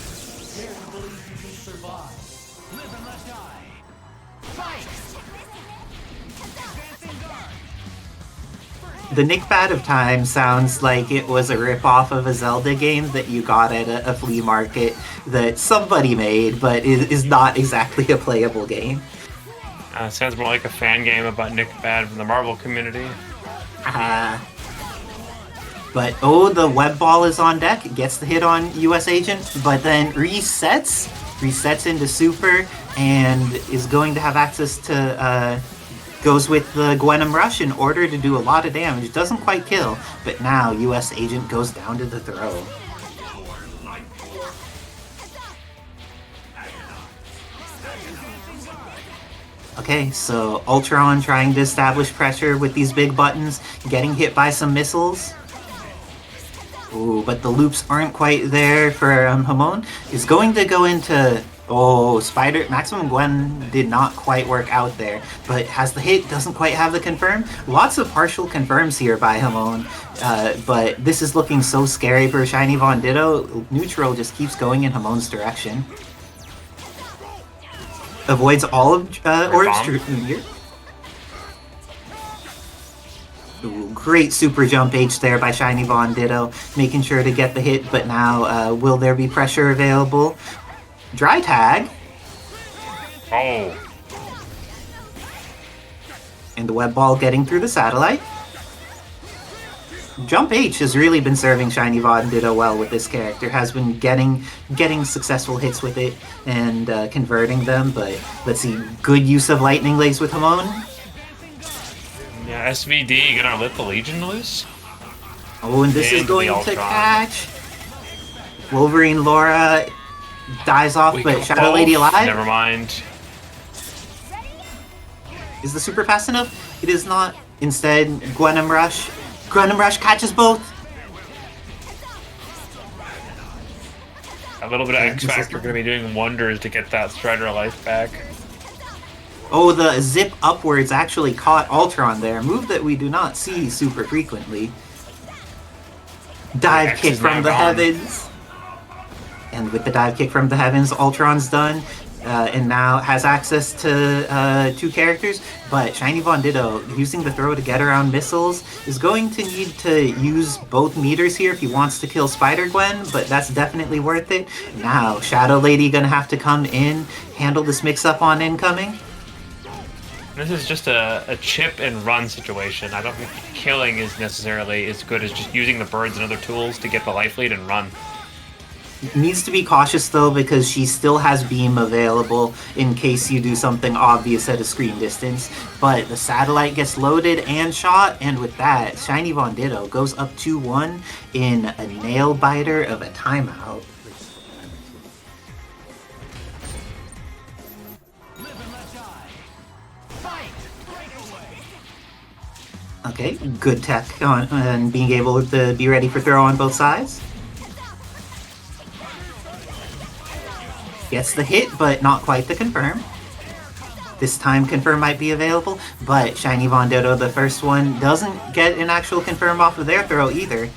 The Nickpad of Time sounds like it was a rip-off of a Zelda game that you got at a flea market that somebody made, but is not exactly a playable game. Sounds more like a fan game about Nickpad from the Marvel community. But oh, the web ball is on deck, gets the hit on US Agent, but then resets into super, and is going to have access to goes with the Gwenum Rush in order to do a lot of damage. Doesn't quite kill, but now US Agent goes down to the throw. Okay, so Ultron trying to establish pressure with these big buttons, getting hit by some missiles. Ooh, but the loops aren't quite there for Hamon. Is going to go into... Oh, Maximum Gwen did not quite work out there, but has the hit, doesn't quite have the confirm. Lots of partial confirms here by Hamon, but this is looking so scary for ShinyVonDitto. Neutral just keeps going in Hamon's direction. Avoids all of Orb's here. Ooh, great super jump H there by ShinyVonDitto, making sure to get the hit, but now will there be pressure available? Dry tag. Oh. And the web ball getting through the satellite. Jump H has really been serving ShinyVonDitto well with this character. Has been getting successful hits with it and converting them, but let's see, good use of lightning legs with Hamon. Yeah, SVD gonna let the Legion loose? Oh, and this is going to catch. Wolverine Laura dies off, but Shadow Lady alive? Never mind. Is the super fast enough? It is not. Instead, Gwenom Rush. Gwenom Rush catches both. A little bit of X Factor going to be doing wonders to get that Strider life back. Oh, the zip upwards actually caught Ultron there. A move that we do not see super frequently. Dive kick from the heavens. And with the dive kick from the heavens, Ultron's done. And now has access to 2 characters, but ShinyVonDitto, using the throw to get around missiles, is going to need to use both meters here if he wants to kill Spider-Gwen, but that's definitely worth it. Now, Shadow Lady gonna have to come in, handle this mix-up on incoming. This is just a chip and run situation. I don't think killing is necessarily as good as just using the birds and other tools to get the life lead and run. Needs to be cautious though, because she still has beam available in case you do something obvious at a screen distance. But the satellite gets loaded and shot, and with that, ShinyVonDitto goes up 2-1 in a nail biter of a timeout. Okay, good tech on and being able to be ready for throw on both sides. Gets the hit, but not quite the confirm. This time confirm might be available, but ShinyVonDitto, the first one, doesn't get an actual confirm off of their throw either.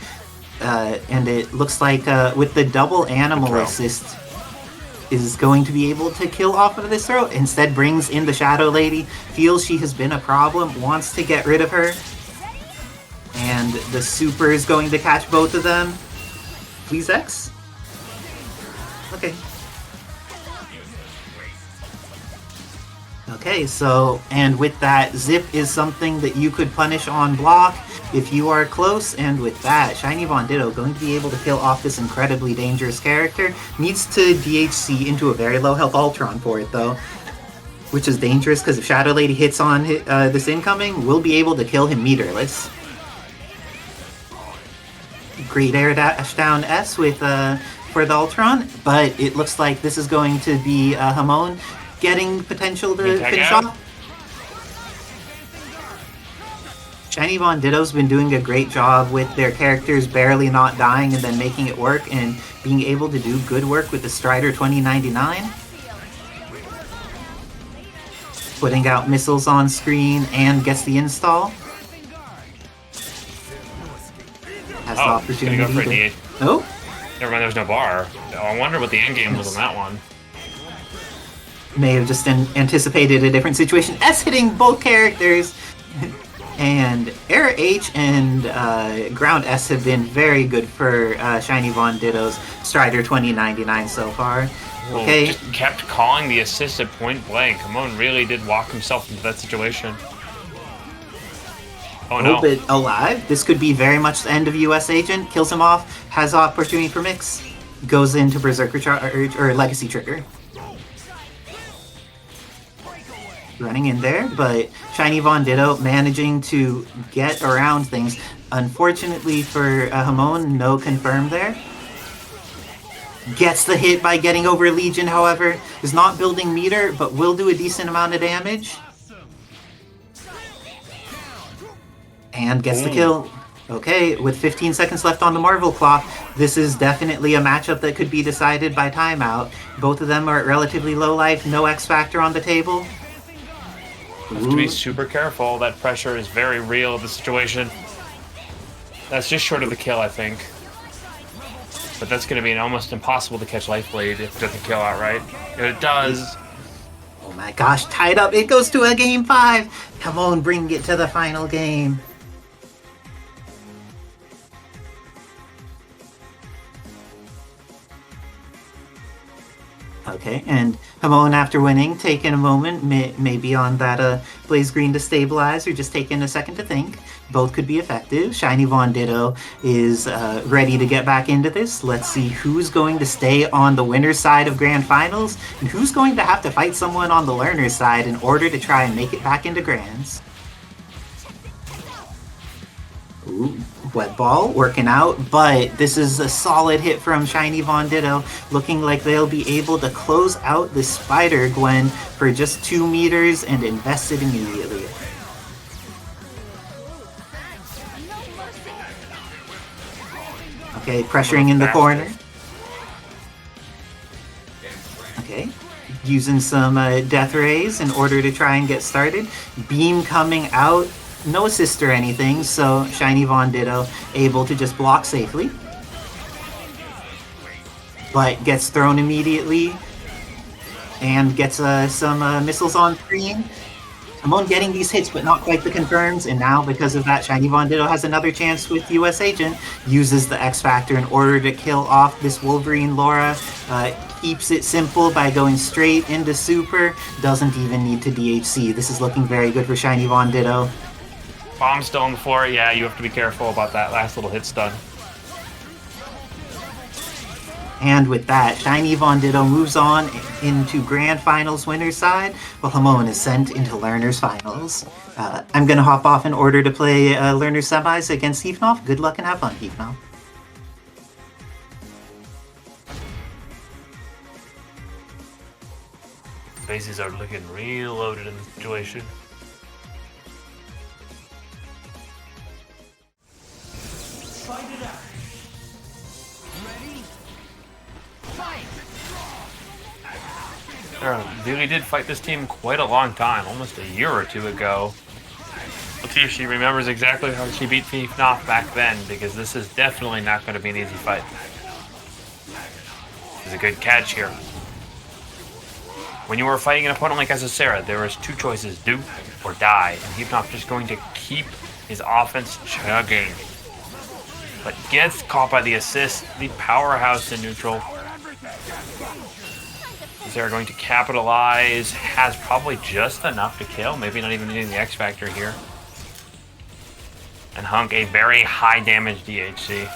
And it looks like with the double animal assist is going to be able to kill off of this throw. Instead brings in the Shadow Lady, feels she has been a problem, wants to get rid of her. And the super is going to catch both of them. Please X? Okay. Okay, so, and with that, zip is something that you could punish on block if you are close, and with that, ShinyVonDitto going to be able to kill off this incredibly dangerous character. Needs to DHC into a very low health Ultron for it though, which is dangerous because if Shadow Lady hits on this incoming, we'll be able to kill him meterless. Great air dash down S with for the Ultron, but it looks like this is going to be Hamon getting potential to finish off. ShinyVonDitto's been doing a great job with their characters barely not dying and then making it work and being able to do good work with the Strider 2099. Putting out missiles on screen and gets the install. Has the opportunity gonna go for to... a DH. Oh? Never mind, there's no bar. Oh, I wonder what the end game was on that one. May have just anticipated a different situation. S hitting both characters! And Air H and Ground S have been very good for ShinyVonDitto's Strider 2099 so far. Well, Okay. just kept calling the assist at point blank. Hamon really did walk himself into that situation. Oh no. Hope it alive. This could be very much the end of US Agent. Kills him off. Has opportunity for mix. Goes into Berserker Charge or Legacy Trigger. Running in there, but ShinyVonDitto managing to get around things. Unfortunately for Hamon, no confirm there. Gets the hit by getting over Legion, however. Is not building meter, but will do a decent amount of damage. And gets the kill. Okay, with 15 seconds left on the Marvel clock, this is definitely a matchup that could be decided by timeout. Both of them are at relatively low life, no X Factor on the table. Have to be super careful. That pressure is very real of the situation. That's just short of the kill, I think. But that's going to be an almost impossible to catch life blade if it doesn't kill outright. If it does. Oh my gosh, tied up. It goes to a game 5. Come on, bring it to the final game. Okay, and Hamon, after winning, taking a moment, maybe on that Blaze Green to stabilize, or just taking a second to think. Both could be effective. ShinyVonDitto is ready to get back into this. Let's see who's going to stay on the winner's side of Grand Finals, and who's going to have to fight someone on the learner's side in order to try and make it back into Grands. Ooh, web ball working out, but this is a solid hit from ShinyVonDitto, looking like they'll be able to close out the Spider-Gwen for just 2 meters and invest it immediately. Okay, pressuring in the corner. Okay, using some death rays in order to try and get started. Beam coming out, no assist or anything, so ShinyVonDitto able to just block safely. But gets thrown immediately and gets some missiles on screen. Hamon getting these hits, but not quite the confirms, and now because of that, ShinyVonDitto has another chance with US Agent, uses the X Factor in order to kill off this Wolverine Laura, keeps it simple by going straight into Super, doesn't even need to DHC. This is looking very good for ShinyVonDitto. Bomb still on the floor. Yeah, you have to be careful about that last little hit stun. And with that, ShinyVonDitto moves on into Grand Finals winner's side, while Hamon is sent into Learner's Finals. I'm going to hop off in order to play Learner's Semis against Heefnoff. Good luck and have fun, Heefnoff. Faces are looking real loaded in the situation. Fight it out. Ready? Fight! Really did fight this team quite a long time, almost a year or two ago. Let's see if she remembers exactly how she beat Heefnoff back then, because this is definitely not going to be an easy fight. This is a good catch here. When you are fighting an opponent like Isicera, there is two choices, do or die, and Heefnoff just going to keep his offense chugging. But gets caught by the assist, the powerhouse in neutral. They're going to capitalize, has probably just enough to kill, maybe not even needing the X Factor here. And HUNK, a very high damage DHC.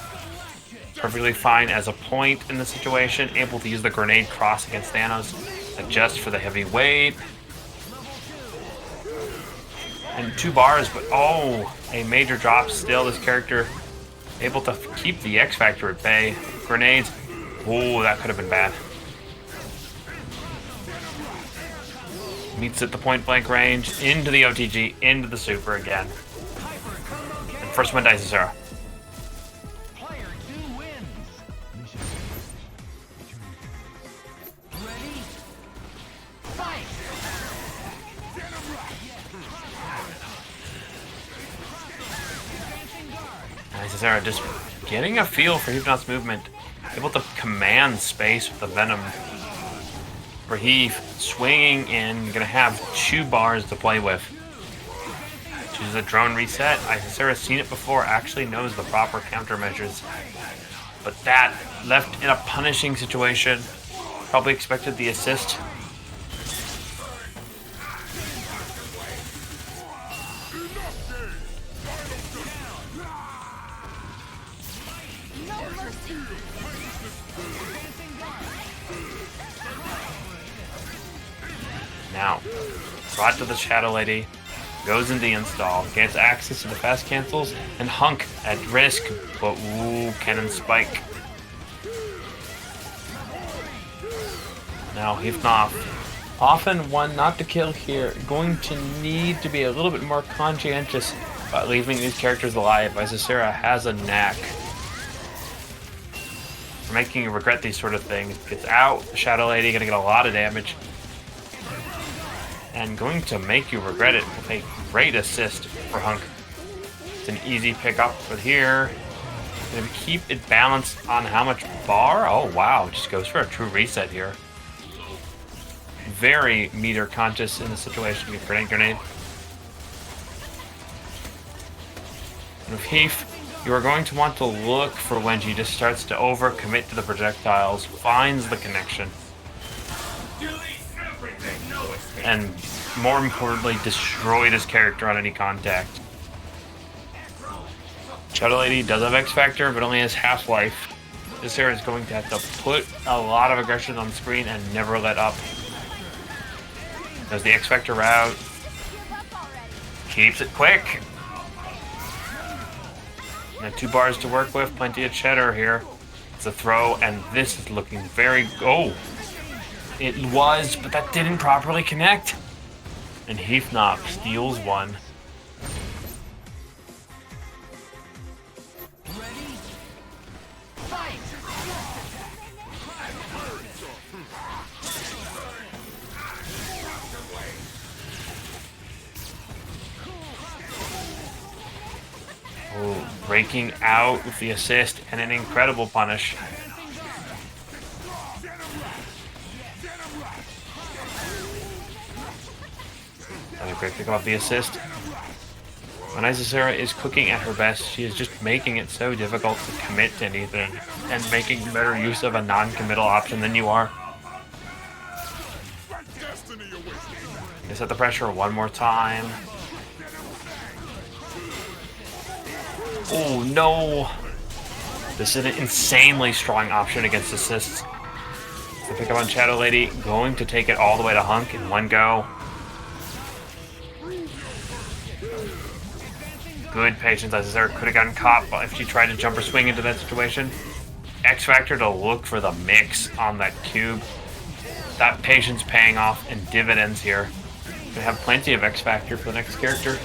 Perfectly fine as a point in the situation, able to use the grenade cross against Thanos, adjust for the heavy weight. And 2 bars, but oh, a major drop still. This character able to keep the X Factor at bay. Grenades, oh, that could have been bad. Meets at the point blank range, into the OTG, into the super again. And first one dies Asura. Player 2 wins. Ready? Fight! Isicera just getting a feel for Heefnoff's movement, able to command space with the Venom. For Heef, swinging in, gonna have 2 bars to play with. Chooses a drone reset. Isicera's seen it before, actually knows the proper countermeasures. But that left in a punishing situation. Probably expected the assist. Now, brought to the Shadow Lady, goes into the install, gets access to the fast cancels, and HUNK at risk, but ooh, cannon spike. Now Heefnoff, often one not to kill here, going to need to be a little bit more conscientious about leaving these characters alive. Isicera has a knack for making you regret these sort of things. Gets out, Shadow Lady gonna get a lot of damage. And going to make you regret it with a great assist for HUNK. It's an easy pickup, but here, gonna keep it balanced on how much bar. Oh wow, just goes for a true reset here. Very meter conscious in the situation with grenade. And with Heef, you are going to want to look for when she just starts to overcommit to the projectiles, finds the connection. And more importantly, destroy this character on any contact. Shadow Lady does have X Factor, but only has half-life. This area is going to have to put a lot of aggression on the screen and never let up. Does the X Factor route. Keeps it quick. And 2 bars to work with, plenty of cheddar here. It's a throw, and this is looking very... Oh! It was, but that didn't properly connect. And Heefnoff steals one. breaking out with the assist and an incredible punish. Another great pick off the assist. When Isicera is cooking at her best, she is just making it so difficult to commit to anything and making better use of a non-committal option than you are. You set the pressure one more time. Oh no! This is an insanely strong option against assists. The pick up on Shadow Lady, going to take it all the way to HUNK in one go. Good patience. Isicera could have gotten caught if she tried to jump or swing into that situation. X Factor to look for the mix on that cube. That patience paying off in dividends here. Gonna have plenty of X Factor for the next character.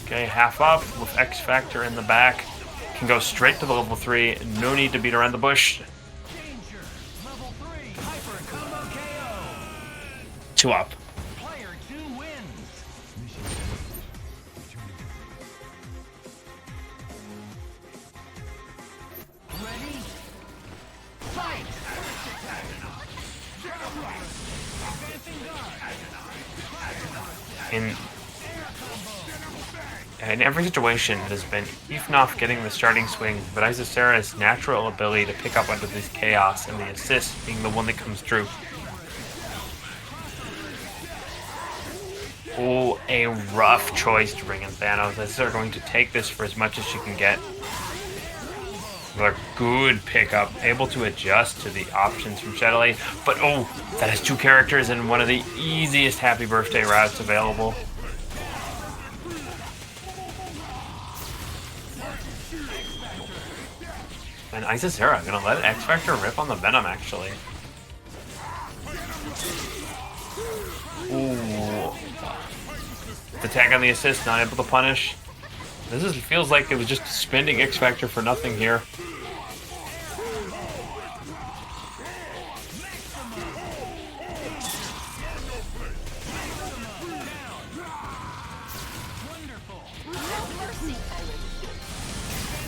Okay, half up with X Factor in the back. Can go straight to the level 3. No need to beat around the bush. 2 up. In every situation, it has been Heefnoff getting the starting swing, but Isicera's natural ability to pick up under this chaos and the assist being the one that comes through. Oh, a rough choice to bring in Thanos. Isicera going to take this for as much as she can get. Another good pickup, able to adjust to the options from Shadow Lady, but oh, that has 2 characters and one of the easiest happy birthday routes available. And Isicera gonna let X Factor rip on the Venom, actually. Ooh. The tag on the assist, not able to punish. Feels like it was just spending X Factor for nothing here.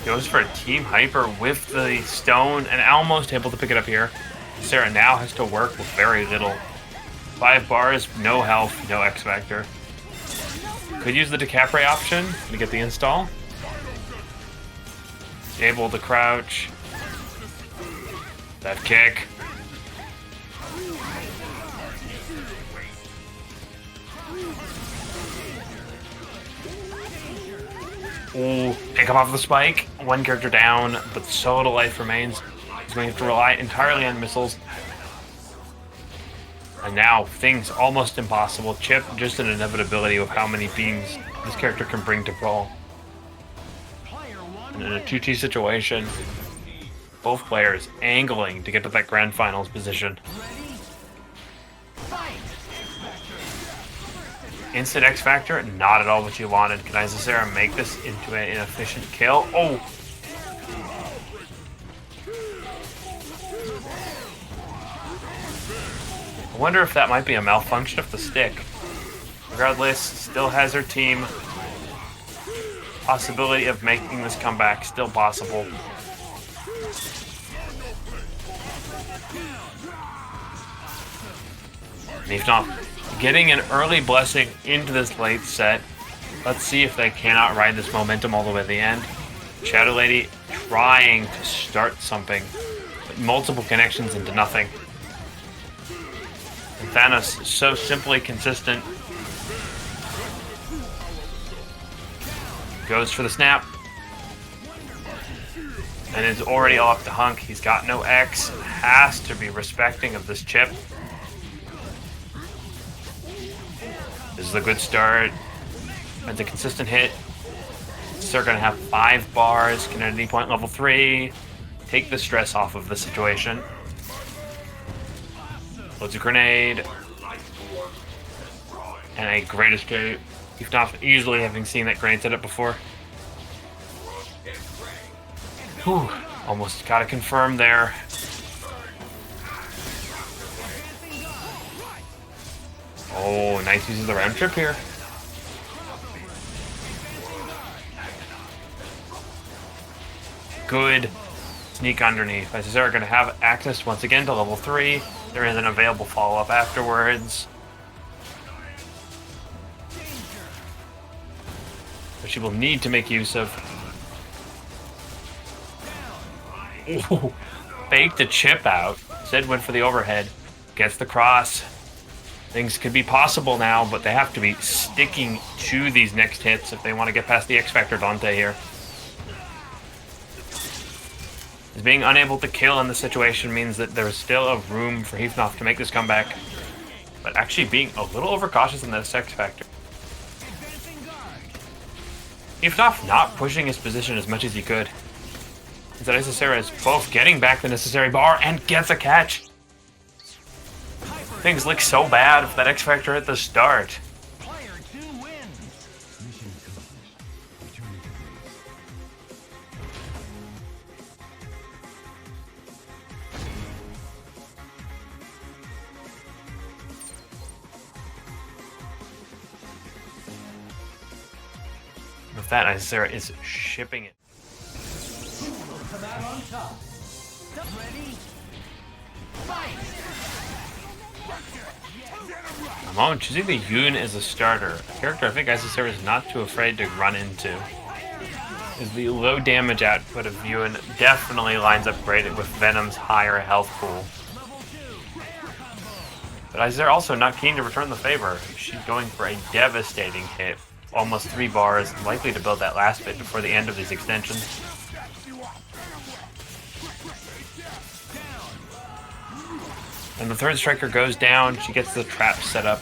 Goes for a team hyper with the stone and almost able to pick it up here. Sarah now has to work with very little. 5 bars, no health, no X Factor. Could use the Decapre option to get the install. Able to crouch. That kick. Ooh, pick him off the spike. 1 character down, but so little life remains. He's going to have to rely entirely on missiles. And now, things almost impossible. Chip, just an inevitability of how many beams this character can bring to brawl. And in a 2T situation, both players angling to get to that grand finals position. Instant X Factor, not at all what you wanted. Can Isicera make this into an inefficient kill? Oh! I wonder if that might be a malfunction of the stick. Regardless, still has her team. Possibility of making this comeback still possible. Heefnoff getting an early blessing into this late set. Let's see if they cannot ride this momentum all the way to the end. Shadow Lady trying to start something, but multiple connections into nothing. And Thanos so simply consistent. Goes for the snap. And is already all up to HUNK. He's got no X. Has to be respecting of this chip. This is a good start. It's a consistent hit. So they're going to have 5 bars. Can at any point level 3. Take the stress off of the situation. Loads a grenade. And a great escape. Heefnoff easily having seen that grenade setup before. Whew. Almost got to confirm there. Oh, nice use of the round trip here. good sneak underneath. Isicera going to have access once again to level 3. There is an available follow-up afterwards. But she will need to make use of... Ooh, fake the chip out. Zed went for the overhead. Gets the cross. Things could be possible now, but they have to be sticking to these next hits if they want to get past the X-Factor Dante here. As being unable to kill in this situation means that there's still a room for Heefnoff to make this comeback. But actually being a little overcautious in this X-Factor. Heefnoff not pushing his position as much as he could. Instead, Isicera is both getting back the necessary bar and gets a catch. Things look so bad for that X-Factor at the start. With that, Isicera is shipping it. Come out on top. Ready? Fight! Hamon choosing the Yoon as a starter. A character I think Isicera is not too afraid to run into. Is the low damage output of Yoon definitely lines up great with Venom's higher health pool. But Isicera also not keen to return the favor. She's going for a devastating hit. Almost 3 bars, likely to build that last bit before the end of these extensions. And the third striker goes down, she gets the trap set up.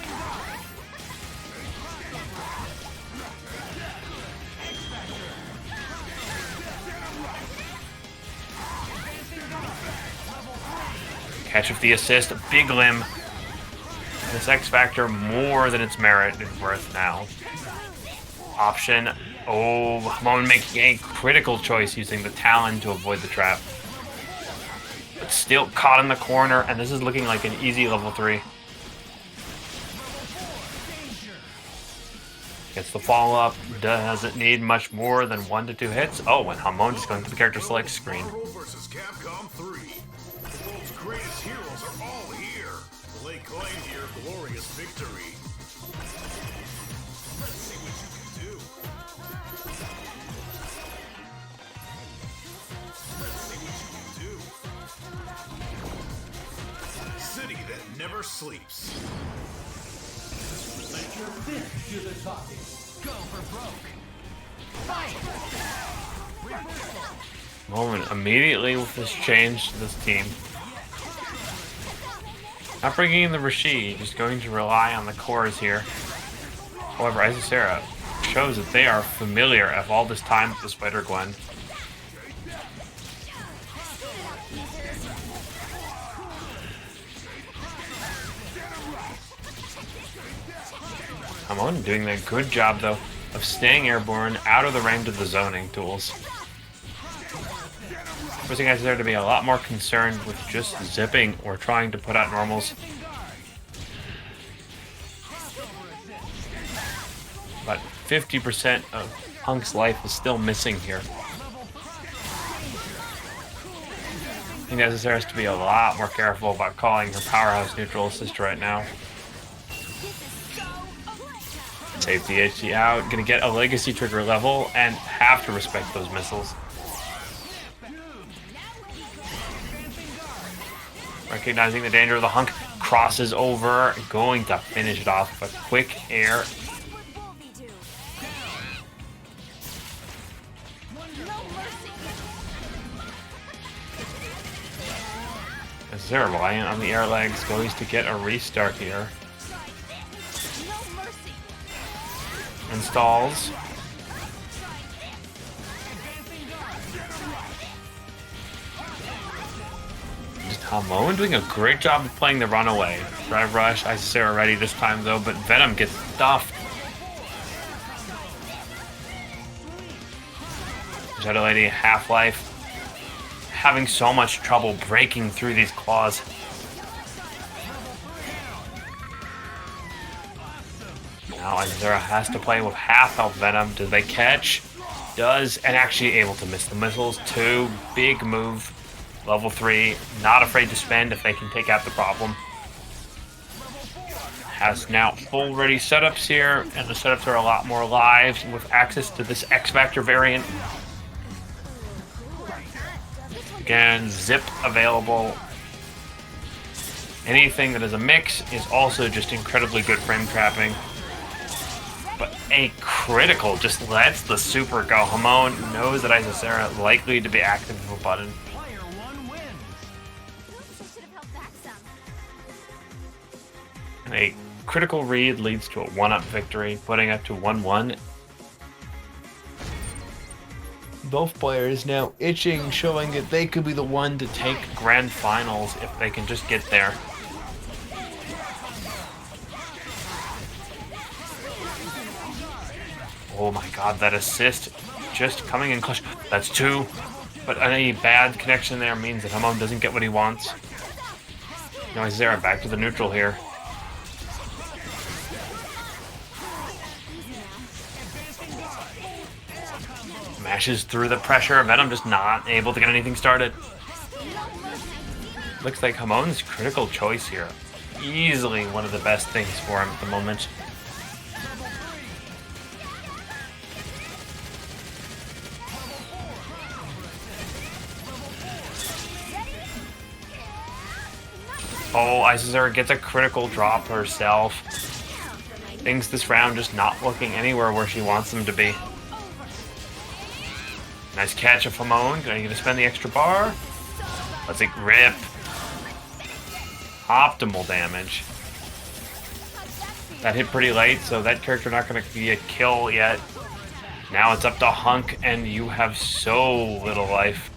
Catch with the assist, big limb. This X-Factor more than its merit is worth now. Option. Oh, Hamon making a critical choice using the Talon to avoid the trap. But still caught in the corner, and this is looking like an easy level 3. Gets the follow-up. Doesn't need much more than 1 to 2 hits. Oh, and Hamon just going to the character select screen. Marvel vs. Capcom 3. The world's greatest heroes are all here. Lay claim to your glorious victory. Let's see what you can do. Let's see what you can do. City that never sleeps. Let your fist do the talking. Go for broke. Fight! Moment immediately with this change to this team. Not bringing in the Rashid, just going to rely on the cores here. However, Isicera shows that they are familiar of all this time with the Spider-Gwen. Hamon doing a good job, though, of staying airborne, out of the range of the zoning tools. Forcing Isicera to be a lot more concerned with just zipping or trying to put out normals. But 50% of HUNK's life is still missing here. I think Isicera has to be a lot more careful about calling her powerhouse neutral assist right now. Safety HD out, gonna get a legacy trigger level and have to respect those missiles. Recognizing the danger of the HUNK, crosses over, going to finish it off with a quick air. Isicera reliant on the air legs, goes to get a restart here. Installs. Just Hamon doing a great job of playing the runaway. Drive rush, Isicera ready this time though, but Venom gets stuffed. Shadow Lady, Half-Life, having so much trouble breaking through these claws. Now Isicera has to play with half health Venom. Do they catch? does, and actually able to miss the missiles too. Big move. Level 3, not afraid to spend if they can take out the problem. Has now full ready setups here, and the setups are a lot more live with access to this X-Factor variant. Again, zip available. Anything that is a mix is also just incredibly good frame trapping. But a critical just lets the super go. Hamon knows that Isicera likely to be active with a button. And a critical read leads to a 1-up victory, putting it to 1-1. Both players now itching, showing that they could be the one to take grand finals if they can just get there. Oh my god, that assist just coming in clutch. That's 2, but any bad connection there means that Hamon doesn't get what he wants. Now Isicera back to the neutral here. Mashes through the pressure. Venom just not able to get anything started. Looks like Hamon's critical choice here. Easily one of the best things for him at the moment. Oh, Isicera gets a critical drop herself. Things this round just not looking anywhere where she wants them to be. Nice catch of Hamon. Gonna need to spend the extra bar. Let's it rip. Optimal damage. That hit pretty late, so that character not gonna be a kill yet. Now it's up to HUNK, and you have so little life.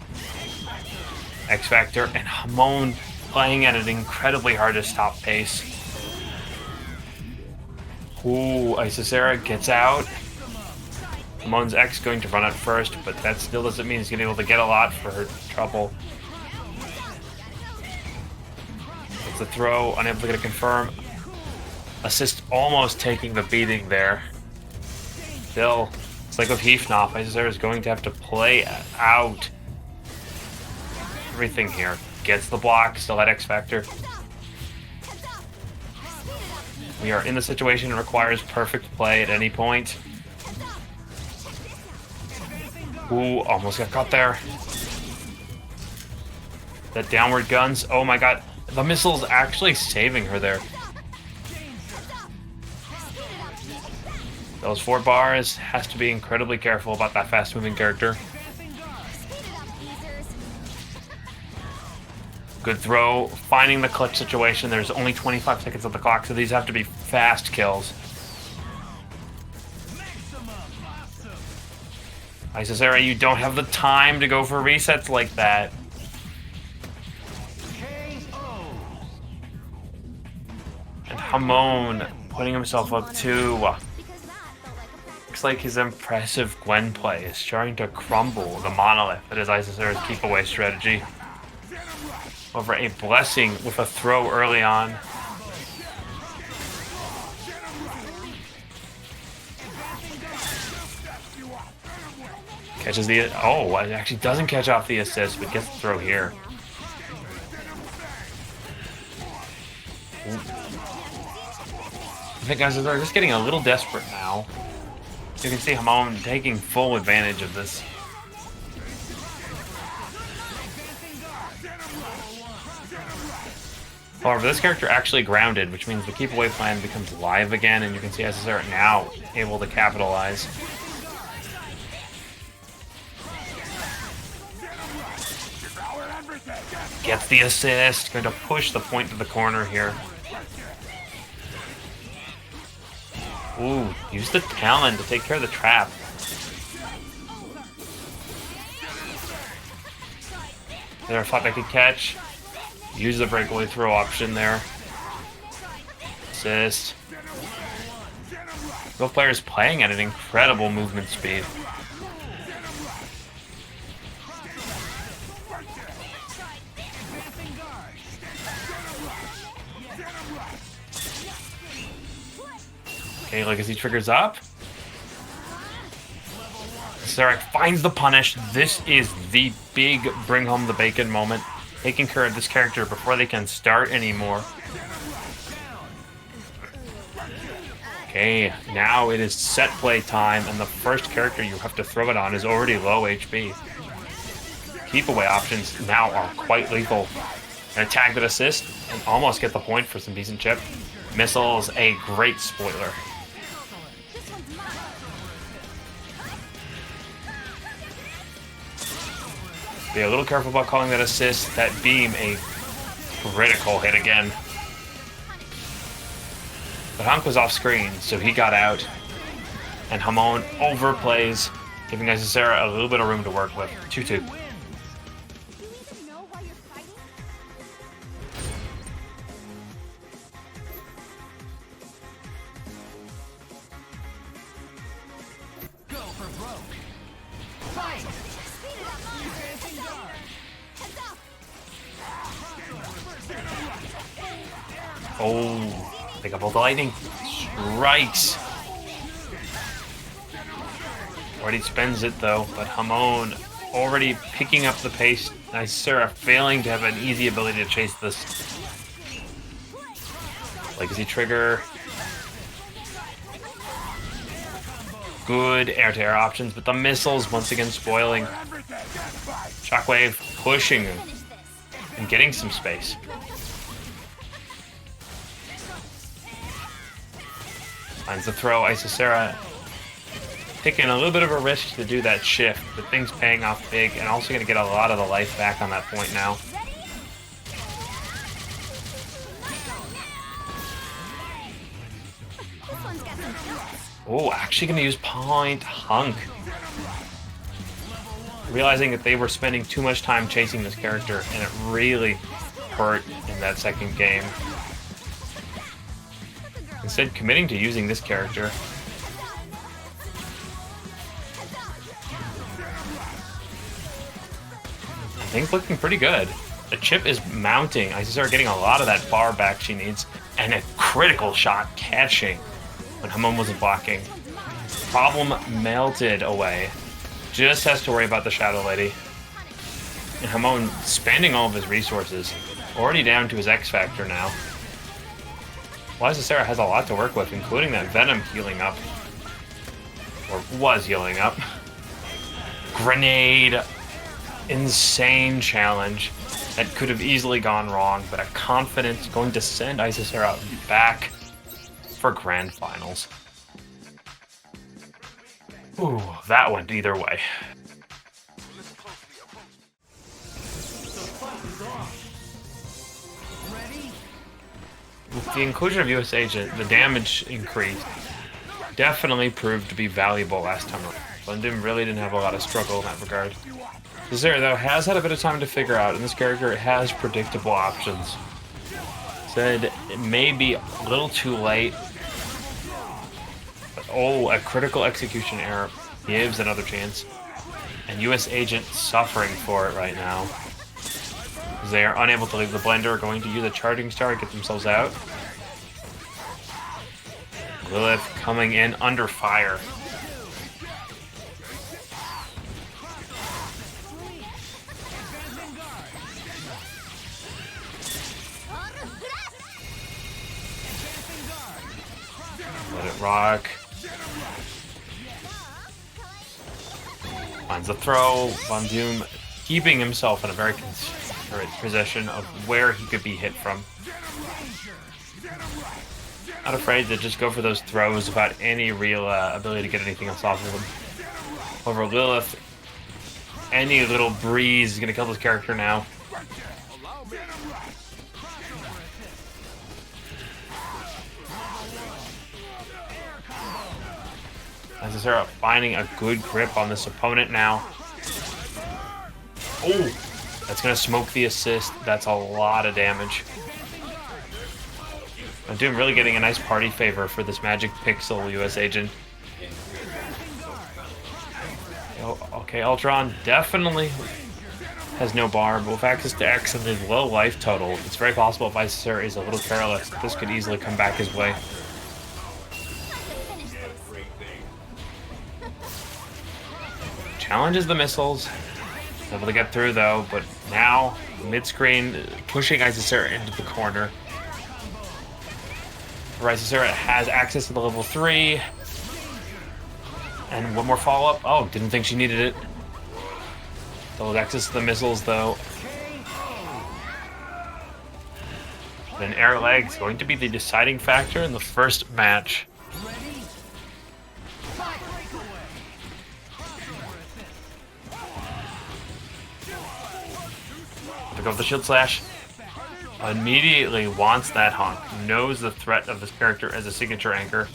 X-Factor and Hamon playing at an incredibly hard to stop pace. Ooh, Isicera gets out. Hamon's X going to run out first, but that still doesn't mean he's going to be able to get a lot for her trouble. It's a throw, unable to get a confirm. Assist almost taking the beating there. Still, it's like with Heefnoff, Isicera is going to have to play out everything here. Gets the block, still at X-Factor. We are in the situation that requires perfect play at any point. Ooh, almost got caught there. That downward guns. Oh my god. The missile's actually saving her there. Those 4 bars. Has to be incredibly careful about that fast-moving character. Good throw. Finding the clutch situation. There's only 25 seconds on the clock, so these have to be fast kills. Isicera, you don't have the time to go for resets like that. And Hamon putting himself up too. Looks like his impressive Gwen play is starting to crumble the monolith that is Isicera's keep away strategy. Over a blessing with a throw early on. Catches the... Oh, it actually doesn't catch off the assist, but gets the throw here. Ooh. I think guys are just getting a little desperate now. You can see Hamon taking full advantage of this. However, this character actually grounded, which means the keep away plan becomes live again, and you can see Isicera now able to capitalize. Gets the assist, going to push the point to the corner here. Ooh, use the talon to take care of the trap. There, I thought I could catch. Use the breakaway throw option there. Assist. Both players playing at an incredible movement speed. Okay, look as he triggers up. Isicera finds the punish. This is the big bring home the bacon moment. Taking care of this character before they can start anymore. Okay, now it is set play time, and the first character you have to throw it on is already low HP. Keep away options now are quite lethal. An attack that assist and almost get the point for some decent chip. Missiles, a great spoiler. Be a little careful about calling that assist. That beam a critical hit again. But HUNK was off screen, so he got out. And Hamon overplays, giving Isicera a little bit of room to work with. 2-2. Oh, pick up all the lightning. Strikes. Already spends it though, but Hamon already picking up the pace. Isicera failing to have an easy ability to chase this. Legacy trigger. Good air-to-air options, but the missiles once again spoiling. Shockwave pushing him and getting some space. Finds the throw. Isicera taking a little bit of a risk to do that shift, but things paying off big, and also going to get a lot of the life back on that point now. Oh, actually going to use point HUNK. Realizing that they were spending too much time chasing this character, and it really hurt in that second game. Instead, committing to using this character. I think looking pretty good. The chip is mounting. Isicera getting a lot of that bar back she needs, and a critical shot catching when Hamon wasn't blocking. Problem melted away. Just has to worry about the Shadow Lady. And Hamon spending all of his resources. Already down to his X Factor now. Well, Isicera has a lot to work with, including that Venom healing up. Or was healing up. Grenade. Insane challenge. That could have easily gone wrong, but a confidence going to send Isicera back for Grand Finals. Ooh, that went either way. With the inclusion of US Agent, the damage increase definitely proved to be valuable last time around. London really didn't have a lot of struggle in that regard. Isicera, though, has had a bit of time to figure out, and this character has predictable options. Said it may be a little too late, but oh, a critical execution error gives another chance. And US Agent suffering for it right now. They are unable to leave the blender, going to use a charging star to get themselves out. Lilith coming in under fire. Let it rock. Finds the throw. Von Doom keeping himself in a very considerate position of where he could be hit from. Not afraid to just go for those throws without any real ability to get anything else off of him. Over Lilith, any little breeze is going to kill this character now. Isicera finding a good grip on this opponent now. Oh, that's going to smoke the assist. That's a lot of damage. Doom really getting a nice party favor for this Magic Pixel US Agent. Oh, okay, Ultron definitely has no bar, but with access to X and his low life total, it's very possible if Isicera is a little careless, this could easily come back his way. challenges the missiles. Able to get through though, but now mid-screen pushing Isicera into the corner. Isicera has access to the level 3. And one more follow-up. Oh, didn't think she needed it. Still has access to the missiles though. Then air leg's going to be the deciding factor in the first match. Pick up the shield slash. Immediately wants that HUNK. Knows the threat of this character as a signature anchor.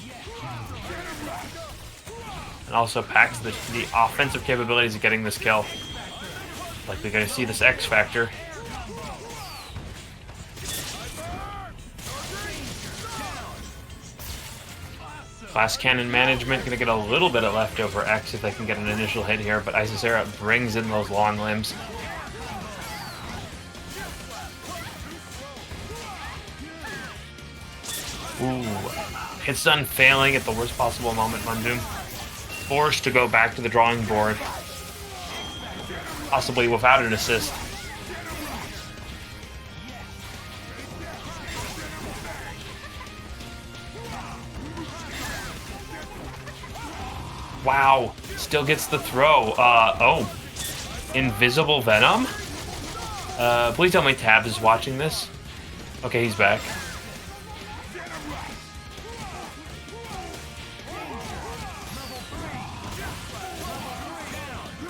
And also packs the offensive capabilities of getting this kill. Like we're going to see this X factor. Glass cannon management going to get a little bit of leftover X if they can get an initial hit here, but Isicera brings in those long limbs. Ooh, hits done failing at the worst possible moment. VonDoom forced to go back to the drawing board, possibly without an assist. Wow, still gets the throw. Oh, invisible Venom? Please tell me Tabs is watching this. Okay, he's back.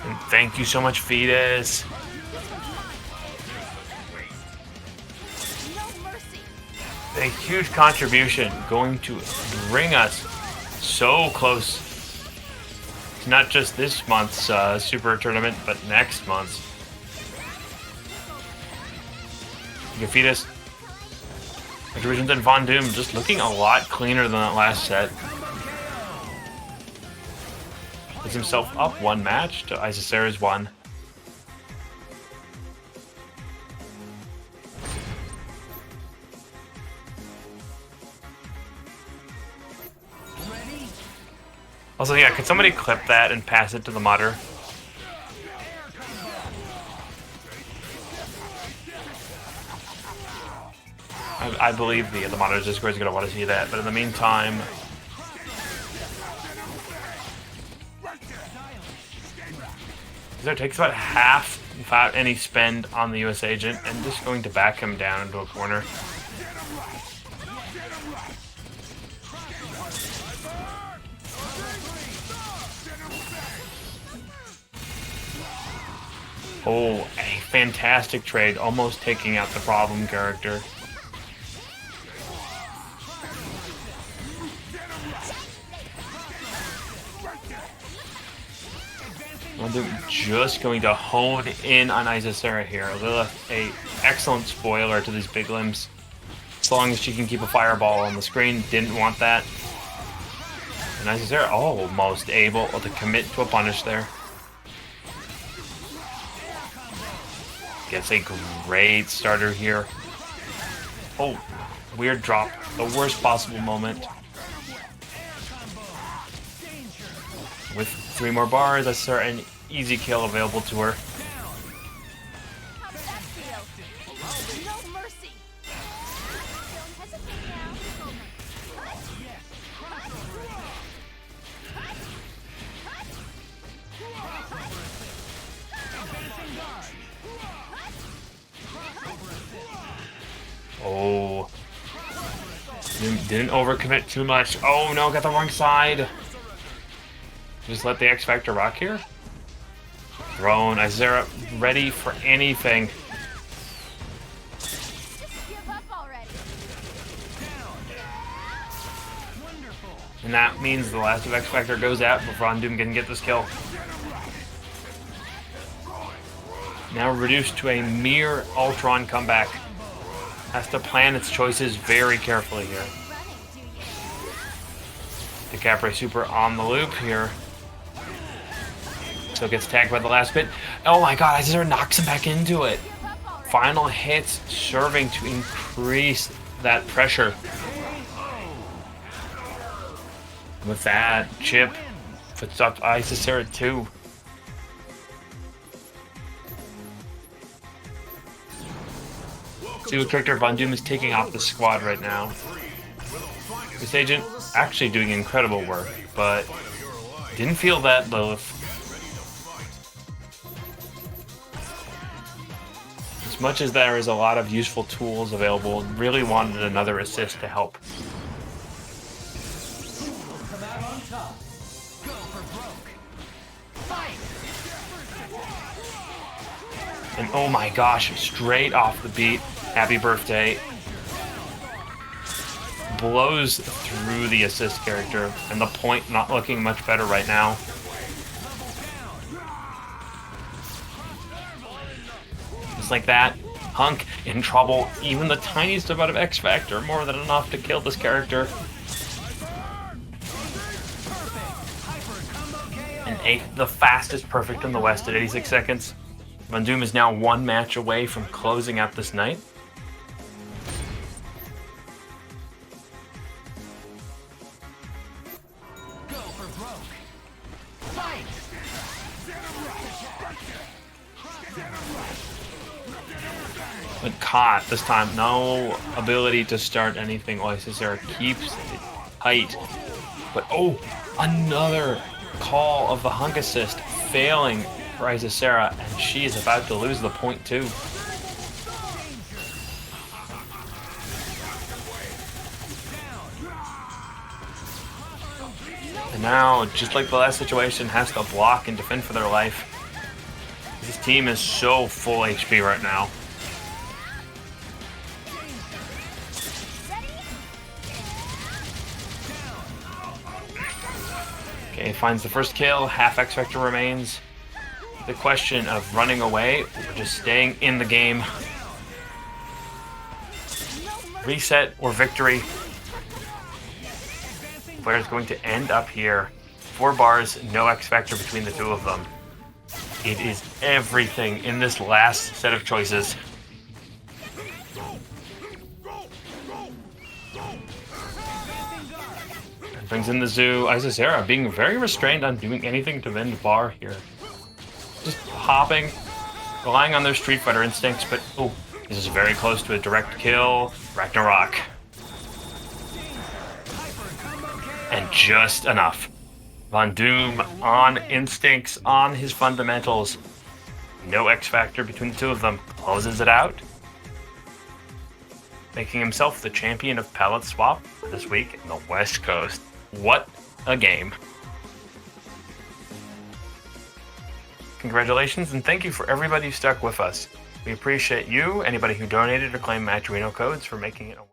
And thank you so much, Fetus. A huge contribution, going to bring us so close. Not just this month's Super Tournament, but next month's. Fetus. Contributions in VonDoom just looking a lot cleaner than that last set. Puts himself up one match to Isicera's one. Also, yeah, could somebody clip that and pass it to the modder? I believe the modder's Discord is going to want to see that, but in the meantime... It takes about half without any spend on the US agent, and just going to back him down into a corner. Oh, a fantastic trade, almost taking out the problem character. VonDoom just going to hone in on Isicera here. Lilith, a excellent spoiler to these big limbs. As long as she can keep a fireball on the screen, didn't want that. And Isicera almost able to commit to a punish there. Gets a great starter here. Oh, weird drop. The worst possible moment. With 3 more bars, that's an easy kill available to her. Oh, didn't overcommit too much. Oh no, got the wrong side. Just let the X Factor rock here. Thrown. Isicera ready for anything. And that means the last of X Factor goes out before VonDoom can get this kill. Now reduced to a mere Ultron comeback. Has to plan its choices very carefully here. The Capra Super on the loop here. So gets tagged by the last bit. Oh my god, Isicera knocks him back into it. Final hits serving to increase that pressure. With that, Chip puts up Isicera 2. See what character Von Doom is taking off the squad right now. This agent actually doing incredible work, but didn't feel that Lilith. As much as there is a lot of useful tools available, really wanted another assist to help. Come out on top. Go for broke. Fight! And oh my gosh, straight off the beat, happy birthday. Blows through the assist character, and the point not looking much better right now. Just like that, HUNK in trouble. Even the tiniest amount of X Factor, more than enough to kill this character. And 8, the fastest perfect in the West at 86 seconds. Von Doom is now 1 match away from closing out this night. Go for broke. Fight! But caught this time. No ability to start anything. Isicera keeps it tight. But oh, another call of the HUNK assist failing for Isicera, and she is about to lose the point too. And now, just like the last situation, has to block and defend for their life. This team is so full HP right now. Okay, finds the first kill, half X Factor remains. The question of running away or just staying in the game. Reset or victory. Player's going to end up here. 4 bars, no X Factor between the two of them. It is everything in this last set of choices. And brings in the zoo. Isicera being very restrained on doing anything to bend bar here. Just hopping, relying on their Street Fighter instincts, but oh, this is very close to a direct kill. Ragnarok. And just enough. Von Doom on instincts, on his fundamentals. No X Factor between the two of them. Closes it out. Making himself the champion of palette swap this week in the West Coast. What a game. Congratulations, and thank you for everybody who stuck with us. We appreciate you, anybody who donated or claimed Matcherino codes for making it a